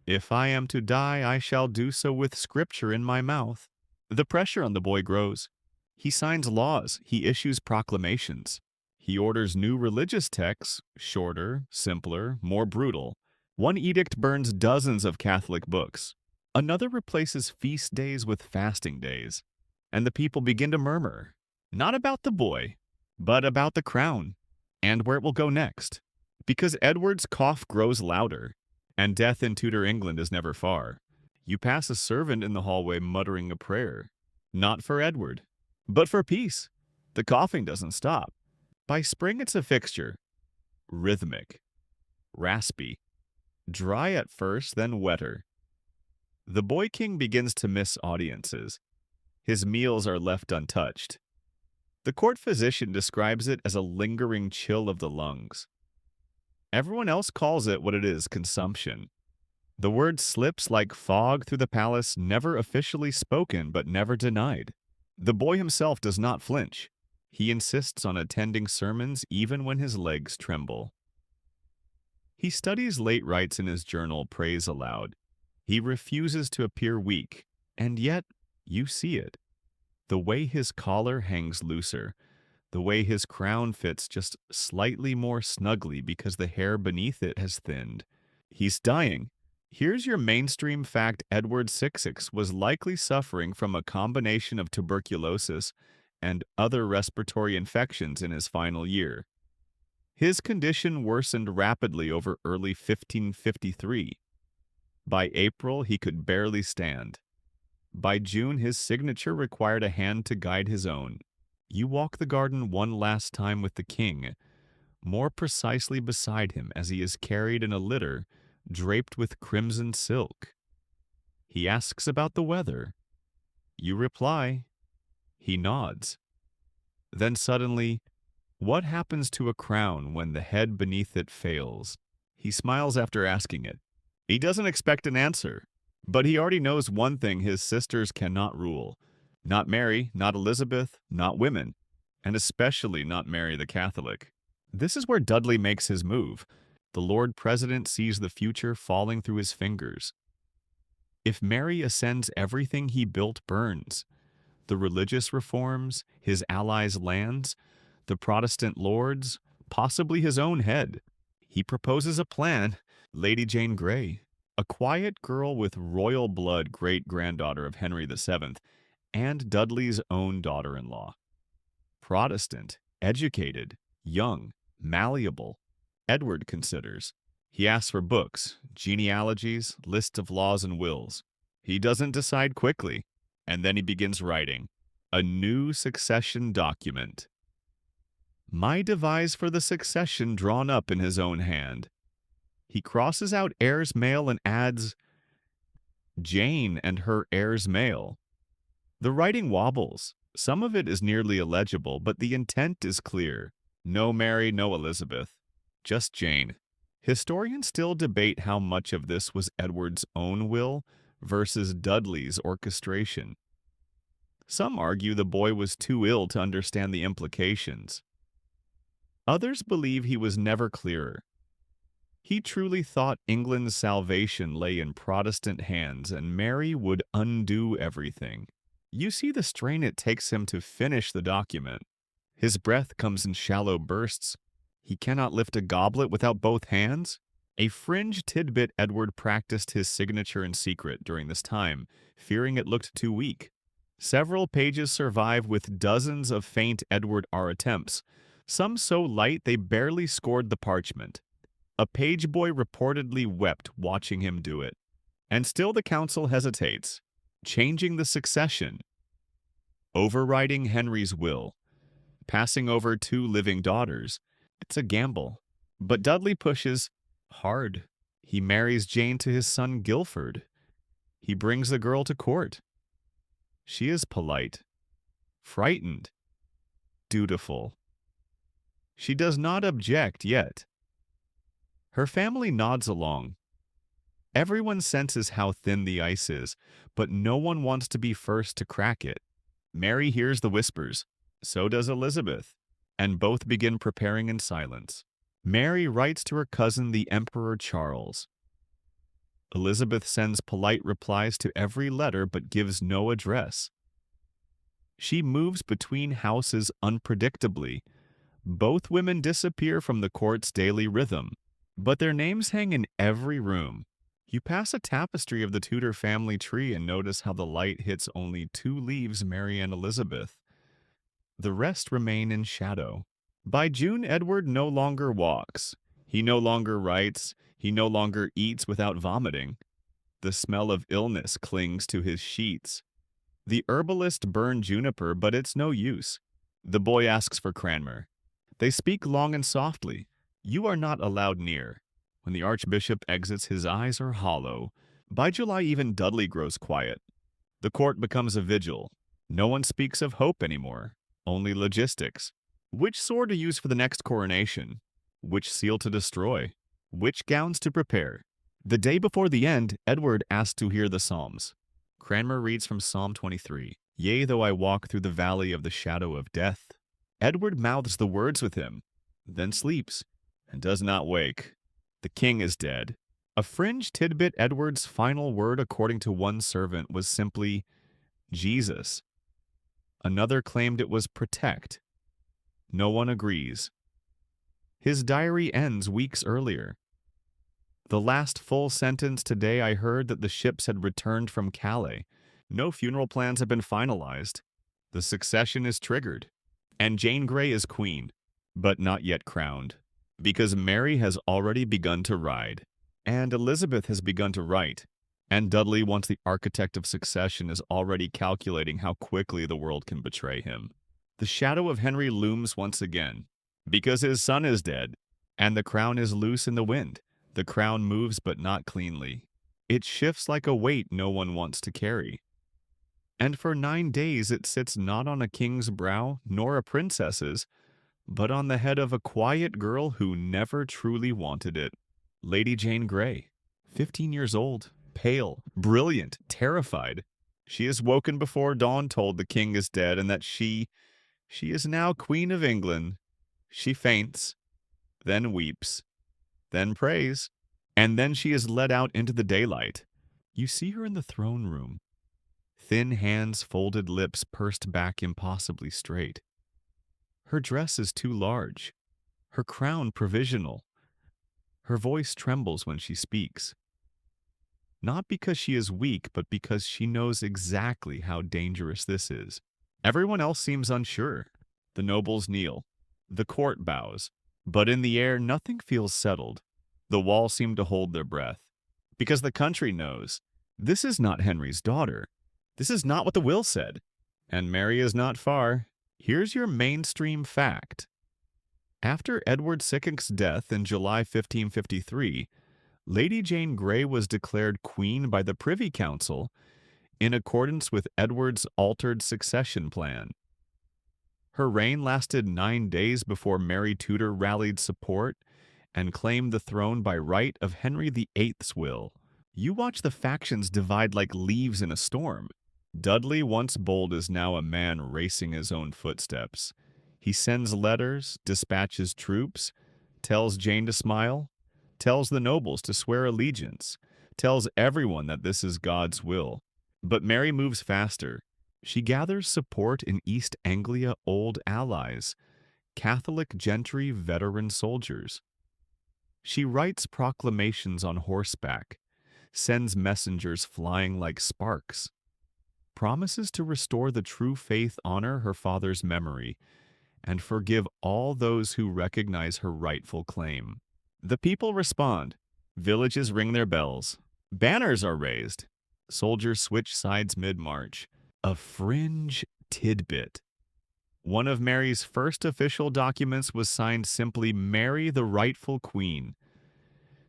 "If I am to die, I shall do so with scripture in my mouth." The pressure on the boy grows. He signs laws, he issues proclamations. He orders new religious texts, shorter, simpler, more brutal. One edict burns dozens of Catholic books. Another replaces feast days with fasting days. And the people begin to murmur, not about the boy, but about the crown, and where it will go next. Because Edward's cough grows louder, and death in Tudor England is never far. You pass a servant in the hallway muttering a prayer, not for Edward, but for peace. The coughing doesn't stop. By spring it's a fixture. Rhythmic, raspy, dry at first, then wetter. The boy king begins to miss audiences. His meals are left untouched. The court physician describes it as a lingering chill of the lungs. Everyone else calls it what it is, consumption. The word slips like fog through the palace, never officially spoken but never denied. The boy himself does not flinch. He insists on attending sermons even when his legs tremble. He studies late rites in his journal, prays aloud. He refuses to appear weak, and yet you see it. The way his collar hangs looser, the way his crown fits just slightly more snugly because the hair beneath it has thinned. He's dying. Here's your mainstream fact: Edward VI was likely suffering from a combination of tuberculosis and other respiratory infections in his final year. His condition worsened rapidly over early 1553. By April, he could barely stand. By June, his signature required a hand to guide his own. You walk the garden one last time with the king, more precisely beside him as he is carried in a litter draped with crimson silk. He asks about the weather. You reply. He nods. Then suddenly, what happens to a crown when the head beneath it fails? He smiles after asking it. He doesn't expect an answer, but he already knows one thing his sisters cannot rule. Not Mary, not Elizabeth, not women, and especially not Mary the Catholic. This is where Dudley makes his move. The Lord President sees the future falling through his fingers. If Mary ascends, everything he built burns. The religious reforms, his allies' lands, the Protestant lords, possibly his own head. He proposes a plan, Lady Jane Grey. a quiet girl with royal blood great-granddaughter of Henry VII, and Dudley's own daughter-in-law. Protestant, educated, young, malleable, Edward considers. He asks for books, genealogies, lists of laws and wills. He doesn't decide quickly, and then he begins writing a new succession document. My devise for the succession drawn up in his own hand. He crosses out heirs male and adds Jane and her heirs male. The writing wobbles. Some of it is nearly illegible, but the intent is clear. No Mary, no Elizabeth. Just Jane. Historians still debate how much of this was Edward's own will versus Dudley's orchestration. Some argue the boy was too ill to understand the implications. Others believe he was never clearer. He truly thought England's salvation lay in Protestant hands and Mary would undo everything. You see the strain it takes him to finish the document. His breath comes in shallow bursts. He cannot lift a goblet without both hands. A fringe tidbit Edward practiced his signature in secret during this time, fearing it looked too weak. Several pages survive with dozens of faint Edward R attempts, some so light they barely scored the parchment. A page boy reportedly wept watching him do it. And still the council hesitates, changing the succession, overriding Henry's will, passing over 2 living daughters. It's a gamble. But Dudley pushes hard. He marries Jane to his son Guilford. He brings the girl to court. She is polite, frightened, dutiful. She does not object yet. Her family nods along. Everyone senses how thin the ice is, but no one wants to be first to crack it. Mary hears the whispers. So does Elizabeth, and both begin preparing in silence. Mary writes to her cousin, the Emperor Charles. Elizabeth sends polite replies to every letter but gives no address. She moves between houses unpredictably. Both women disappear from the court's daily rhythm, but their names hang in every room. You pass a tapestry of the Tudor family tree and notice how the light hits only 2 leaves, Mary and Elizabeth. The rest remain in shadow. By June, Edward no longer walks. He no longer writes. He no longer eats without vomiting. The smell of illness clings to his sheets. The herbalist burned juniper, but it's no use. The boy asks for Cranmer. They speak long and softly. You are not allowed near. When the archbishop exits, his eyes are hollow. By July, even Dudley grows quiet. The court becomes a vigil. No one speaks of hope anymore, only logistics. Which sword to use for the next coronation? Which seal to destroy? Which gowns to prepare? The day before the end, Edward asks to hear the Psalms. Cranmer reads from Psalm 23. Yea, though I walk through the valley of the shadow of death. Edward mouths the words with him, then sleeps, and does not wake. The king is dead. A fringe tidbit Edward's final word, according to one servant, was simply, Jesus. Another claimed it was protect. No one agrees. His diary ends weeks earlier. The last full sentence today I heard that the ships had returned from Calais. No funeral plans have been finalized. The succession is triggered. And Jane Grey is queen, but not yet crowned. Because Mary has already begun to ride. And Elizabeth has begun to write. And Dudley, once the architect of succession, is already calculating how quickly the world can betray him. The shadow of Henry looms once again. Because his son is dead, and the crown is loose in the wind. The crown moves but not cleanly. It shifts like a weight no one wants to carry. And for 9 days it sits not on a king's brow, nor a princess's, but on the head of a quiet girl who never truly wanted it. Lady Jane Grey, 15 years old, pale, brilliant, terrified. She is woken before dawn, told the king is dead, and that she is now Queen of England. She faints, then weeps, then prays, and then she is led out into the daylight. You see her in the throne room. Thin hands, folded lips pursed back impossibly straight. Her dress is too large, her crown provisional. Her voice trembles when she speaks. not because she is weak, but because she knows exactly how dangerous this is. Everyone else seems unsure. The nobles kneel. The court bows. But in the air, nothing feels settled. The walls seem to hold their breath. Because the country knows this is not Henry's daughter. This is not what the will said. And Mary is not far. Here's your mainstream fact. After Edward VI's death in July 1553, Lady Jane Grey was declared queen by the Privy Council in accordance with Edward's altered succession plan. Her reign lasted 9 days before Mary Tudor rallied support and claimed the throne by right of Henry VIII's will. You watch the factions divide like leaves in a storm. Dudley, once bold, is now a man racing his own footsteps. He sends letters, dispatches troops, tells Jane to smile, tells the nobles to swear allegiance, tells everyone that this is God's will. But Mary moves faster. She gathers support in East Anglia old allies, Catholic gentry veteran soldiers. She writes proclamations on horseback, sends messengers flying like sparks, promises to restore the true faith, honor her father's memory, and forgive all those who recognize her rightful claim. The people respond. Villages ring their bells. Banners are raised. Soldiers switch sides mid-march. A fringe tidbit. One of Mary's first official documents was signed simply Mary the rightful queen.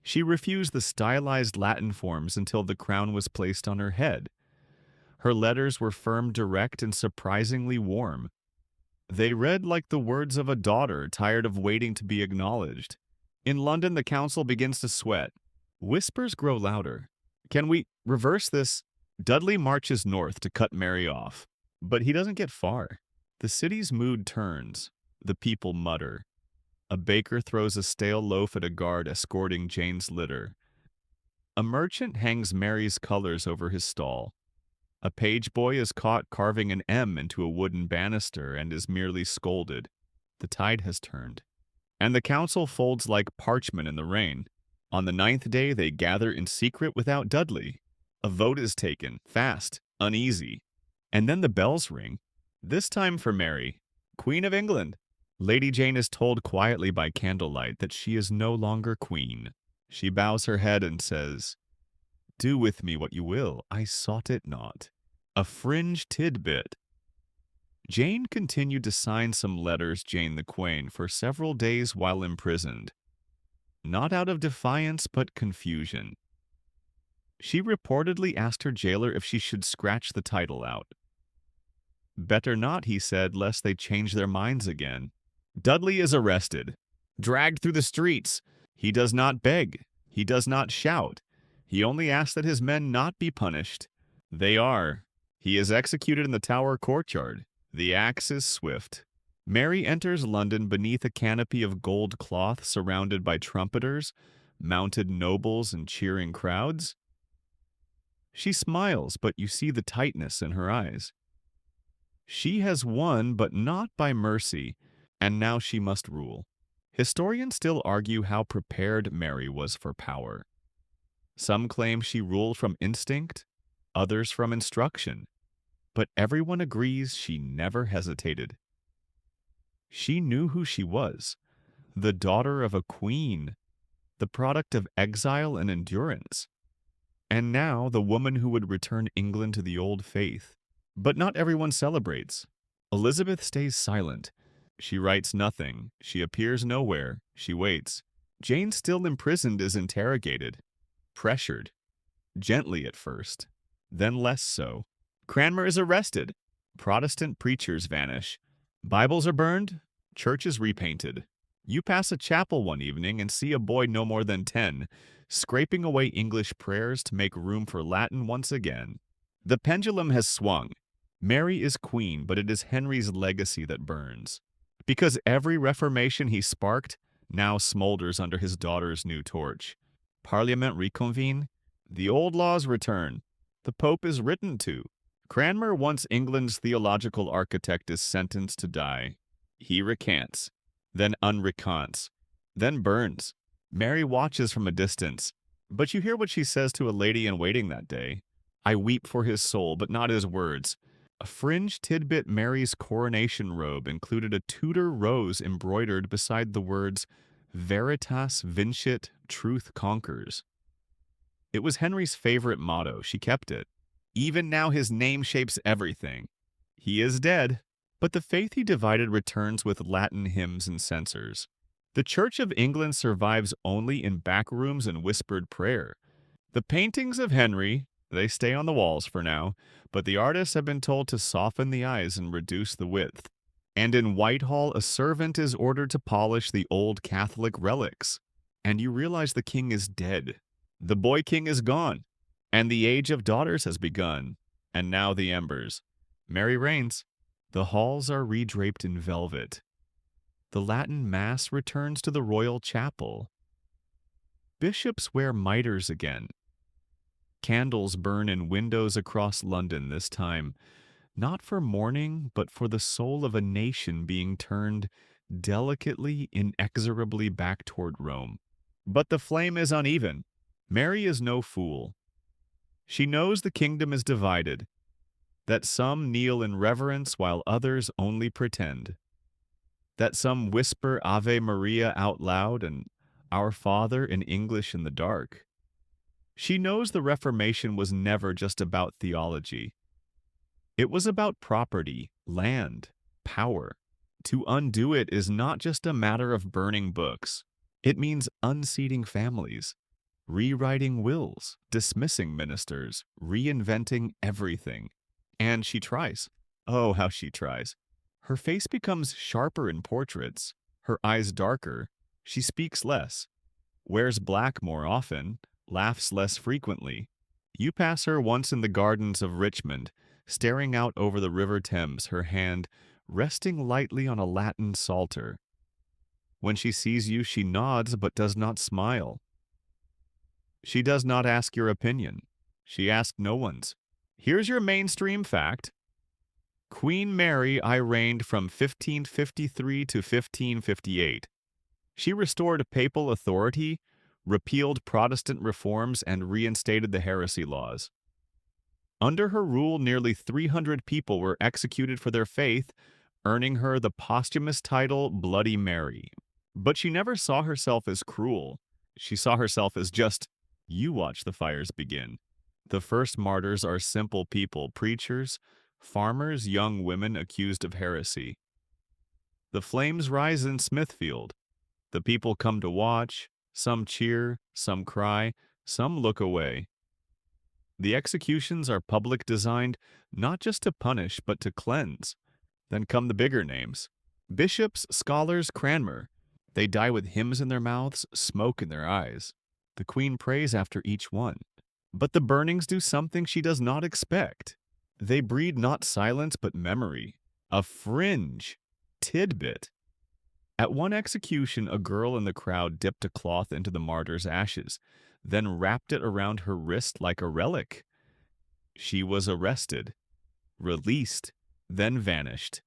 She refused the stylized Latin forms until the crown was placed on her head. Her letters were firm, direct, and surprisingly warm. They read like the words of a daughter tired of waiting to be acknowledged. In London, the council begins to sweat. Whispers grow louder. Can we reverse this? Dudley marches north to cut Mary off, but he doesn't get far. The city's mood turns. The people mutter. A baker throws a stale loaf at a guard escorting Jane's litter. A merchant hangs Mary's colors over his stall. A page boy is caught carving an M into a wooden banister and is merely scolded. The tide has turned. And the council folds like parchment in the rain. On the 9th day, they gather in secret without Dudley. A vote is taken, fast, uneasy. And then the bells ring. This time for Mary, Queen of England. Lady Jane is told quietly by candlelight that she is no longer queen. She bows her head and says, "Do with me what you will, I sought it not." A fringe tidbit. Jane continued to sign some letters, Jane the Queen, for several days while imprisoned. Not out of defiance, but confusion. She reportedly asked her jailer if she should scratch the title out. Better not, he said, lest they change their minds again. Dudley is arrested, dragged through the streets. He does not beg. He does not shout. He only asks that his men not be punished. They are. He is executed in the Tower courtyard. The axe is swift. Mary enters London beneath a canopy of gold cloth surrounded by trumpeters, mounted nobles, and cheering crowds. She smiles, but you see the tightness in her eyes. She has won, but not by mercy, and now she must rule. Historians still argue how prepared Mary was for power. Some claim she ruled from instinct, others from instruction, but everyone agrees she never hesitated. She knew who she was, the daughter of a queen, the product of exile and endurance, and now the woman who would return England to the old faith. But not everyone celebrates. Elizabeth stays silent. She writes nothing. She appears nowhere. She waits. Jane, still imprisoned, is interrogated, pressured, gently at first, then less so. Cranmer is arrested. Protestant preachers vanish. Bibles are burned. Churches repainted. You pass a chapel one evening and see a boy no more than 10, scraping away English prayers to make room for Latin once again. The pendulum has swung. Mary is queen, but it is Henry's legacy that burns. Because every reformation he sparked now smolders under his daughter's new torch. Parliament reconvene. The old laws return. The Pope is written to. Cranmer, once England's theological architect, is sentenced to die. He recants, then unrecants, then burns. Mary watches from a distance. But you hear what she says to a lady in waiting that day. I weep for his soul, but not his words. A fringe tidbit Mary's coronation robe included a Tudor rose embroidered beside the words, Veritas vincit, truth conquers. It was Henry's favorite motto. She kept it. Even now his name shapes everything. He is dead, but the faith he divided returns with Latin hymns and censers. The Church of England survives only in back rooms and whispered prayer. The paintings of Henry, they stay on the walls for now, but the artists have been told to soften the eyes and reduce the width. And in Whitehall, a servant is ordered to polish the old Catholic relics. And you realize the king is dead. The boy king is gone, and the age of daughters has begun. And now the embers. Mary reigns. The halls are redraped in velvet. The Latin Mass returns to the royal chapel. Bishops wear mitres again. Candles burn in windows across London this time, not for mourning, but for the soul of a nation being turned delicately, inexorably back toward Rome. But the flame is uneven. Mary is no fool. She knows the kingdom is divided, that some kneel in reverence while others only pretend, that some whisper Ave Maria out loud and Our Father in English in the dark. She knows the Reformation was never just about theology. It was about property, land, power. To undo it is not just a matter of burning books. It means unseating families, rewriting wills, dismissing ministers, reinventing everything. And she tries. Oh, how she tries. Her face becomes sharper in portraits, her eyes darker. She speaks less, wears black more often, laughs less frequently. You pass her once in the gardens of Richmond, staring out over the River Thames, her hand resting lightly on a Latin psalter. When she sees you, she nods but does not smile. She does not ask your opinion. She asks no one's. Here's your mainstream fact. Queen Mary I reigned from 1553 to 1558. She restored papal authority, repealed Protestant reforms, and reinstated the heresy laws. Under her rule, nearly 300 people were executed for their faith, earning her the posthumous title Bloody Mary. But she never saw herself as cruel. She saw herself as just, you watch the fires begin. The first martyrs are simple people, preachers, farmers, young women accused of heresy. The flames rise in Smithfield. The people come to watch. Some cheer, some cry, some look away. The executions are public, designed not just to punish, but to cleanse. Then come the bigger names. Bishops, scholars, Cranmer. They die with hymns in their mouths, smoke in their eyes. The queen prays after each one. But the burnings do something she does not expect. They breed not silence, but memory. A fringe, tidbit. At one execution, a girl in the crowd dipped a cloth into the martyr's ashes, then wrapped it around her wrist like a relic. She was arrested, released, then vanished.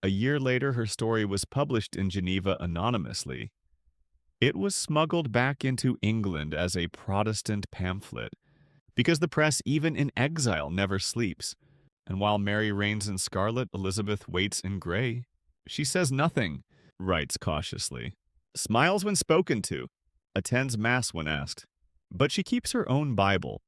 A year later, her story was published in Geneva anonymously. It was smuggled back into England as a Protestant pamphlet, because the press, even in exile, never sleeps. And while Mary reigns in scarlet, Elizabeth waits in gray. She says nothing, writes cautiously, smiles when spoken to, attends Mass when asked. But she keeps her own Bible.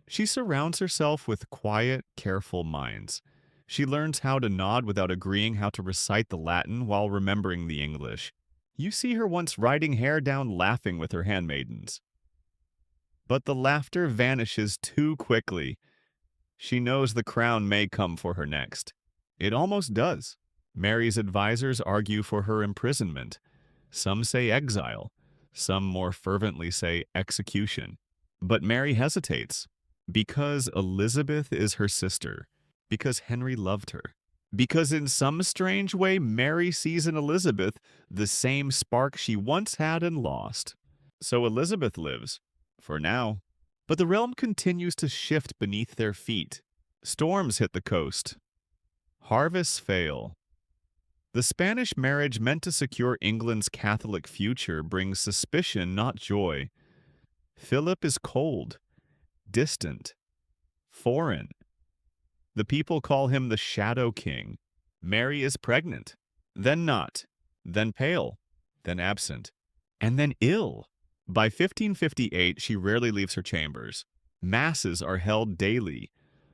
She surrounds herself with quiet, careful minds. She learns how to nod without agreeing, how to recite the Latin while remembering the English. You see her once riding hair down laughing with her handmaidens. But the laughter vanishes too quickly. She knows the crown may come for her next. It almost does. Mary's advisors argue for her imprisonment. Some say exile. Some more fervently say execution. But Mary hesitates. Because Elizabeth is her sister. Because Henry loved her. Because in some strange way, Mary sees in Elizabeth the same spark she once had and lost. So Elizabeth lives. For now. But the realm continues to shift beneath their feet. Storms hit the coast. Harvests fail. The Spanish marriage meant to secure England's Catholic future brings suspicion, not joy. Philip is cold, distant, foreign. The people call him the Shadow King. Mary is pregnant, then not, then pale, then absent, and then ill. By 1558, she rarely leaves her chambers. Masses are held daily.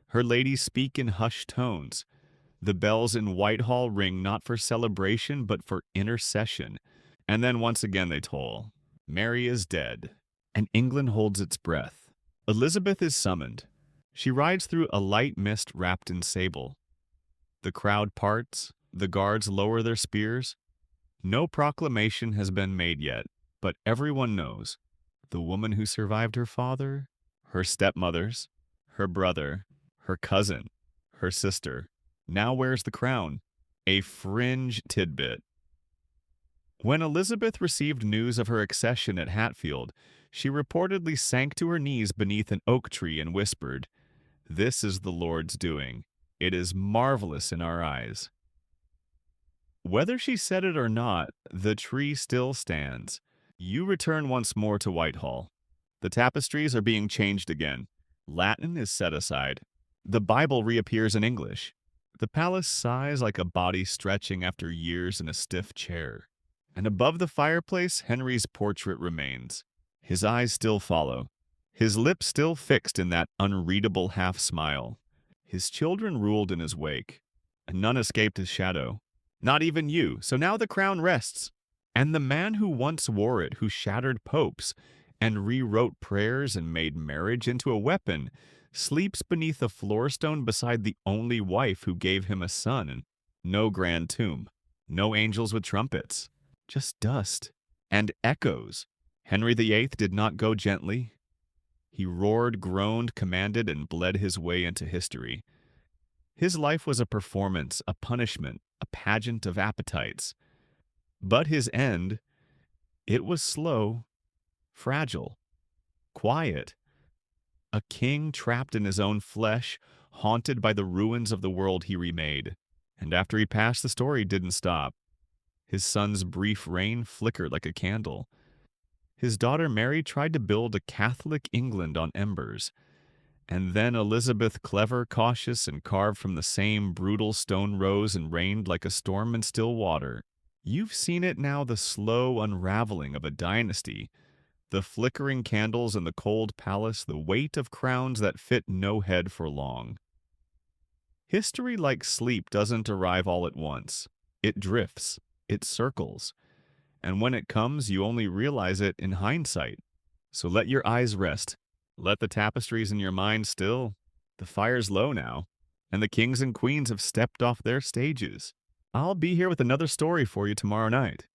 Her ladies speak in hushed tones. The bells in Whitehall ring not for celebration, but for intercession. And then once again they toll. Mary is dead, and England holds its breath. Elizabeth is summoned. She rides through a light mist wrapped in sable. The crowd parts, the guards lower their spears. No proclamation has been made yet, but everyone knows. The woman who survived her father, her stepmothers, her brother, her cousin, her sister, now wears the crown, a fringe tidbit. When Elizabeth received news of her accession at Hatfield, she reportedly sank to her knees beneath an oak tree and whispered, "This is the Lord's doing. It is marvelous in our eyes." Whether she said it or not, the tree still stands. You return once more to Whitehall. The tapestries are being changed again. Latin is set aside. The Bible reappears in English. The palace sighs like a body stretching after years in a stiff chair. And above the fireplace, Henry's portrait remains. His eyes still follow. His lips still fixed in that unreadable half-smile. His children ruled in his wake, and none escaped his shadow. Not even you, so now the crown rests. And the man who once wore it, who shattered popes, and rewrote prayers and made marriage into a weapon, sleeps beneath a floorstone beside the only wife who gave him a son, and no grand tomb, no angels with trumpets, just dust and echoes. Henry VIII did not go gently. He roared, groaned, commanded, and bled his way into history. His life was a performance, a punishment, a pageant of appetites. But his end, it was slow, fragile, quiet. A king trapped in his own flesh, haunted by the ruins of the world he remade. And after he passed, the story didn't stop. His son's brief reign flickered like a candle. His daughter Mary tried to build a Catholic England on embers. And then Elizabeth, clever, cautious, and carved from the same brutal stone, rose and reigned like a storm in still water. You've seen it now, the slow unraveling of a dynasty. The flickering candles in the cold palace, the weight of crowns that fit no head for long. History, like sleep, doesn't arrive all at once. It drifts, it circles, and when it comes, you only realize it in hindsight. So let your eyes rest. Let the tapestries in your mind still. The fire's low now, and the kings and queens have stepped off their stages. I'll be here with another story for you tomorrow night.